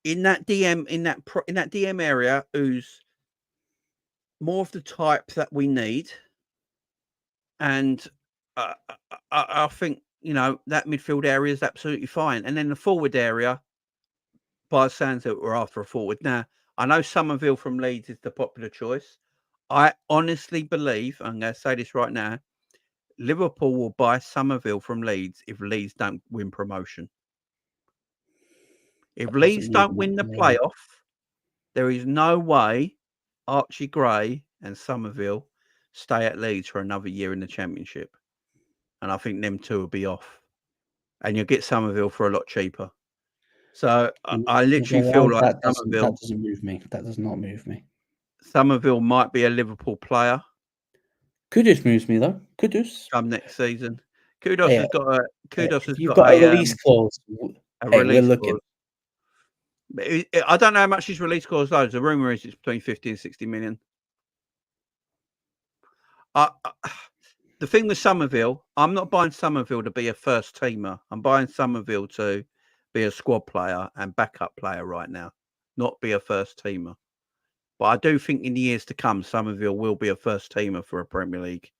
in that DM in that DM area who's more of the type that we need. And I think, you know, that midfield area is absolutely fine. And then the forward area, by the sounds that we're after a forward. Now, I know Somerville from Leeds is the popular choice. I honestly believe, I'm going to say this right now, Liverpool will buy Somerville from Leeds if Leeds don't win promotion. If Leeds don't win the playoff, there is no way Archie Gray and Somerville stay at Leeds for another year in the Championship. And I think them two will be off. And you'll get Somerville for a lot cheaper. So I literally feel like that doesn't move me. That does not move me. Somerville might be a Liverpool player. Kudus moves me though. Kudus come next season. Kudos has got a release clause. We're looking. Clause. I don't know how much his release clause though. The rumor is it's between 50 and 60 million. The thing with Somerville, I'm not buying Somerville to be a first teamer. I'm buying Somerville to be a squad player and backup player right now, not be a first teamer. But I do think in the years to come, Somerville will be a first teamer for a Premier League.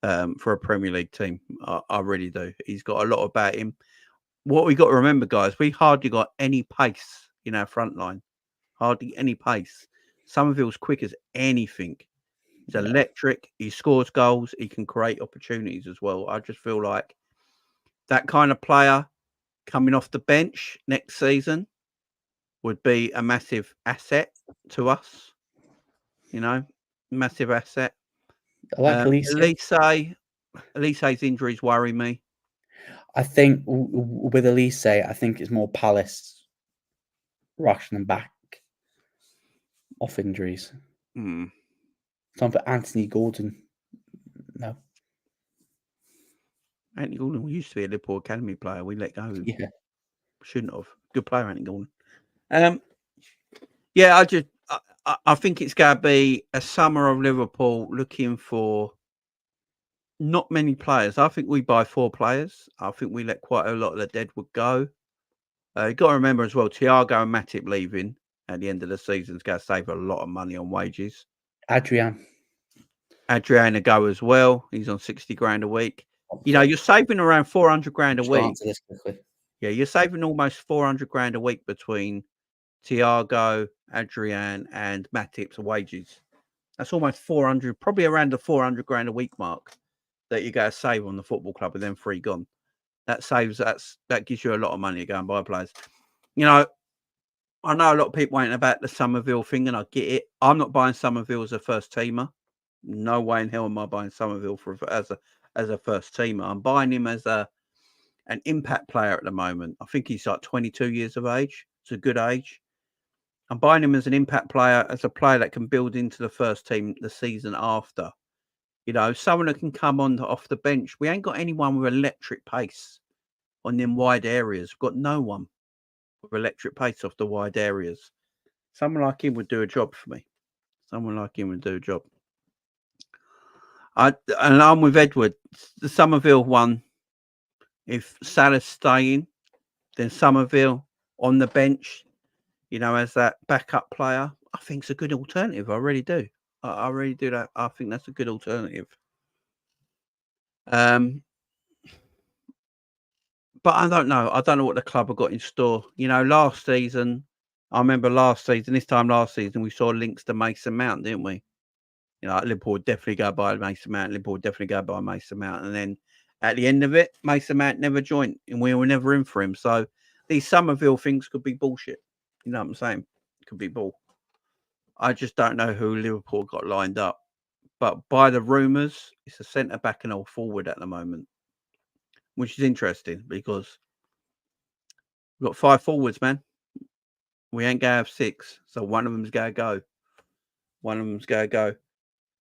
For a Premier League team, I really do. He's got a lot about him. What we got to remember, guys, we hardly got any pace in our front line. Hardly any pace. Somerville's quick as anything. He's electric. He scores goals. He can create opportunities as well. I just feel like that kind of player coming off the bench next season would be a massive asset to us. You know, massive asset. I like Elise's injuries worry me. I think with Elise, I think it's more Palace rushing them back off injuries. Time for Anthony Gordon. No. Anthony Gordon used to be a Liverpool Academy player. We let go. Yeah. Shouldn't have. Good player, Anthony Gordon. Yeah, I think it's going to be a summer of Liverpool looking for not many players. I think we buy 4 players. I think we let quite a lot of the deadwood go. You've got to remember as well, Thiago and Matip leaving at the end of the season is going to save a lot of money on wages. Adrian to go as well. He's on 60 grand a week. You know, you're saving around 400 grand a week. Answer this quickly. Yeah, you're saving almost 400 grand a week between Thiago, Adrian, and Matip's wages. That's almost 400, probably around the 400 grand a week mark that you got to save on the football club with them 3 gone. That gives you a lot of money to go and buy players. You know, I know a lot of people ain't about the Somerville thing, and I get it. I'm not buying Somerville as a first teamer. No way in hell am I buying Somerville as a first teamer. I'm buying him as an impact player at the moment. I think he's like 22 years of age. It's a good age. I'm buying him as an impact player, as a player that can build into the first team the season after. You know, someone that can come on off the bench. We ain't got anyone with electric pace on them wide areas. We've got no one with electric pace off the wide areas. Someone like him would do a job for me. And I'm with Edward. The Somerville one, if Salah's staying, then Somerville on the bench, as that backup player, I think it's a good alternative. I really do. I really do that. I think that's a good alternative. But I don't know. I don't know what the club have got in store. Last season, I remember this time last season, we saw links to Mason Mount, didn't we? Liverpool would definitely go by Mason Mount. Liverpool would definitely go by Mason Mount. And then at the end of it, Mason Mount never joined and we were never in for him. So these Somerville things could be bullshit. You know what I'm saying? Could be bull. I just don't know who Liverpool got lined up. But by the rumours, it's a centre-back and a forward at the moment, which is interesting because we've got 5 forwards, man. We ain't going to have 6. So one of them's going to go.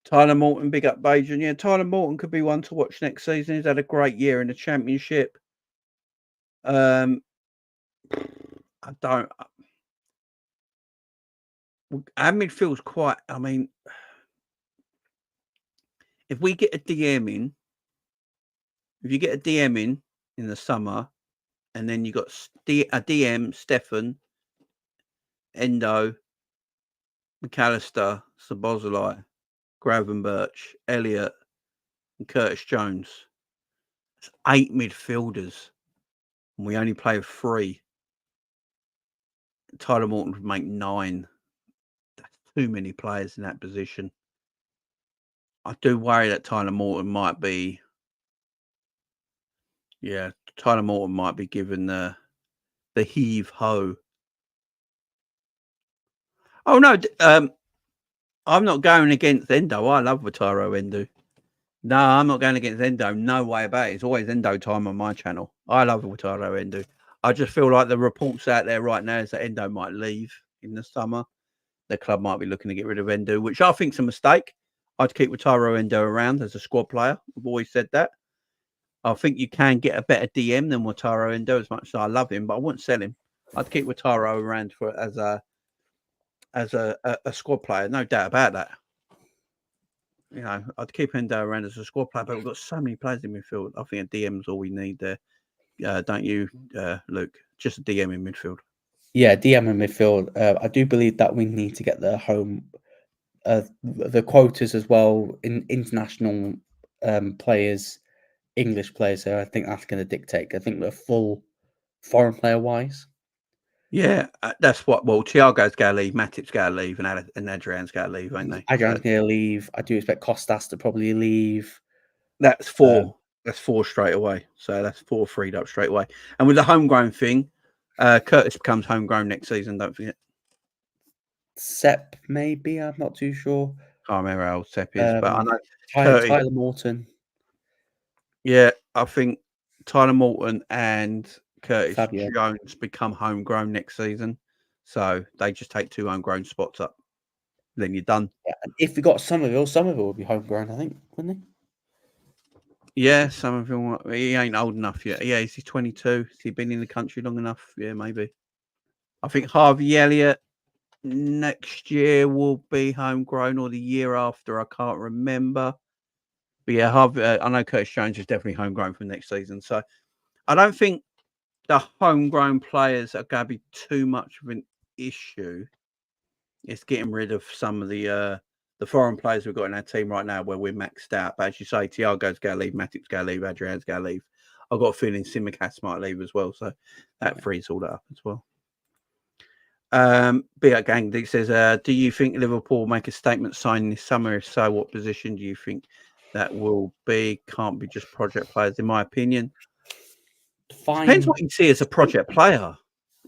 Tyler Morton, big up Bajan. Yeah, Tyler Morton could be one to watch next season. He's had a great year in the Championship. I don't... Our midfield's quite... I mean, if we get a DM in, if you get a DM in the summer, and then you got a DM, Stefan, Endo, McAllister, Szoboszlai, Gravenberch, Elliott, and Curtis Jones. That's 8 midfielders, and we only play with 3. Tyler Morton would make 9. That's too many players in that position. I do worry that Tyler Morton might be... Yeah, Tyler Morton might be given the heave-ho. Oh, no, I'm not going against Endo. I love Wataru Endo. No, I'm not going against Endo. No way about it. It's always Endo time on my channel. I love Wataru Endo. I just feel like the reports out there right now is that Endo might leave in the summer. The club might be looking to get rid of Endo, which I think is a mistake. I'd keep Wataru Endo around as a squad player. I've always said that. I think you can get a better DM than Wataru Endo, as much as I love him, but I wouldn't sell him. I'd keep Wataru around as a squad player, no doubt about that. I'd keep Endo around as a squad player, but we've got so many players in midfield. I think a DM's all we need there. Don't you, Luke? Just a DM in midfield. Yeah, DM in midfield. I do believe that we need to get the home, the quotas as well in international players, English players. So I think that's going to dictate. I think we're full foreign player wise. Yeah, that's what. Well, Thiago's going to leave, Matip's going to leave, and Adrian's going to leave, ain't they? Adrian's going to leave. I do expect Costas to probably leave. That's 4. That's 4 straight away. So that's 4 freed up straight away. And with the homegrown thing, Curtis becomes homegrown next season. Don't forget. Sepp, maybe. I'm not too sure. Can't remember how old Sepp is, but I know Tyler Morton. Yeah, I think Tyler Morton and Curtis Fabio Jones become homegrown next season. So they just take 2 homegrown spots up. Then you're done. Yeah, and if we got Somerville would be homegrown, I think, wouldn't he? Yeah, Somerville. He ain't old enough yet. Yeah, is he 22? Has he been in the country long enough? Yeah, maybe. I think Harvey Elliott next year will be homegrown, or the year after. I can't remember. But yeah, I know Curtis Jones is definitely homegrown for next season. So I don't think the homegrown players are going to be too much of an issue. It's getting rid of some of the foreign players we've got in our team right now where we're maxed out. But as you say, Thiago's going to leave, Matip's going to leave, Adrian's going to leave. I've got a feeling Simicast might leave as well. So that frees all that up as well. Big Gang Dick says, do you think Liverpool will make a statement signing this summer? If so, what position do you think that will be? Can't be just project players, in my opinion. Depends what you see as a project player.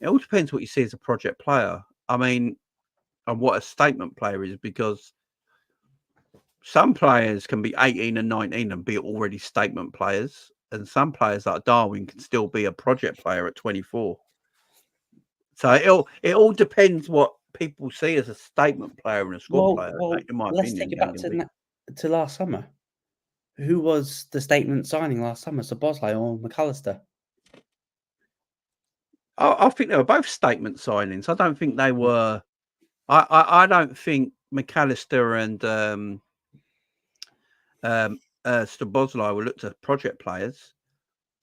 It all depends what you see as a project player. I mean, and what a statement player is, because some players can be 18 and 19 and be already statement players, and some players like Darwin can still be a project player at 24. So it all depends what people see as a statement player and a squad player. In my let's opinion, take it back to last summer. Who was the statement signing last summer? Szoboszlai or McAllister? I think they were both statement signings. I don't think they were. I don't think McAllister and Szoboszlai were looked at project players.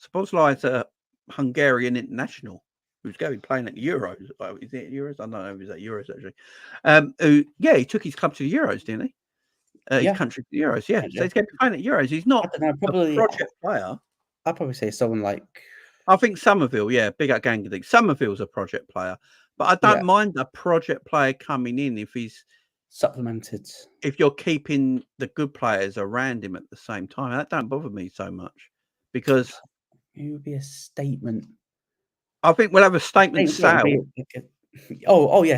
Szoboszlai is a Hungarian international. who's going to be playing at the Euros. Oh, is it Euros? I don't know if it was at Euros actually. He took his club to the Euros, didn't he? His country to the Euros, yeah. So he's going to be playing at Euros. He's not I don't know, probably a project player. I'd probably say someone like. I think Somerville, yeah, big up Gangadee. Somerville's a project player, but I don't mind a project player coming in if he's supplemented. If you're keeping the good players around him at the same time, that don't bother me so much because it would be a statement. I think we'll have a statement sale.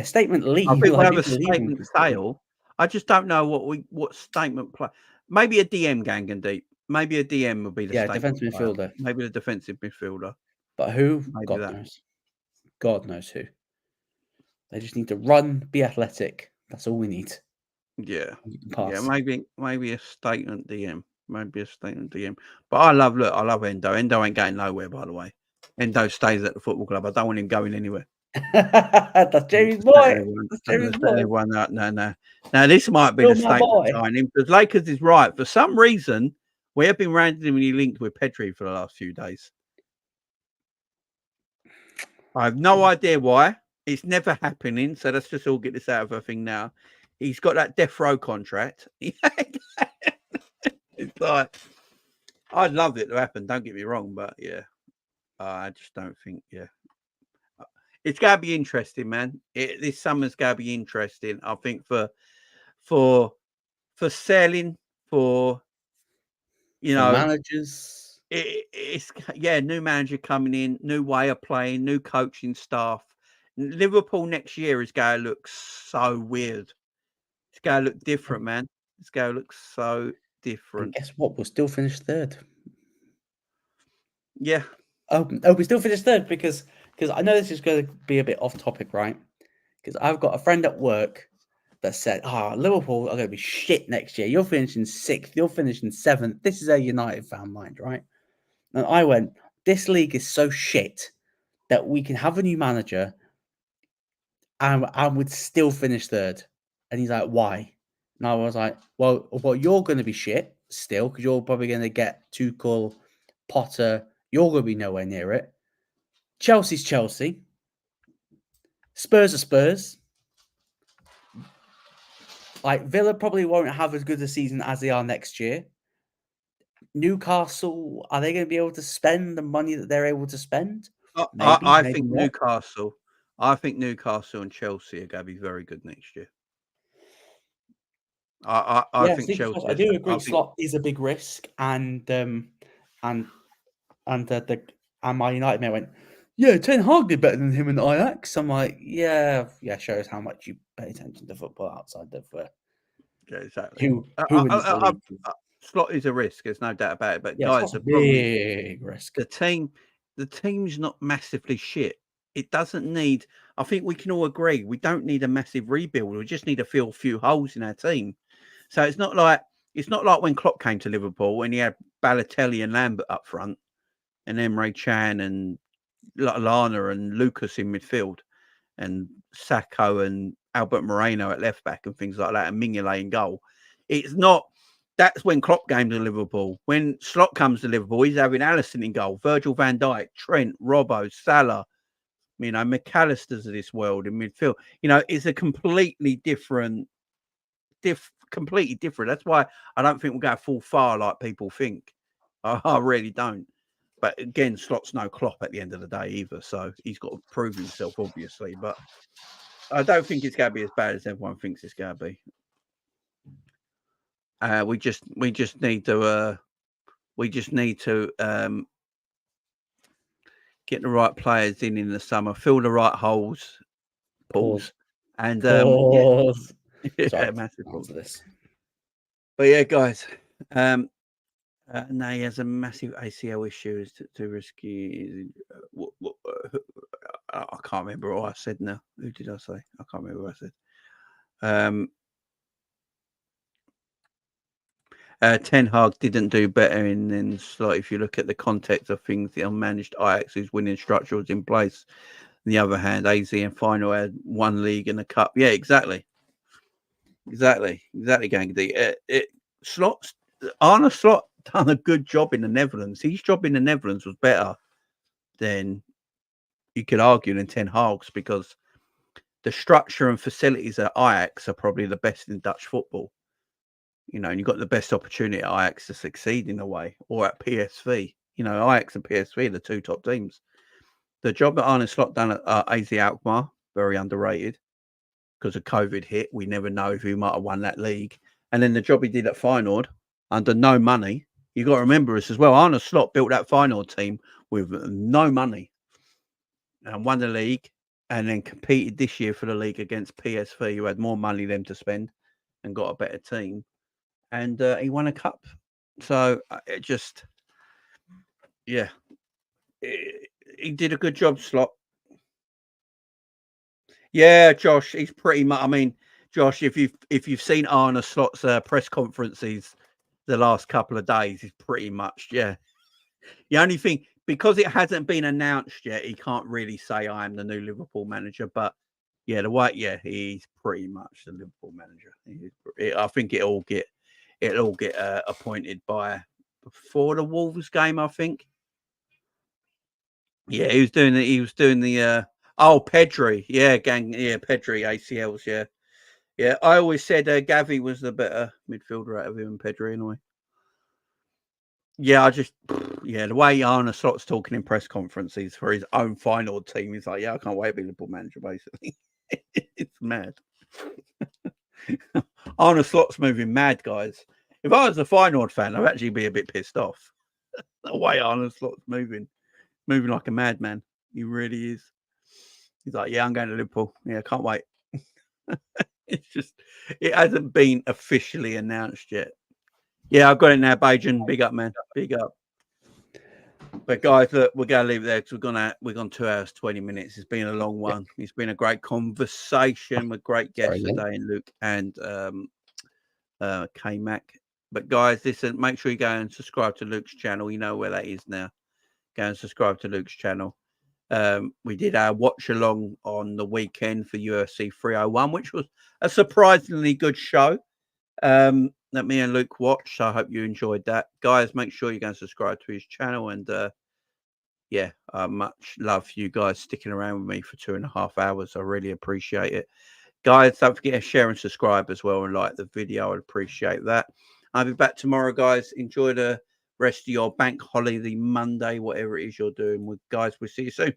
Statement leave. I think we'll have a statement sale. I just don't know what statement play. Maybe a DM Gangadee. Maybe a DM will be the defensive midfielder. Maybe the defensive midfielder. But who? Maybe knows. God knows who. They just need to run, be athletic. That's all we need. Yeah. Yeah, maybe a statement DM. Maybe a statement DM. But I love Endo. Endo ain't going nowhere, by the way. Endo stays at the football club. I don't want him going anywhere. That's Jamie's boy. No. Now this might be the statement signing because Lakers is right. For some reason, we have been randomly linked with Pedri for the last few days. I have no idea why. It's never happening. So let's just all get this out of our thing now. He's got that death row contract. It's like, I'd love it to happen. Don't get me wrong, but yeah, I just don't think. Yeah, it's going to be interesting, man. This summer's going to be interesting. I think for selling, for managers. It's new manager coming in, new way of playing, new coaching staff. Liverpool next year is going to look so weird. It's going to look different, man. It's going to look so different. And guess what? We'll still finish third. Yeah. Oh, we still finish third because I know this is going to be a bit off topic, right? Because I've got a friend at work that said, Liverpool are going to be shit next year. You're finishing 6th. You're finishing 7th. This is a United fan mind, right? And I went, this league is so shit that we can have a new manager and would still finish third. And he's like, why? And I was like, well, you're going to be shit still because you're probably going to get Tuchel, Potter. You're going to be nowhere near it. Chelsea's Chelsea. Spurs are Spurs. Like, Villa probably won't have as good a season as they are next year. Newcastle, are they going to be able to spend the money that they're able to spend? I think Newcastle and Chelsea are going to be very good next year. I think Chelsea. I do agree. Slot is a big risk, and Man United may went, yeah, Ten Hag did better than him in Ajax. I'm like, yeah, shows how much you pay attention to football outside of yeah, exactly. Who Slot is a risk. There's no doubt about it. But yeah, guys, the big risk. The team's not massively shit. It doesn't need. I think we can all agree we don't need a massive rebuild. We just need to fill a few holes in our team. So it's not like when Klopp came to Liverpool and he had Balotelli and Lambert up front, and Emre Can and Lallana and Lucas in midfield, and Sacco and Albert Moreno at left back and things like that, and Mignolet in goal. It's not. That's when Klopp came to Liverpool. When Slot comes to Liverpool, he's having Alisson in goal, Virgil van Dijk, Trent, Robbo, Salah, McAllister's of this world in midfield. It's a completely different. Completely different. That's why I don't think we'll go full far like people think. I really don't. But again, Slot's no Klopp at the end of the day either, so he's got to prove himself, obviously. But I don't think it's going to be as bad as everyone thinks it's going to be. We just need to get the right players in the summer, fill the right holes, pause. And pause. Yeah, massive pause for this. But yeah, guys, no, he has a massive ACL issue to risky. I can't remember what I said now. Who did I say? I can't remember what I said. Ten Hag didn't do better in Slot. If you look at the context of things, the unmanaged Ajax whose winning structure was in place. On the other hand, AZ and final had one league and a cup. Yeah, exactly, Gang D. Arne Slot done a good job in the Netherlands. His job in the Netherlands was better than you could argue than Ten Hag's, because the structure and facilities at Ajax are probably the best in Dutch football. You know, and you've got the best opportunity at Ajax to succeed in a way, or at PSV. You know, Ajax and PSV are the two top teams. The job that Arne Slot done at AZ Alkmaar, very underrated, because of COVID hit. We never know if he might have won that league. And then the job he did at Feyenoord, under no money. You got to remember this as well. Arne Slot built that Feyenoord team with no money and won the league, and then competed this year for the league against PSV, who had more money than to spend and got a better team. And he won a cup. So it just, yeah, he did a good job, Slot. Yeah, Josh, he's pretty much. I mean, Josh, if you've seen Arne Slot's press conferences the last couple of days, he's pretty much, yeah. The only thing, because it hasn't been announced yet, he can't really say I am the new Liverpool manager. But yeah, he's pretty much the Liverpool manager. I think it'll get appointed before the Wolves game, I think. Yeah, he was doing the Pedri, Pedri ACLs, yeah. I always said Gavi was the better midfielder out of him and Pedri anyway. Yeah, the way Arne Slot's talking in press conferences for his own Feyenoord team, he's like, yeah, I can't wait to be Liverpool manager, basically. It's mad. Arne Slot's moving mad, guys. If I was a Feyenoord fan, I'd actually be a bit pissed off. The way Arne Slot's moving like a madman. He really is. He's like, yeah, I'm going to Liverpool. Yeah, I can't wait. It's just, it hasn't been officially announced yet. Yeah, I've got it now, Bajan. Big up, man. Big up. But guys, look, we're going to leave it there because we're gone 2 hours, 20 minutes. It's been a long one. Yeah. It's been a great conversation with great guests today, Luke and K-Mac. But guys, listen, make sure you go and subscribe to Luke's channel. You know where that is now. Go and subscribe to Luke's channel. We did our watch along on the weekend for UFC 301, which was a surprisingly good show that me and Luke watched. So I hope you enjoyed that. Guys, make sure you go and subscribe to his channel. And much love for you guys sticking around with me for 2.5 hours. I really appreciate it. Guys, don't forget to share and subscribe as well and like the video. I'd appreciate that. I'll be back tomorrow, guys. Enjoy the rest of your bank holiday, Monday, whatever it is you're doing. Guys, we'll see you soon.